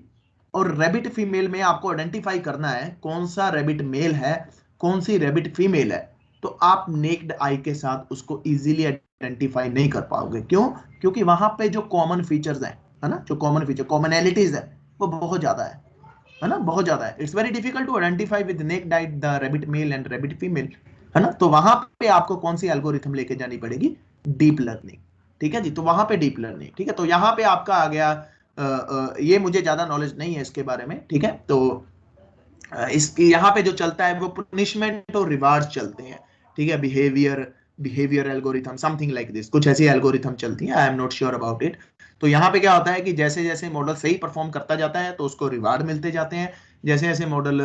और रैबिट फीमेल में आपको आइडेंटिफाई करना है कौन सा रैबिट मेल है कौन सी रैबिट फीमेल है, तो आप नेक्ड आई के साथ उसको इजीली आइडेंटिफाई नहीं कर पाओगे। क्यों? क्योंकि वहां पे जो कॉमन फीचर्स हैं, है ना, जो कॉमन फीचर कॉमनैलिटीज है वो बहुत ज्यादा है ना, बहुत ज्यादा है। It's very difficult to identify with naked eye the rabbit male and rabbit female, है ना। तो वहां पे आपको कौन सी एल्गोरिथम लेके जानी पड़ेगी, डीप लर्निंग, ठीक है जी। तो वहां पे डीप लर्निंग, ठीक है। तो यहाँ पे आपका आ गया, ये मुझे ज्यादा नॉलेज नहीं है इसके बारे में, ठीक है। तो इसकी यहाँ पे जो चलता है वो पनिशमेंट और रिवार्ड चलते हैं, ठीक है, behaviour algorithm something like this, कुछ ऐसी एल्गोरिथम चलती है, I am not sure about it. तो यहाँ पे क्या होता है कि जैसे जैसे मॉडल सही परफॉर्म करता जाता है तो उसको रिवार्ड मिलते जाते हैं, जैसे जैसे मॉडल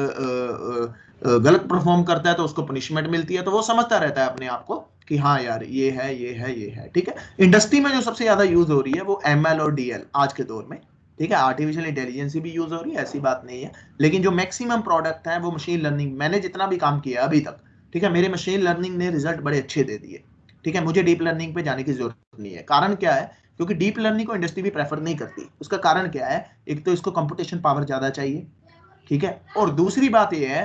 गलत परफॉर्म करता है तो उसको पनिशमेंट मिलती है, तो वो समझता रहता है अपने आप को कि हाँ यार ये है ये है ये है, ठीक है। इंडस्ट्री में जो सबसे ज्यादा यूज हो रही है वो एमएल और डीएल आज के दौर में, ठीक है। आर्टिफिशियल इंटेलिजेंस भी यूज हो रही है, ऐसी बात नहीं है, लेकिन जो मैक्सिमम प्रोडक्ट है वो मशीन लर्निंग। मैंने जितना भी काम किया अभी तक, ठीक है, मेरे मशीन लर्निंग ने रिजल्ट बड़े अच्छे दे दिए, ठीक है। मुझे डीप लर्निंग पे जाने की जरूरत नहीं है। कारण क्या है? क्योंकि डीप लर्निंग को इंडस्ट्री भी प्रेफर नहीं करती। उसका कारण क्या है? एक तो इसको कंप्यूटेशन पावर ज्यादा चाहिए, ठीक है, और दूसरी बात यह है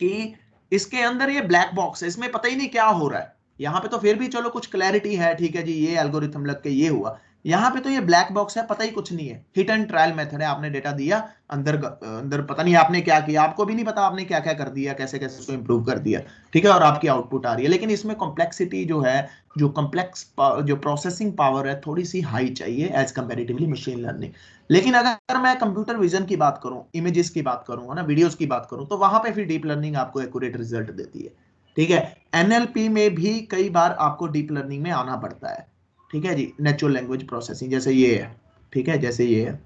कि इसके अंदर ये ब्लैक बॉक्स है, इसमें पता ही नहीं क्या हो रहा है। यहाँ पे तो फिर भी चलो कुछ क्लैरिटी है, ठीक है जी, ये एल्गोरिथम लग के ये हुआ। यहाँ पे तो ये ब्लैक बॉक्स है, पता ही कुछ नहीं है, हिट एंड ट्रायल मेथड है, आपने डेटा दिया, अंदर अंदर पता नहीं आपने क्या किया, आपको भी नहीं पता आपने क्या क्या कर दिया, कैसे कैसे उसको इंप्रूव कर दिया, ठीक है, और आपकी आउटपुट आ रही है। लेकिन इसमें कॉम्प्लेक्सिटी जो है, जो कॉम्प्लेक्स जो प्रोसेसिंग पावर है थोड़ी सी हाई चाहिए एज कंपेरेटिवली मशीन लर्निंग। लेकिन अगर मैं कंप्यूटर विजन की बात करूं, इमेजेस की बात करूं, है ना, वीडियोस की बात करूं, तो वहां पे फिर डीप लर्निंग आपको एक्यूरेट रिजल्ट देती है, ठीक है। एनएलपी में भी कई बार आपको डीप लर्निंग में आना पड़ता है, ठीक है जी, नेचुरल लैंग्वेज प्रोसेसिंग जैसे ये है, ठीक है, जैसे ये है।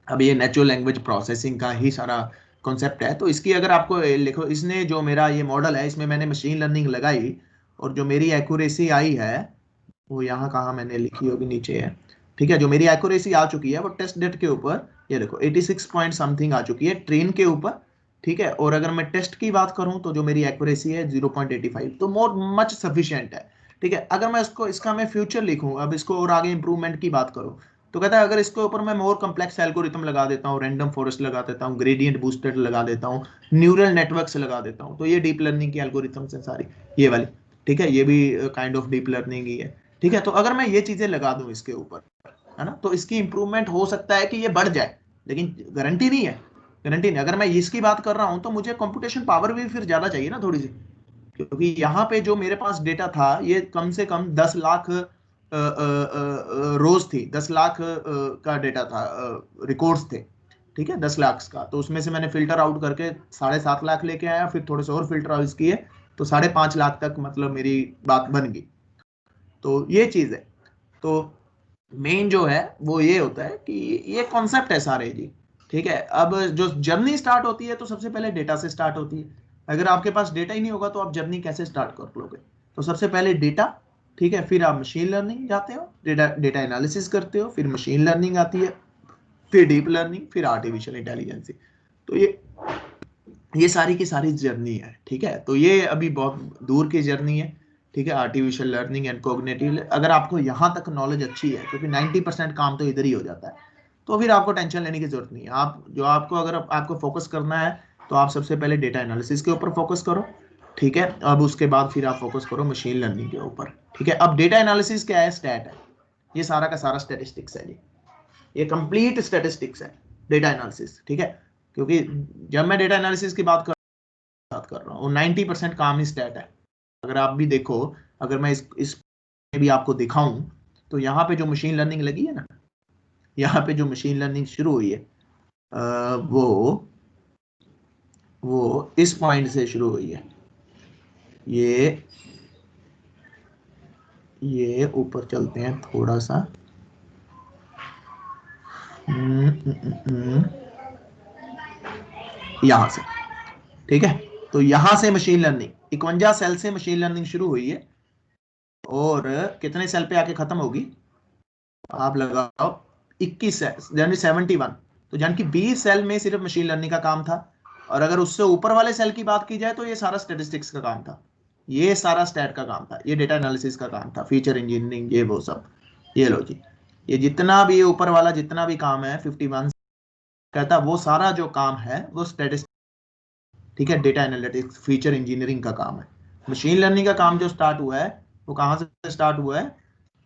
अब ये नेचुरल लैंग्वेज प्रोसेसिंग का ही सारा कॉन्सेप्ट है। तो इसकी अगर आपको लिखो, इसने जो मेरा ये मॉडल है इसमें मैंने मशीन लर्निंग लगाई और जो मेरी एक्यूरेसी आई है वो यहाँ कहाँ मैंने लिखी होगी, नीचे है, ठीक है। जो मेरी एक्यूरेसी आ चुकी है वो टेस्ट डेट के ऊपर, ये देखो 86 पॉइंट समथिंग आ चुकी है ट्रेन के ऊपर, ठीक है। और अगर मैं टेस्ट की बात करूं तो जो मेरी एक्यूरेसी है 0.85, तो मोर मच सफिशिएंट है, ठीक है। अगर मैं इसका मैं फ्यूचर लिखूं, अब इसको और आगे इंप्रूवमेंट की बात करूं, तो कहता है अगर इसके ऊपर मैं मोर कम्प्लेक्स एल्गोरिथम लगा देता हूँ, रैंडम फॉरेस्ट लगा देता हूँ, ग्रेडियंट बूस्टेड लगा देता हूँ, न्यूरल नेटवर्क्स लगा देता हूँ, तो ये डीप लर्निंग की एल्गोरिथम्स हैं सारी, ये वाली, ठीक है, ये भी काइंड ऑफ डीप लर्निंग ही है, ठीक है। तो अगर मैं ये चीजें लगा दूं इसके ऊपर, है ना, तो इसकी इंप्रूवमेंट हो सकता है कि ये बढ़ जाए, लेकिन गारंटी नहीं है, गारंटी नहीं। अगर मैं इसकी बात कर रहा हूं तो मुझे कंप्यूटेशन पावर भी फिर ज्यादा चाहिए ना थोड़ी सी, क्योंकि यहाँ पे जो मेरे पास डेटा था ये कम से कम 10 लाख रोज थी, 10 लाख का डेटा था, रिकॉर्ड्स थे, ठीक है, 10 लाख का। तो उसमें से मैंने फिल्टर आउट करके 7.5 लाख लेके आया, फिर थोड़े से और फिल्टर आउट किए, तो 5.5 लाख तक मतलब मेरी बात बन गई। तो ये चीज है। तो मेन जो है वो ये होता है कि ये कॉन्सेप्ट है सारे जी, ठीक है। अब जो जर्नी स्टार्ट होती है तो सबसे पहले डेटा से स्टार्ट होती है। अगर आपके पास डेटा ही नहीं होगा तो आप जर्नी कैसे स्टार्ट कर लोगे? तो सबसे पहले डेटा, ठीक है, फिर आप मशीन लर्निंग जाते हो, डेटा एनालिसिस करते हो, फिर मशीन लर्निंग आती है, फिर डीप लर्निंग, फिर आर्टिफिशियल इंटेलिजेंस। तो ये सारी की सारी जर्नी है, ठीक है। तो ये अभी बहुत दूर की जर्नी है, ठीक है, आर्टिफिशियल लर्निंग एंड कॉग्निटिव। अगर आपको यहाँ तक नॉलेज अच्छी है, क्योंकि 90% काम तो इधर ही हो जाता है, तो फिर आपको टेंशन लेने की जरूरत नहीं है। आपको अगर आपको फोकस करना है तो आप सबसे पहले डेटा एनालिसिस के ऊपर फोकस करो, ठीक है, अब उसके बाद फिर आप फोकस करो मशीन लर्निंग के ऊपर। ठीक है, अब डेटा एनालिसिस क्या है? स्टैट है, ये सारा का सारा स्टैटिस्टिक्स है जी, ये कंप्लीट स्टैटिस्टिक्स है डेटा एनालिसिस। ठीक है, क्योंकि जब मैं डेटा एनालिसिस की बात कर रहा हूँ 90% काम ही स्टैट है। अगर आप भी देखो, अगर मैं इस भी आपको दिखाऊं तो यहाँ पे जो मशीन लर्निंग लगी है ना, यहाँ पे जो मशीन लर्निंग शुरू हुई है वो इस पॉइंट से शुरू हुई है। ये ऊपर चलते हैं थोड़ा सा, यहां से। ठीक है, तो यहां से मशीन लर्निंग 51 सेल से मशीन लर्निंग शुरू हुई है और कितने सेल पे आके खत्म होगी आप लगाओ 21 सेल यानी 71। तो यानी कि 20 सेल में सिर्फ मशीन लर्निंग का काम था। और अगर उससे ऊपर वाले सेल की बात की जाए तो ये सारा स्टैटिस्टिक्स का काम था, ये सारा स्टैट का काम था, ये डेटा एनालिसिस का काम था, फीचर इंजीनियरिंग, ये वो सब। ये लो जी, ये जितना भी ऊपर वाला जितना भी काम है 51 कहता, वो सारा जो काम है वो स्टैटिस्टिक्स, ठीक है, डेटा एनालिटिक्स, फीचर इंजीनियरिंग का काम है। मशीन लर्निंग का काम जो स्टार्ट हुआ है वो कहाँ से स्टार्ट हुआ है?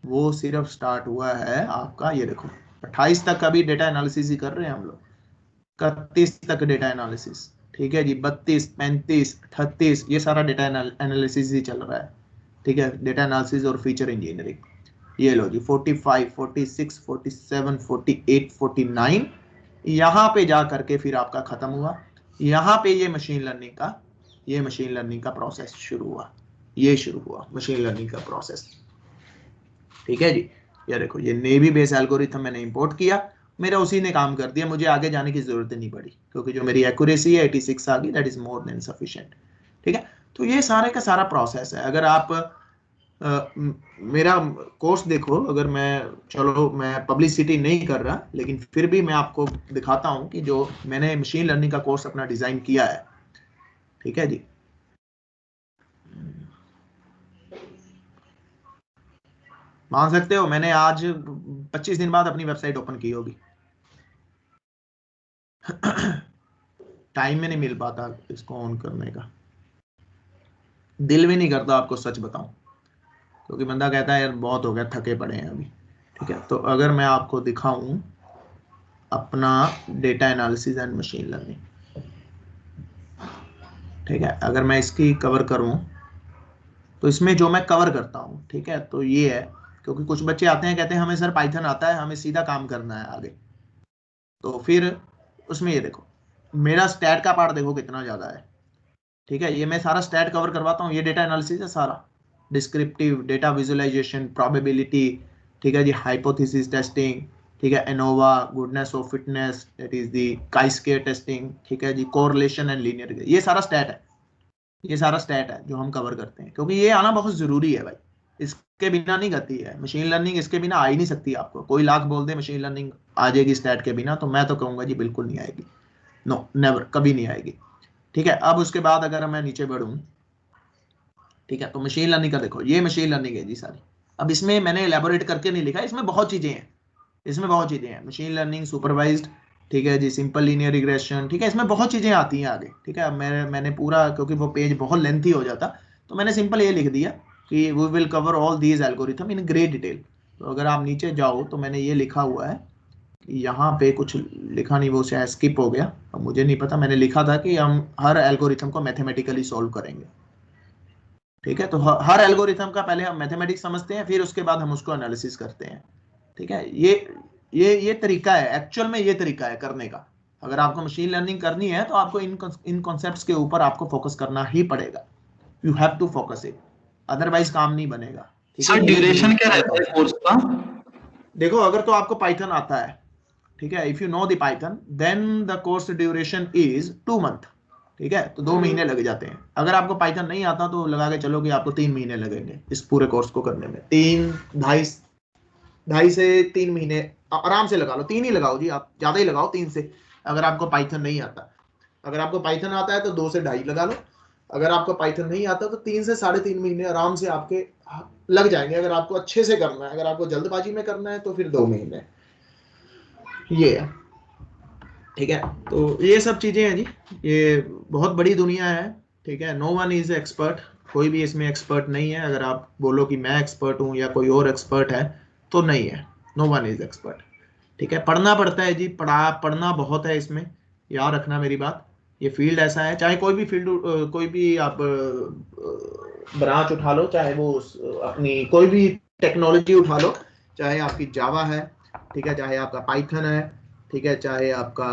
वो सिर्फ स्टार्ट हुआ है आपका, ये देखो 28 तक अभी डेटा एनालिसिस ही कर रहे हैं हम लोग, 31 तक डेटा एनालिसिस। ठीक है जी, 32, 35, 38 ये सारा डेटा एनालिसिस ही चल रहा है। ठीक है, डेटा एनालिसिस और फीचर इंजीनियरिंग। ये लो जी 45, 46, 47, 48, 49 यहाँ पे जा करके फिर आपका खत्म हुआ। यहाँ पे ये मशीन लर्निंग का प्रोसेस शुरू हुआ, ये शुरू हुआ मशीन लर्निंग का प्रोसेस। ठीक है जी, ये देखो ये नेवी बेस एल्गोरिथम मैंने इंपोर्ट किया, मेरा उसी ने काम कर दिया, मुझे आगे जाने की जरूरत नहीं पड़ी, क्योंकि जो मेरी एक्यूरेसी है 86 आ गई, that is more than sufficient. ठीक है, तो ये सारे का सारा प्रोसेस है। अगर आप मेरा कोर्स देखो, अगर मैं पब्लिसिटी नहीं कर रहा, लेकिन फिर भी मैं आपको दिखाता हूं कि जो मैंने मशीन लर्निंग का कोर्स अपना डिजाइन किया है। ठीक है जी, मान सकते हो मैंने आज 25 दिन बाद अपनी वेबसाइट ओपन की होगी। टाइम में नहीं मिल पाता इसको ऑन करने का, दिल भी नहीं करता आपको सच बताऊं, क्योंकि बंदा कहता है यार बहुत हो गया, थके पड़े हैं अभी। ठीक है, तो अगर मैं आपको दिखाऊं अपना data analysis and machine learning, ठीक है, अगर मैं इसकी कवर करूं तो इसमें जो मैं कवर करता हूं, ठीक है, तो ये है, क्योंकि कुछ बच्चे आते हैं कहते हैं हमें सर पाइथन आता है, हमें सीधा काम करना है आगे, तो फिर उसमें ये देखो मेरा स्टैट का पार्ट देखो कितना ज्यादा है। ठीक है, ये मैं सारा स्टैट कवर करवाता हूँ, ये डेटा एनालिसिस है सारा, डिस्क्रिप्टिव डेटा विजुअलाइजेशन, प्रोबेबिलिटी, ठीक है जी, हाइपोथेसिस टेस्टिंग, ठीक है, ANOVA, goodness of fitness, that is the chi square testing, ठीक है जी, कोरिलेशन एंड लीनियर, ये सारा स्टैट है, ये सारा स्टैट है जो हम कवर करते हैं, क्योंकि ये आना बहुत जरूरी है भाई, इसके बिना नहीं गति है मशीन लर्निंग, इसके बिना आ ही नहीं सकती। आपको कोई लाख बोल दे मशीन लर्निंग आ जाएगी स्टैट के बिना, तो मैं तो कहूंगा जी बिल्कुल नहीं आएगी, नो नेवर, कभी नहीं आएगी। ठीक है, अब उसके बाद अगर मैं नीचे बढ़ूं, ठीक है, तो मशीन लर्निंग का देखो, ये मशीन लर्निंग है जी सारी। अब इसमें मैंने एलैबोरेट करके नहीं लिखा, इसमें बहुत चीजें हैं, मशीन लर्निंग सुपरवाइज्ड, ठीक है जी, सिंपल लीनियर रिग्रेशन, ठीक है, इसमें बहुत चीजें आती हैं आगे। ठीक है, मैंने पूरा, क्योंकि वो पेज बहुत लेंथी हो जाता, तो मैंने सिंपल ये लिख दिया कि we will cover all these algorithm in great detail. तो अगर आप नीचे जाओ तो मैंने ये लिखा हुआ है, यहाँ पे कुछ लिखा नहीं, वो शायद स्किप हो गया, अब मुझे नहीं पता, मैंने लिखा था कि हम हर एल्गोरिथम को मैथमेटिकली सॉल्व करेंगे। ठीक है, तो हर एल्गोरिथम का पहले हम मैथमेटिक्स समझते हैं, फिर उसके बाद हम उसको एनालिसिस करते हैं। ठीक है, ये तरीका है, एक्चुअल में ये तरीका है करने का। अगर आपको मशीन लर्निंग करनी है तो आपको इन कॉन्सेप्ट्स के ऊपर आपको फोकस करना ही पड़ेगा, you have to focus it, otherwise काम नहीं बनेगा। ठीक है, सर ड्यूरेशन क्या रहता है कोर्स का? देखो अगर तो आपको पाइथन आता है, ठीक है, if you know the Python, then the course duration is 2 month. ठीक है, तो 2 महीने लग जाते हैं। अगर आपको पाइथन नहीं आता तो लगा के चलो कि आपको 3 महीने लगेंगे इस पूरे कोर्स को करने में, 2.5 से 3 महीने आराम से लगा लो, 3 ही लगाओ जी, आप ज्यादा ही लगाओ 3 से, अगर आपको पाइथन नहीं आता। अगर आपको पाइथन आता है तो 2 से 2.5 लगा लो, अगर आपको पाइथन नहीं आता तो 3 से 3.5 महीने आराम से आपके लग जाएंगे। अगर आपको अच्छे से करना है, अगर आपको जल्दबाजी में करना है तो फिर 2 महीने, ये है। ठीक है, तो ये सब चीजें हैं जी, ये बहुत बड़ी दुनिया है, ठीक है, नो वन इज एक्सपर्ट, कोई भी इसमें एक्सपर्ट नहीं है। अगर आप बोलो कि मैं एक्सपर्ट हूँ या कोई और एक्सपर्ट है तो नहीं है, नो वन इज एक्सपर्ट। ठीक है, पढ़ना पड़ता है जी, पढ़ना बहुत है इसमें, याद रखना मेरी बात। ये फील्ड ऐसा है, चाहे कोई भी फील्ड, कोई भी आप ब्रांच उठा लो, चाहे वो अपनी कोई भी टेक्नोलॉजी उठा लो, चाहे आपकी जावा है, ठीक है, चाहे आपका पाइथन है, ठीक है, चाहे आपका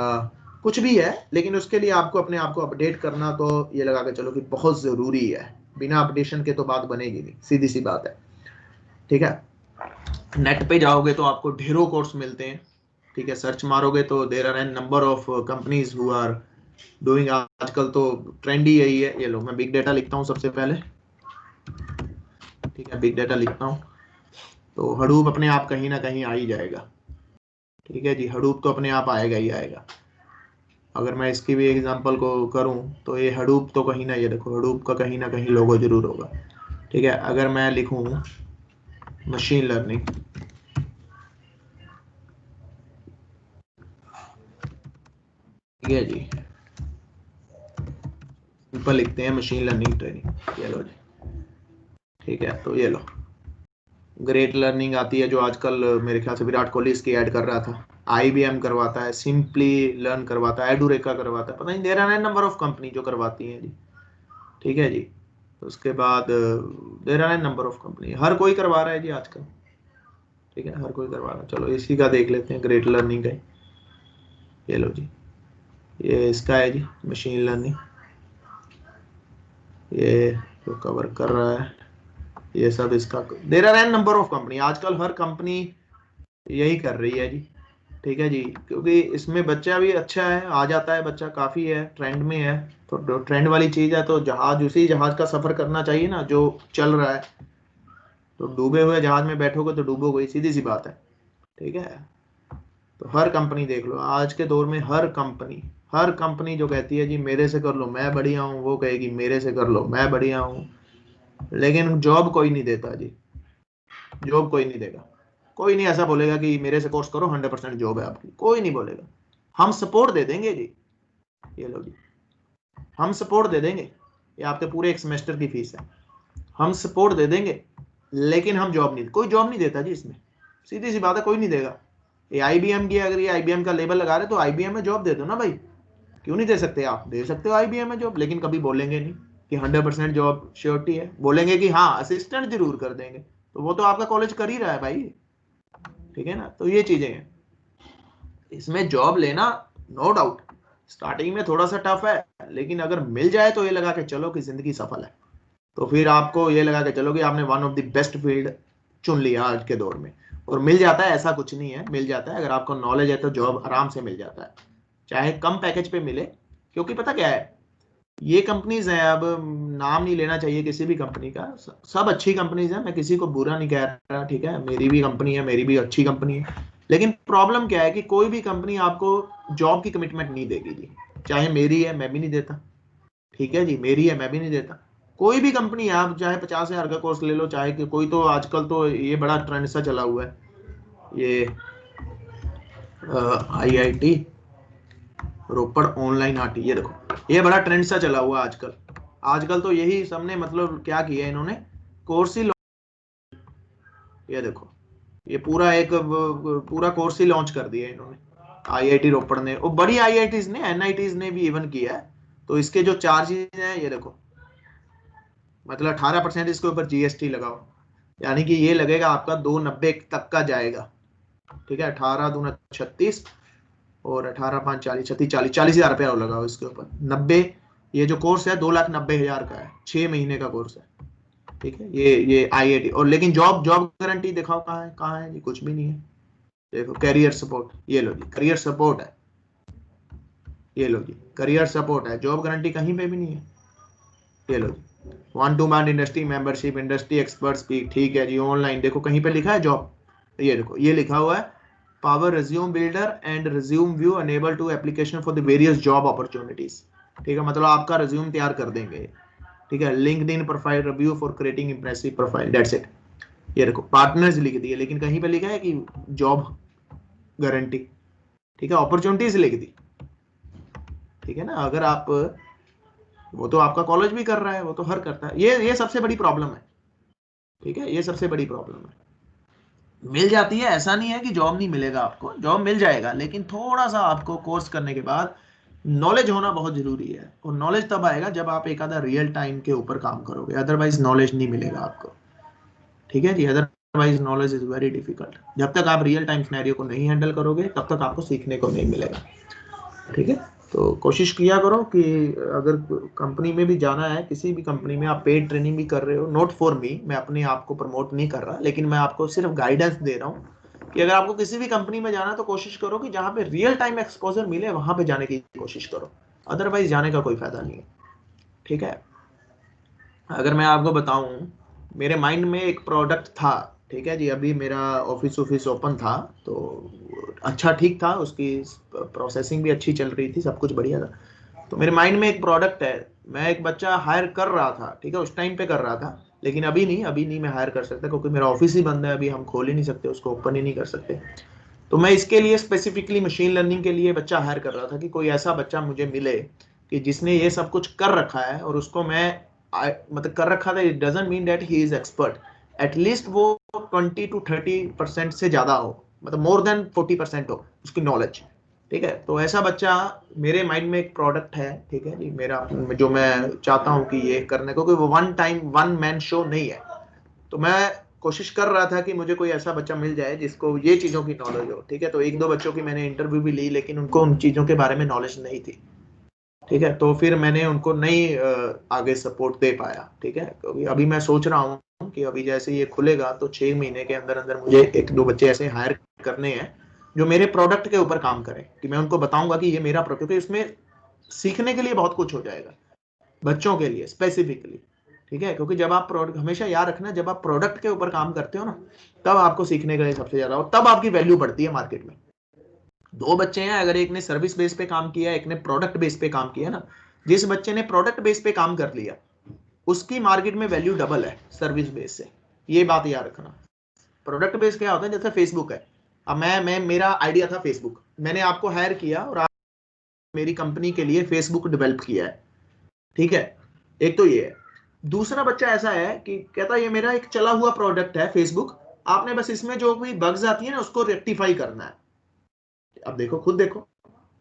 कुछ भी है, लेकिन उसके लिए आपको अपने आप को अपडेट करना, तो ये लगा के चलो कि बहुत जरूरी है। बिना अपडेशन के तो बात बनेगी नहीं, सीधी सी बात है। ठीक है, नेट पे जाओगे तो आपको ढेरों कोर्स मिलते हैं। ठीक है, सर्च मारोगे तो there are an number of companies who are doing. आजकल तो ट्रेंड ही यही है। ये लो, मैं बिग डेटा लिखता हूँ सबसे पहले। ठीक है, बिग डेटा लिखता हूँ तो हडूप अपने आप कहीं ना कहीं आ ही जाएगा। ठीक है जी, हडूप तो अपने आप आएगा ही आएगा। अगर मैं इसकी भी एग्जांपल को करूं तो ये हडूप तो कहीं ना, ये देखो हडूप का कहीं ना कहीं लोगो जरूर होगा। ठीक है, अगर मैं लिखूं मशीन लर्निंग, ठीक है जी, ऊपर लिखते हैं मशीन लर्निंग ट्रेनिंग, ये लो जी। ठीक है, तो ये लो ग्रेट लर्निंग आती है, जो आजकल मेरे ख्याल से विराट कोहली इसकी ऐड कर रहा था। IBM करवाता है, सिंपली लर्न करवाता है, एडुरेका करवाता है, पता नहीं there are number of company जो करवाती हैं जी। ठीक है जी, तो उसके बाद there are number of company, हर कोई करवा रहा है जी आजकल। ठीक है, हर कोई करवा रहा है। चलो इसी का देख लेते हैं, ग्रेट लर्निंग का। ये लो जी, ये इसका है जी मशीन लर्निंग, ये जो कवर कर रहा है ये सब इसका। There are an number of company, आजकल हर कंपनी यही कर रही है जी। ठीक है जी, क्योंकि इसमें बच्चा भी अच्छा है, आ जाता है बच्चा, काफी है, ट्रेंड में है। तो ट्रेंड वाली चीज है, तो जहाज, उसी जहाज का सफर करना चाहिए ना जो चल रहा है। तो डूबे हुए जहाज में बैठोगे तो डूबोगे, सीधी सी बात है। ठीक है, तो हर कंपनी देख लो आज के दौर में, हर कंपनी जो कहती है जी मेरे से कर लो मैं बढ़िया हूँ, वो कहेगी मेरे से कर लो मैं बढ़िया हूँ, लेकिन जॉब कोई नहीं देता जी। जॉब कोई नहीं देगा, कोई नहीं ऐसा बोलेगा कि मेरे से कोर्स करो 100% जॉब है आपकी, कोई नहीं बोलेगा। हम सपोर्ट दे देंगे जी, ये लो जी, हम सपोर्ट दे देंगे, ये आपके पूरे एक सेमेस्टर की फीस है, हम सपोर्ट दे देंगे, लेकिन हम जॉब नहीं, कोई जॉब नहीं देता जी इसमें, सीधी सी बात है, कोई नहीं देगा। ये IBM की, अगर ये IBM का लेबल लगा रहे तो IBM में जॉब दे दो ना भाई, क्यों नहीं दे सकते? आप दे सकते हो IBM में जॉब, लेकिन कभी बोलेंगे नहीं कि 100% जॉब श्योरिटी है। बोलेंगे कि हाँ असिस्टेंट जरूर कर देंगे, तो वो तो आपका कॉलेज कर ही रहा है भाई। ठीक है ना, तो ये चीजें हैं इसमें। जॉब लेना नो डाउट स्टार्टिंग में थोड़ा सा टफ है, लेकिन अगर मिल जाए तो ये लगा के चलो कि जिंदगी सफल है। तो फिर आपको ये लगा के चलो कि आपने one of the best field चुन लिया आज के दौर में। और मिल जाता है, ऐसा कुछ नहीं है, मिल जाता है, अगर आपको नॉलेज है तो जॉब आराम से मिल जाता है, चाहे कम पैकेज पे मिले। क्योंकि पता क्या है, ये कंपनीज हैं, अब नाम नहीं लेना चाहिए किसी भी कंपनी का, सब अच्छी कंपनीज हैं, मैं किसी को बुरा नहीं कह रहा। ठीक है, मेरी भी कंपनी है, मेरी भी अच्छी कंपनी है, लेकिन प्रॉब्लम क्या है कि कोई भी कंपनी आपको जॉब की कमिटमेंट नहीं देगी जी। चाहे मेरी है, मैं भी नहीं देता। ठीक है जी, मेरी है, मैं भी नहीं देता। कोई भी कंपनी है, आप चाहे 50,000 का कोर्स ले लो, चाहे कि कोई, तो आजकल तो ये बड़ा ट्रेंड सा चला हुआ है, ये IIT रोपड़ ऑनलाइन आरटी, ये देखो ये बड़ा ट्रेंड सा चला हुआ आजकल। आजकल तो यही सबने मतलब क्या किया इन्होंने, कोर्स ही, ये देखो ये पूरा एक पूरा कोर्स ही लॉन्च कर दिया इन्होंने, IIT रोपड़ ने, और बड़ी IITs ने, NITs ने भी इवन किया है। तो इसके जो चार्जेस हैं ये देखो, मतलब 18% इसके ऊपर GST लगाओ, यानी कि ये लगेगा आपका 290 तक का जाएगा। ठीक है, 18 दूना 36 और 18 5 40 36 40,000 रुपया लगाओ इसके ऊपर, 90। ये जो कोर्स है 2,90,000 का है, 6 महीने का कोर्स है। ठीक है, ये IIT, और लेकिन जॉब जॉब गारंटी दिखाओ कहाँ है जी, कुछ भी नहीं है। देखो करियर सपोर्ट, ये लो जी करियर सपोर्ट है, ये लो जी करियर सपोर्ट है, जॉब गारंटी कहीं पे भी नहीं है। ये लो जी 1 to 1 industry membership, industry expert speak, ठीक है जी, ऑनलाइन देखो कहीं पे लिखा है जॉब, ये देखो ये लिखा हुआ है power resume builder and resume view enable to application for the various job opportunities. ठीक है, मतलब आपका रिज्यूम तैयार कर देंगे। ठीक है, LinkedIn profile review for creating impressive profile, that's it. ये देखो पार्टनर्स लिख दिए, लेकिन कहीं पे लिखा है कि जॉब गारंटी। ठीक है, अपॉर्चुनिटीज लिख दी। ठीक है ना, अगर आप वो तो आपका कॉलेज भी कर रहा है, वो तो हर करता है। ये सबसे बड़ी प्रॉब्लम है, ठीक है, ये सबसे बड़ी प्रॉब्लम है। मिल जाती है, ऐसा नहीं है कि जॉब नहीं मिलेगा, आपको जॉब मिल जाएगा, लेकिन थोड़ा सा आपको कोर्स करने के बाद नॉलेज होना बहुत जरूरी है। और नॉलेज तब आएगा जब आप एक आधा रियल टाइम के ऊपर काम करोगे, अदरवाइज नॉलेज नहीं मिलेगा आपको, ठीक है जी। Otherwise knowledge is very difficult. जब तक आप रियल टाइम सिनेरियो को नहीं हैंडल करोगे तब तक आपको सीखने को नहीं मिलेगा, ठीक है। तो कोशिश किया करो कि अगर कंपनी में भी जाना है, किसी भी कंपनी में आप पेड ट्रेनिंग भी कर रहे हो, नॉट फॉर मी, मैं अपने आप को प्रमोट नहीं कर रहा, लेकिन मैं आपको सिर्फ गाइडेंस दे रहा हूँ कि अगर आपको किसी भी कंपनी में जाना है तो कोशिश करो कि जहाँ पे रियल टाइम एक्सपोजर मिले वहां पे जाने की कोशिश करो, अदरवाइज जाने का कोई फायदा नहीं है, ठीक है। अगर मैं आपको बताऊं, मेरे माइंड में एक प्रोडक्ट था, ठीक है जी। अभी मेरा ऑफिस ओपन था, तो अच्छा ठीक था, उसकी प्रोसेसिंग भी अच्छी चल रही थी, सब कुछ बढ़िया था। तो मेरे माइंड में एक प्रोडक्ट है, मैं एक बच्चा हायर कर रहा था, ठीक है, उस टाइम पे कर रहा था, लेकिन अभी नहीं मैं हायर कर सकता, क्योंकि मेरा ऑफिस ही बंद है, अभी हम खोल ही नहीं सकते, उसको ओपन ही नहीं कर सकते। तो मैं इसके लिए स्पेसिफिकली मशीन लर्निंग के लिए बच्चा हायर कर रहा था कि कोई ऐसा बच्चा मुझे मिले कि जिसने ये सब कुछ कर रखा है, और उसको मैं मतलब कर रखा था, it doesn't mean that he is expert, at least वो 20 to 30% से ज्यादा हो, मतलब मोर देन 40% हो उसकी नॉलेज, ठीक है। तो ऐसा बच्चा मेरे माइंड में एक प्रोडक्ट है, ठीक है जी, मेरा जो मैं चाहता हूँ कि ये करने को, वो one time one man show नहीं है। तो मैं कोशिश कर रहा था कि मुझे कोई ऐसा बच्चा मिल जाए जिसको ये चीजों की नॉलेज हो, ठीक है। तो एक दो बच्चों की मैंने इंटरव्यू भी ली, लेकिन उनको उन चीजों के बारे में नॉलेज नहीं थी, ठीक है। तो फिर मैंने उनको नहीं आगे सपोर्ट दे पाया, ठीक है। क्योंकि अभी मैं सोच रहा हूँ कि अभी जैसे ये खुलेगा तो 6 महीने के अंदर अंदर मुझे एक दो बच्चे ऐसे हायर करने हैं जो मेरे प्रोडक्ट के ऊपर काम करें, कि मैं उनको बताऊंगा कि ये मेरा प्रोडक्ट, क्योंकि इसमें सीखने के लिए बहुत कुछ हो जाएगा बच्चों के लिए स्पेसिफिकली, ठीक है। क्योंकि जब आप प्रोडक्ट, हमेशा याद रखना, जब आप प्रोडक्ट के ऊपर काम करते हो ना, तब आपको सीखने के लिए सबसे ज्यादा, और तब आपकी वैल्यू बढ़ती है मार्केट में। दो बच्चे हैं, अगर एक ने सर्विस बेस पे काम किया, एक ने प्रोडक्ट बेस पे काम किया ना, जिस बच्चे ने प्रोडक्ट बेस पे काम कर लिया उसकी मार्केट में वैल्यू डबल है सर्विस बेस से, ये बात याद रखना। प्रोडक्ट बेस क्या होता है, जैसे फेसबुक है, अब मैं मेरा आइडिया था फेसबुक, मैंने आपको हायर किया और आप मेरी कंपनी के लिए फेसबुक डेवलप किया है, ठीक है। एक तो ये है। दूसरा बच्चा ऐसा है कि कहता है ये मेरा एक चला हुआ प्रोडक्ट है फेसबुक, आपने बस इसमें जो भी बग्स आती है ना उसको रेक्टिफाई करना है। अब देखो, खुद देखो,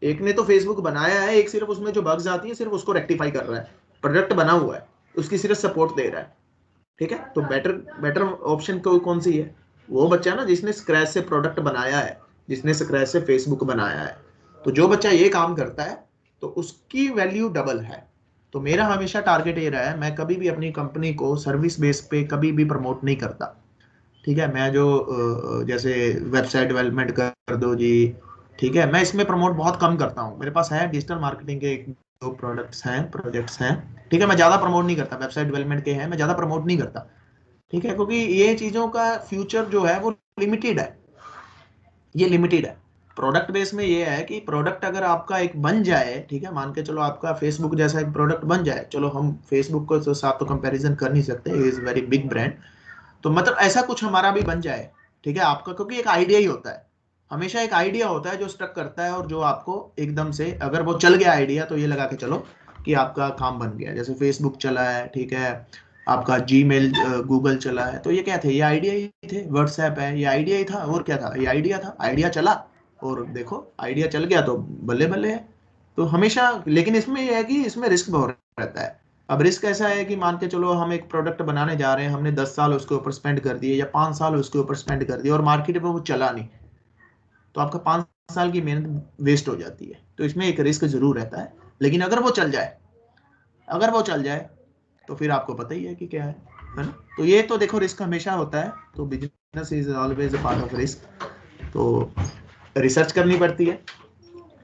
एक ने तो फेसबुक बनाया है, एक सिर्फ उसमें जो बग्स आती है सिर्फ उसको रेक्टिफाई कर रहा है, प्रोडक्ट बना हुआ है, उसकी सिर्फ सपोर्ट दे रहा है, ठीक है। तो बेटर ऑप्शन कौन सी है, वो बच्चा ना जिसने स्क्रैच से प्रोडक्ट बनाया है, जिसने स्क्रैच से फेसबुक बनाया है। तो जो बच्चा ये काम करता है तो उसकी वैल्यू डबल है। तो मेरा हमेशा टारगेट ये रहा है, मैं कभी भी अपनी कंपनी को सर्विस बेस पे कभी भी प्रमोट नहीं करता, ठीक है। मैं जो जैसे वेबसाइट डेवलपमेंट कर दो जी, ठीक है, मैं इसमें प्रमोट बहुत कम करता हूँ। मेरे पास है डिजिटल मार्केटिंग के एक दो प्रोजेक्ट्स हैं, ठीक है, मैं ज़्यादा प्रमोट नहीं करता, वेबसाइट डेवलपमेंट के हैं, मैं ज़्यादा प्रमोट नहीं करता, ठीक है। क्योंकि ये चीज़ों का फ्यूचर जो है वो लिमिटेड है, ये लिमिटेड है। प्रोडक्ट बेस में ये है कि प्रोडक्ट अगर आपका एक बन जाए, ठीक है, मान के चलो आपका फेसबुक जैसा एक प्रोडक्ट बन जाए, चलो हम फेसबुक को साथ तो कंपैरिजन कर नहीं सकते, इज वेरी बिग ब्रांड, तो मतलब ऐसा कुछ हमारा भी बन जाए, ठीक है आपका, क्योंकि एक आइडिया ही होता है, हमेशा एक आइडिया होता है जो स्टक करता है, और जो आपको एकदम से अगर वो चल गया आइडिया तो ये लगा के चलो कि आपका काम बन गया। जैसे फेसबुक चला है, ठीक है, आपका जीमेल गूगल चला है, तो ये क्या थे, ये आइडिया ही थे। व्हाट्सएप है, ये आइडिया ही था, और क्या था, ये आइडिया था, आइडिया चला, और देखो आइडिया चल गया तो बल्ले बल्ले है। तो हमेशा, लेकिन इसमें यह है कि इसमें रिस्क बहुत रहता है। अब रिस्क ऐसा है कि मान के चलो हम एक प्रोडक्ट बनाने जा रहे हैं, हमने 10 साल उसके ऊपर स्पेंड कर दिए या 5 साल उसके ऊपर स्पेंड कर दिए और मार्केट में वो चला नहीं, तो आपका 5 साल की मेहनत वेस्ट हो जाती है। तो इसमें एक रिस्क जरूर रहता है, लेकिन अगर वो चल जाए, अगर वो चल जाए तो फिर आपको पता ही है कि क्या है ना। तो ये तो देखो, रिस्क हमेशा होता है, तो business is always a part of risk, तो रिसर्च करनी पड़ती है।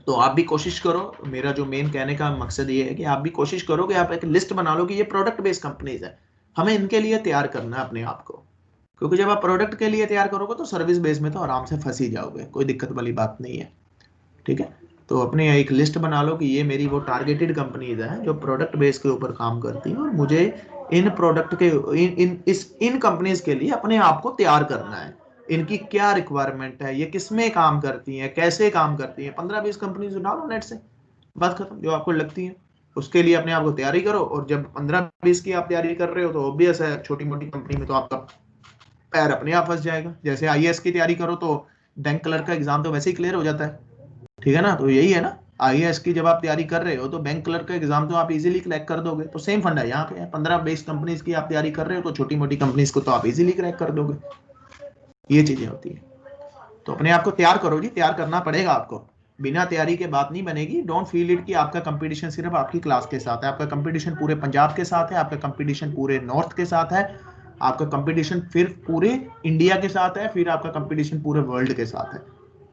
तो आप भी कोशिश करो, मेरा जो मेन कहने का मकसद ये है कि आप भी कोशिश करो कि आप एक लिस्ट बना लो कि ये प्रोडक्ट बेस्ड कंपनीज है, हमें इनके लिए तैयार करना है अपने आप को। क्योंकि जब आप प्रोडक्ट के लिए तैयार करोगे तो सर्विस बेस में तो आराम से फंस ही जाओगे, कोई दिक्कत वाली बात नहीं है, ठीक है। तो अपने एक लिस्ट बना लो कि ये मेरी वो टारगेटेड कंपनीज है जो प्रोडक्ट बेस के ऊपर काम करती है, और मुझे इन प्रोडक्ट के इन कंपनीज के लिए अपने आप को तैयार करना है। इनकी क्या रिक्वायरमेंट है, ये किसमें काम करती हैं, कैसे काम करती हैं, 15-20 कंपनीज डालो नेट से, बात खत्म, जो आपको लगती है। उसके लिए अपने आप को तैयारी करो। और जब 15-20 की आप तैयारी कर रहे हो तो ऑब्वियस है छोटी मोटी कंपनी में तो आपका पैर अपने आप फंस जाएगा। जैसे आईएएस की तैयारी करो तो बैंक क्लर्क का एग्जाम तो वैसे ही क्लियर हो जाता है, ठीक है ना। तो यही है ना, आईएएस की जब आप तैयारी कर रहे हो तो बैंक क्लर्क का एग्जाम तो आप इजीली क्रैक कर दोगे। तो सेम फंडा यहाँ पे है, 15-20 कंपनीज की आप तैयारी कर रहे हो तो छोटी मोटी कंपनीज को तो आप इजीली क्रैक कर दोगे। ये चीजें होती है। तो अपने आप को तैयार करो जी, तैयार करना पड़ेगा आपको, बिना तैयारी के बात नहीं बनेगी। डोंट फील इट कि आपका कंपटीशन सिर्फ आपकी क्लास के साथ है, आपका कंपटीशन पूरे पंजाब के साथ है, आपका कंपटीशन पूरे नॉर्थ के साथ है, आपका कंपटीशन फिर पूरे इंडिया के साथ है, फिर आपका कंपटीशन पूरे वर्ल्ड के साथ है।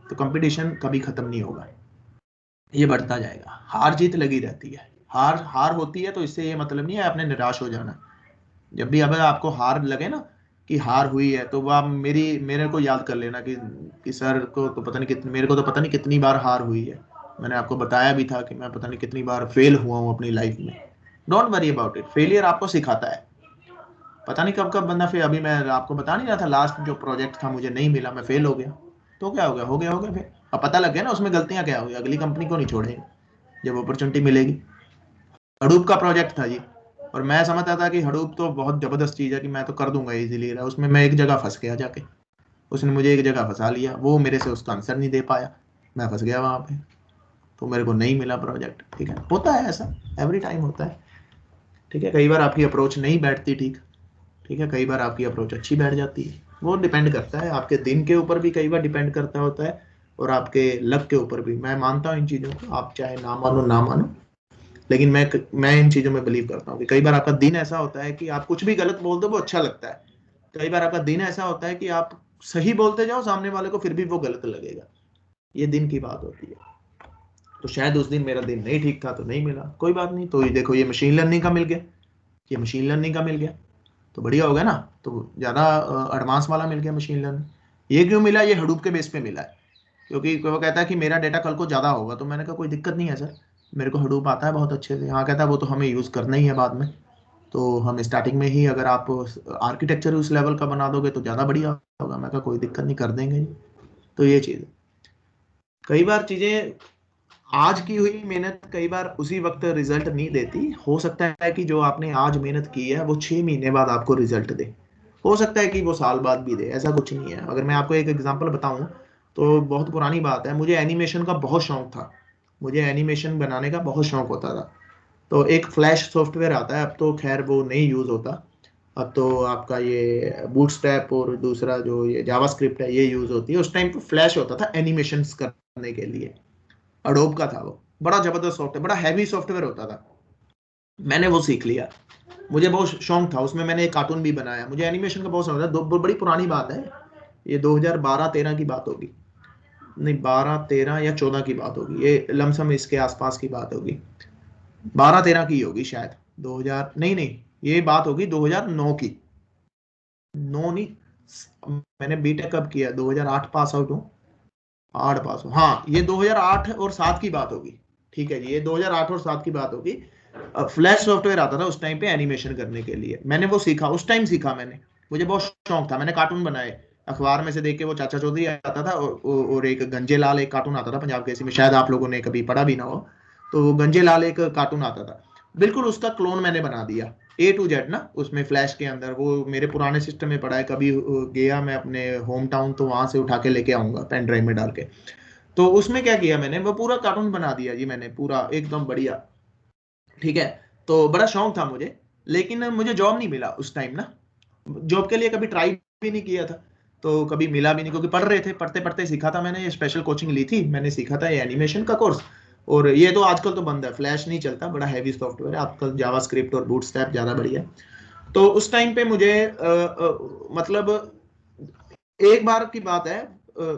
तो कंपटीशन कभी खत्म नहीं होगा, ये बढ़ता जाएगा। हार जीत लगी रहती है, हार हार होती है तो इससे ये मतलब नहीं है आपने निराश हो जाना। जब भी अगर आपको हार लगे ना कि हार हुई है तो वो आप मेरे को याद कर लेना कि सर को तो पता नहीं कितनी, मेरे को तो पता नहीं कितनी बार हार हुई है। मैंने आपको बताया भी था कि मैं पता नहीं कितनी बार फेल हुआ हूँ अपनी लाइफ में। Don't worry about it, failure आपको सिखाता है। पता नहीं कब कब बंदा फिर, अभी मैं आपको बता नहीं रहा था लास्ट जो प्रोजेक्ट था मुझे नहीं मिला, मैं फेल हो गया। तो क्या हो गया, हो गया फिर अब पता लग गया ना उसमें गलतियां क्या हुई, अगली कंपनी को नहीं छोड़ेंगे जब अपॉर्चुनिटी मिलेगी। हडूप का प्रोजेक्ट था जी, और मैं समझता था कि हडूप तो बहुत जबरदस्त चीज है कि मैं तो कर दूंगा इजीली। उसमें मैं एक जगह फंस गया जाके, उसने मुझे एक जगह फंसा लिया, वो मेरे से उसका आंसर नहीं दे पाया, मैं फंस गया वहां पे, तो मेरे को नहीं मिला प्रोजेक्ट। ठीक है, होता है ऐसा, एवरी टाइम होता है। ठीक है, कई बार आपकी अप्रोच नहीं बैठती ठीक, ठीक है, कई बार आपकी अप्रोच अच्छी बैठ जाती है। वो डिपेंड करता है आपके दिन के ऊपर भी, कई बार डिपेंड करता होता है, और आपके लक के ऊपर भी। मैं मानता हूँ इन चीज़ों को, आप चाहे ना मानो ना मानो, लेकिन मैं इन चीज़ों में बिलीव करता हूँ कि कई बार आपका दिन ऐसा होता है कि आप कुछ भी गलत बोल दो वो अच्छा लगता है। कई बार आपका दिन ऐसा होता है कि आप सही बोलते जाओ, सामने वाले को फिर भी वो गलत लगेगा। ये दिन की बात होती है। तो शायद उस दिन मेरा दिन नहीं ठीक था तो नहीं मिला, कोई बात नहीं। तो ये देखो, ये मशीन लर्निंग का मिल गया, ये मशीन लर्निंग का मिल गया तो बढ़िया हो गया ना। तो ज़्यादा एडवांस वाला मिल गया मशीन लर्निंग। ये क्यों मिला, ये हडूप के बेस पे मिला है, क्योंकि वो कहता है कि मेरा डेटा कल को ज़्यादा होगा। तो मैंने कहा कोई दिक्कत नहीं है सर, मेरे को हडूप आता है बहुत अच्छे से। हाँ, कहता है वो तो हमें यूज़ करना ही है बाद में, तो हम स्टार्टिंग में ही अगर आप आर्किटेक्चर उस लेवल का बना दोगे तो ज़्यादा बढ़िया होगा। मैं कहा कोई दिक्कत नहीं, कर देंगे। तो ये चीज़, कई बार चीज़ें आज की हुई मेहनत कई बार उसी वक्त रिजल्ट नहीं देती। हो सकता है कि जो आपने आज मेहनत की है वो 6 महीने बाद आपको रिजल्ट दे, हो सकता है कि वो साल बाद भी दे, ऐसा कुछ नहीं है। अगर मैं आपको एक एग्जांपल बताऊं तो बहुत पुरानी बात है, मुझे एनिमेशन का बहुत शौक था, मुझे एनिमेशन बनाने का बहुत शौक होता था। तो एक फ्लैश सॉफ्टवेयर आता है, अब तो खैर वो नहीं यूज होता, अब तो आपका ये बूटस्ट्रैप और दूसरा जो ये जावास्क्रिप्ट है ये यूज होती है। उस टाइम पे फ्लैश होता था एनिमेशन करने के लिए, अडोब का था वो, बड़ा जबरदस्त सॉफ्टवेयर, बड़ा हैवी सॉफ्टवेयर होता था। मैंने वो सीख लिया, मुझे बहुत शौक था उसमें, मैंने एक कार्टून भी बनाया। मुझे एनिमेशन का बहुत शौक था। बड़ी पुरानी बात है, ये 2012-13 की बात होगी, नहीं 12-13 या 14 की बात होगी, ये लमसम इसके आसपास की बात होगी, 12-13 की होगी शायद, 2000 नहीं नहीं, ये बात होगी 2009 की, 9 नहीं, मैंने बीटेक कब किया, 2008 पास आउट हूँ, 8 पास हूँ, हाँ ये 2008 और 7 की बात होगी। ठीक है जी, ये 2008 और 7 की बात होगी। फ्लैश सॉफ्टवेयर आता था उस टाइम पे एनिमेशन करने के लिए, मैंने वो सीखा, उस टाइम सीखा मैंने, मुझे बहुत शौक था, मैंने कार्टून बनाए अखबार में से देख के। वो चाचा चौधरी आता था और एक गंजे लाल एक कार्टून आता था पंजाब केसरी में, शायद आप लोगों ने कभी पढ़ा भी ना हो। तो वो गंजे लाल एक कार्टून आता था, बिल्कुल उसका क्लोन मैंने बना दिया A to Z ना, उसमें फ्लैश के अंदर। वो मेरे पुराने सिस्टम में पड़ा है, कभी गया मैं अपने होम टाउन तो वहां से उठा के लेके आऊंगा पेन ड्राइव में डाल के। तो उसमें क्या किया मैंने, वो पूरा कार्टून बना दिया जी मैंने, पूरा एकदम बढ़िया। ठीक है, तो बड़ा शौक था मुझे, लेकिन मुझे जॉब नहीं मिला उस टाइम ना, जॉब के लिए कभी ट्राई भी नहीं किया था, तो कभी मिला भी नहीं, क्योंकि पढ़ रहे थे, पढ़ते पढ़ते सीखा था मैंने, ये स्पेशल कोचिंग ली थी मैंने, सीखा था ये एनिमेशन का कोर्स। और ये तो आजकल तो बंद है, फ्लैश नहीं चलता, बड़ा हैवी सॉफ्टवेयर है आजकल, जावास्क्रिप्ट और बूटस्ट्रैप ज्यादा बढ़िया। तो उस टाइम पे मुझे मतलब एक बार की बात है,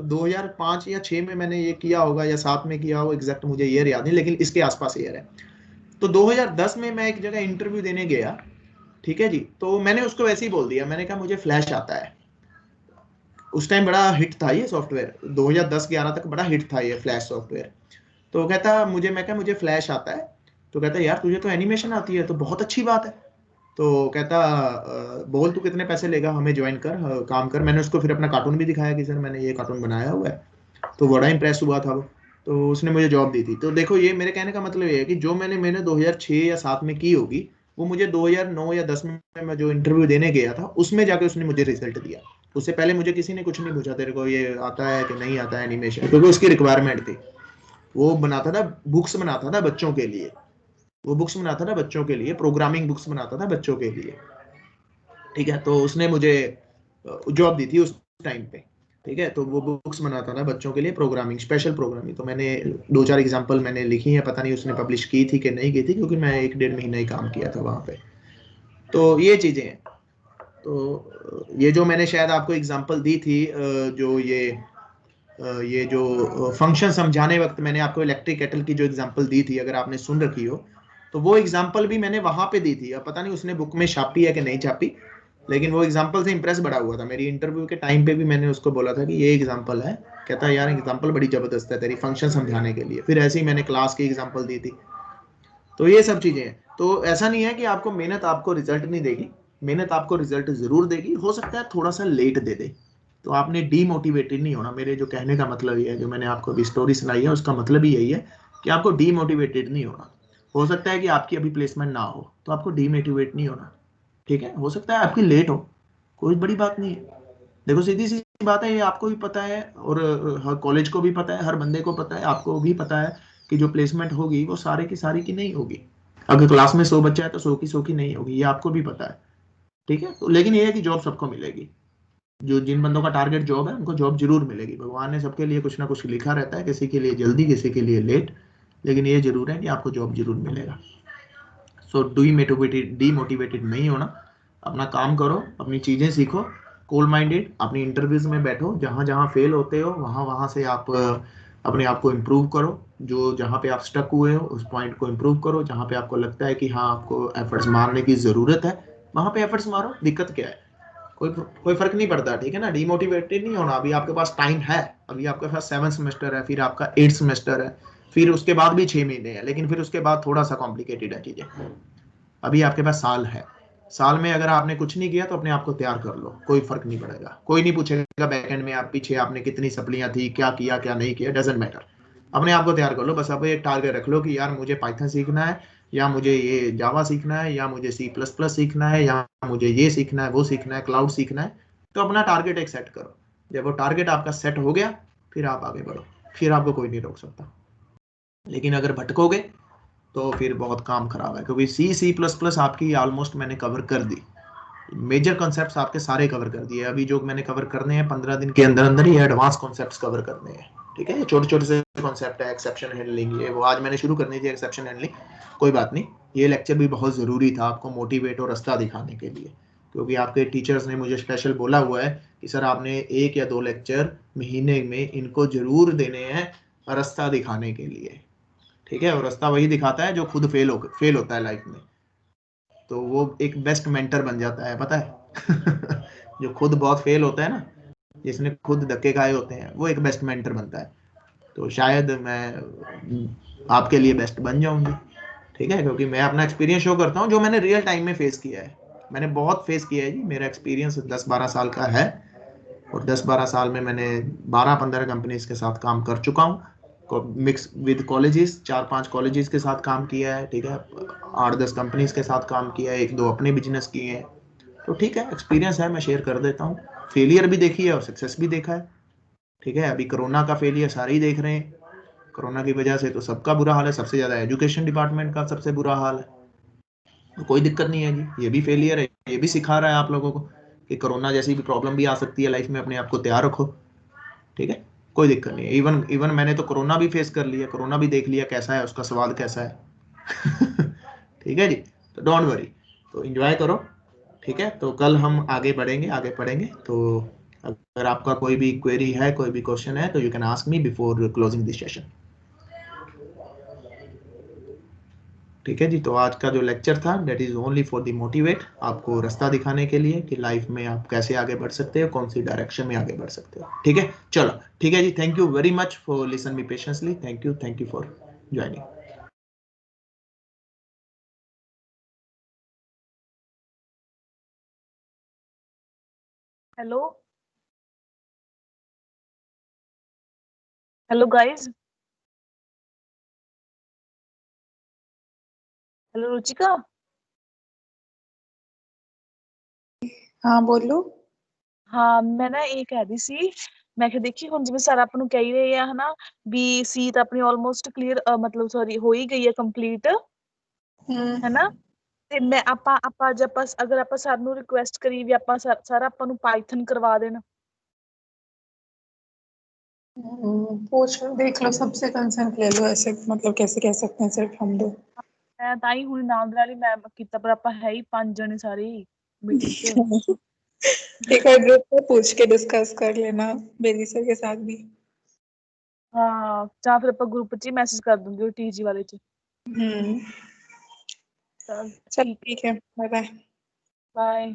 2005 या 6 में मैंने ये किया होगा, या 7 में किया होगा, एग्जैक्ट मुझे ईयर याद नहीं, लेकिन इसके आसपास ईयर है। तो 2010 में मैं एक जगह इंटरव्यू देने गया, ठीक है जी, तो मैंने उसको वैसे ही बोल दिया, मैंने कहा मुझे फ्लैश आता है। उस टाइम बड़ा हिट था ये सॉफ्टवेयर, 2010-11 तक बड़ा हिट था ये फ्लैश सॉफ्टवेयर। तो कहता मुझे, मैं कहा मुझे फ्लैश आता है। तो कहता यार तुझे तो एनिमेशन आती है, तो बहुत अच्छी बात है। तो कहता बोल तू कितने पैसे लेगा, हमें ज्वाइन कर, काम कर। मैंने उसको फिर अपना कार्टून भी दिखाया कि सर मैंने ये कार्टून बनाया हुआ है, तो बड़ा इंप्रेस हुआ था वो। तो उसने मुझे जॉब दी थी। तो देखो ये मेरे कहने का मतलब ये है कि जो मैंने 2006 या 7 में की होगी, वो मुझे 2009 या 10 में मैं जो इंटरव्यू देने गया था उसमें जाके उसने मुझे रिजल्ट दिया। उससे पहले मुझे किसी ने कुछ नहीं पूछा तेरे को ये आता है कि नहीं आता है एनिमेशन, क्योंकि उसकी रिक्वायरमेंट थी। वो बनाता था बुक्स, बनाता था बच्चों के लिए, वो बुक्स बनाता था बच्चों के लिए, प्रोग्रामिंग बुक्स बनाता था बच्चों के लिए। ठीक है, तो उसने मुझे जॉब दी थी उस टाइम पे। ठीक है, तो वो बुक्स बनाता था बच्चों के लिए, प्रोग्रामिंग, स्पेशल प्रोग्रामिंग। तो मैंने 2-4 एग्जांपल मैंने लिखी है, पता नहीं उसने पब्लिश की थी कि नहीं की थी, क्योंकि मैं 1-1.5 महीना ही काम किया था वहां पे। तो ये चीजें हैं। तो ये जो मैंने शायद आपको एग्जांपल दी थी, जो ये जो फंक्शन समझाने वक्त मैंने आपको इलेक्ट्रिक केटल की जो एग्जांपल दी थी, अगर आपने सुन रखी हो, तो वो एग्जांपल भी मैंने वहां पे दी थी। अब पता नहीं उसने बुक में छापी है कि नहीं छापी, लेकिन वो एग्जांपल से इंप्रेस बड़ा हुआ था। मेरी इंटरव्यू के टाइम पे भी मैंने उसको बोला था कि ये एग्जांपल है, कहता है यार एग्जांपल बड़ी जबरदस्त है तेरी फंक्शन समझाने के लिए। फिर ऐसे ही मैंने क्लास की एग्जांपल दी थी। तो ये सब चीजें हैं। तो ऐसा नहीं है कि आपको मेहनत आपको रिजल्ट नहीं देगी, मेहनत आपको रिजल्ट जरूर देगी, हो सकता है थोड़ा सा लेट दे दे। तो आपने डीमोटिवेटेड नहीं होना। मेरे जो कहने का मतलब ये है, जो मैंने आपको अभी स्टोरी सुनाई है उसका मतलब ही यही है कि आपको डीमोटिवेटेड नहीं होना। हो सकता है कि आपकी अभी प्लेसमेंट ना हो, तो आपको डीमोटिवेट नहीं होना। ठीक है, हो सकता है आपकी लेट हो, कोई बड़ी बात नहीं है। देखो सीधी सी बात है, ये आपको भी पता है और हर कॉलेज को भी पता है, हर बंदे को पता है, आपको भी पता है कि जो प्लेसमेंट होगी वो सारे की सारी की नहीं होगी। अगर क्लास में 100 बच्चा है तो 100 की नहीं होगी, ये आपको भी पता है। ठीक है, तो लेकिन ये है कि जॉब सबको मिलेगी। जो जिन बंदों का टारगेट जॉब है उनको जॉब जरूर मिलेगी। भगवान ने सबके लिए कुछ ना कुछ लिखा रहता है, किसी के लिए जल्दी, किसी के लिए लेट, लेकिन ये जरूर है कि आपको जॉब जरूर मिलेगा। सो डीमोटिवेटेड नहीं होना, अपना काम करो, अपनी चीजें सीखो, कोल माइंडेड, अपनी इंटरव्यूज में बैठो, जहां जहां फेल होते हो वहां वहां से आप अपने आप को इम्प्रूव करो। जो जहां पे आप स्टक हुए हो उस पॉइंट को इम्प्रूव करो। जहां पे आपको लगता है कि हाँ आपको एफर्ट्स मारने की जरूरत है, वहां पे एफर्ट्स मारो, दिक्कत क्या है? कोई फर्क नहीं पड़ता। ठीक है ना, डिमोटिवेटेड नहीं होना। अभी आपके पास टाइम है, अभी आपके पास 7 सेमेस्टर है, फिर आपका 8 सेमेस्टर है, फिर उसके बाद भी 6 महीने है, लेकिन फिर उसके बाद थोड़ा सा कॉम्प्लिकेटेड है चीजें। अभी आपके पास साल है, साल में अगर आपने कुछ नहीं किया तो अपने आप को तैयार कर लो, कोई फर्क नहीं पड़ेगा। कोई नहीं पूछेगा बैकएंड में आप पीछे आपने कितनी सप्लियां थी, क्या किया क्या नहीं किया, डजेंट मैटर। अपने आप को तैयार कर लो। बस अब एक टारगेट रख लो कि यार मुझे पाइथन सीखना है, या मुझे ये जावा सीखना है, या मुझे C++ सीखना है, या मुझे ये सीखना है, वो सीखना है, क्लाउड सीखना है। तो अपना टारगेट एक सेट करो। जब वो टारगेट आपका सेट हो गया, फिर आप आगे बढ़ो, फिर आपको कोई नहीं रोक सकता। लेकिन अगर भटकोगे तो फिर बहुत काम खराब है, क्योंकि C++ आपकी ऑलमोस्ट मैंने कवर कर दी। मेजर कॉन्सेप्ट्स आपके सारे कवर कर दिए। अभी जो मैंने कवर करने हैं 15 दिन के अंदर अंदर, ये एडवांस कॉन्सेप्ट्स कवर करने हैं। ठीक है, ये छोटे छोटे से कॉन्सेप्ट है, एक्सेप्शन हैंडलिंग, ये वो आज मैंने शुरू करनी थी एक्सेप्शन हैंडलिंग। कोई बात नहीं, ये लेक्चर भी बहुत ज़रूरी था आपको मोटिवेट और रास्ता दिखाने के लिए, क्योंकि आपके टीचर्स ने मुझे स्पेशल बोला हुआ है कि सर आपने 1 या 2 लेक्चर महीने में इनको जरूर देने हैं रास्ता दिखाने के लिए। ठीक है, और रास्ता वही दिखाता है जो खुद फेल होता है लाइफ में। तो वो एक बेस्ट मेंटर बन जाता है, पता है जो खुद बहुत फेल होता है ना, जिसने खुद धक्के खाए होते हैं, वो एक बेस्ट मेंटर बनता है। तो शायद मैं आपके लिए बेस्ट बन जाऊंगी। ठीक है, क्योंकि मैं अपना एक्सपीरियंस शो करता हूँ जो मैंने रियल टाइम में फेस किया है। मैंने बहुत फेस किया है जी, मेरा एक्सपीरियंस 10-12 साल का है, और 10-12 साल में मैंने 12-15 कंपनीज के साथ काम कर चुका हूँ। मिक्स विद कॉलेजेस, 4-5 कॉलेजेस के साथ काम किया है। ठीक है, 8-10 कंपनीज के साथ काम किया है, 1-2 अपने बिजनेस किए हैं। तो ठीक है, एक्सपीरियंस है, मैं शेयर कर देता हूँ। फेलियर भी देखी है और सक्सेस भी देखा है। ठीक है, अभी कोरोना का फेलियर सारे ही देख रहे हैं। कोरोना की वजह से तो सबका बुरा हाल है, सबसे ज्यादा एजुकेशन डिपार्टमेंट का सबसे बुरा हाल है। तो कोई दिक्कत नहीं है जी, ये भी फेलियर है, ये भी सिखा रहा है आप लोगों को कि कोरोना जैसी भी प्रॉब्लम भी आ सकती है लाइफ में, अपने आप को तैयार रखो। ठीक है, कोई दिक्कत नहीं है। इवन इवन मैंने तो कोरोना भी फेस कर लिया, कोरोना भी देख लिया कैसा है, उसका स्वाद कैसा है ठीक है जी, तो डोंट वरी, तो एंजॉय करो। ठीक है, तो कल हम आगे बढ़ेंगे, आगे पढ़ेंगे। तो अगर आपका कोई भी क्वेरी है, कोई भी क्वेश्चन है, तो you can ask me before closing this session. ठीक है जी, तो आज का जो लेक्चर था that is only for the motivate, आपको रास्ता दिखाने के लिए कि लाइफ में आप कैसे आगे बढ़ सकते हो, कौन सी डायरेक्शन में आगे बढ़ सकते हो। ठीक है, चलो ठीक है जी, thank you very much for listen me patiently, thank you for joining. Hello hello guys. Hello Ruchika. हाँ बोलो। हाँ मैं ना ਇਹ ਕਹਿ ਰਹੀ ਸੀ, ਮੈਂ ਕਿਹਾ ਦੇਖੀ ਹੁਣ ਜਿਵੇਂ ਸਰ ਆਪਾਂ ਨੂੰ ਕਹਿ ਰਹੇ ਆ ਹਨਾ ਵੀ ਸੀ ਤਾਂ ਆਪਣੀ ਆਲਮੋਸਟ ਕਲੀਅਰ ਮਤਲਬ ਸੌਰੀ ਹੋ ਹੀ ਗਈ ਹੈ ਕੰਪਲੀਟ ਹਨਾ। ਤੇ ਮੈਂ ਆਪਾਂ ਅੱਜ ਆਪਾਂ ਅਗਰ ਆਪਾਂ ਸਰ ਨੂੰ ਰਿਕੁਐਸਟ ਕਰੀ ਵੀ ਆਪਾਂ ਸਰ ਆਪਾਂ ਨੂੰ ਪਾਈਥਨ ਕਰਵਾ ਦੇਣ। पूछ देख लो, सबसे कंसर्न ले लो, ऐसे मतलब कैसे कह सकते हैं सिर्फ हम दो। ਮੈਂ ਤਾਂ ਹੀ ਹੁਣ ਨਾਲ ਨਾਲ ਹੀ ਮੈਂ ਕੀਤਾ, ਪਰ ਆਪਾਂ ਹੈ ਹੀ 5 ਜਣੇ ਸਾਰੇ ਮੀਟਿੰਗ 'ਚ। एक बार ग्रुप में पूछ के डिस्कस कर लेना बेबी सर के साथ भी। ਹਾਂ ਜਾਂ ਫਿਰ ਆਪਾਂ ਗਰੁੱਪ 'ਚ ਹੀ ਮੈਸੇਜ ਕਰ ਦੂੰਗੇ ਟੀਜੀ ਵਾਲੇ 'ਚ। चल ਠੀਕ ठीक है, बाय बाय। ਬਾਏ।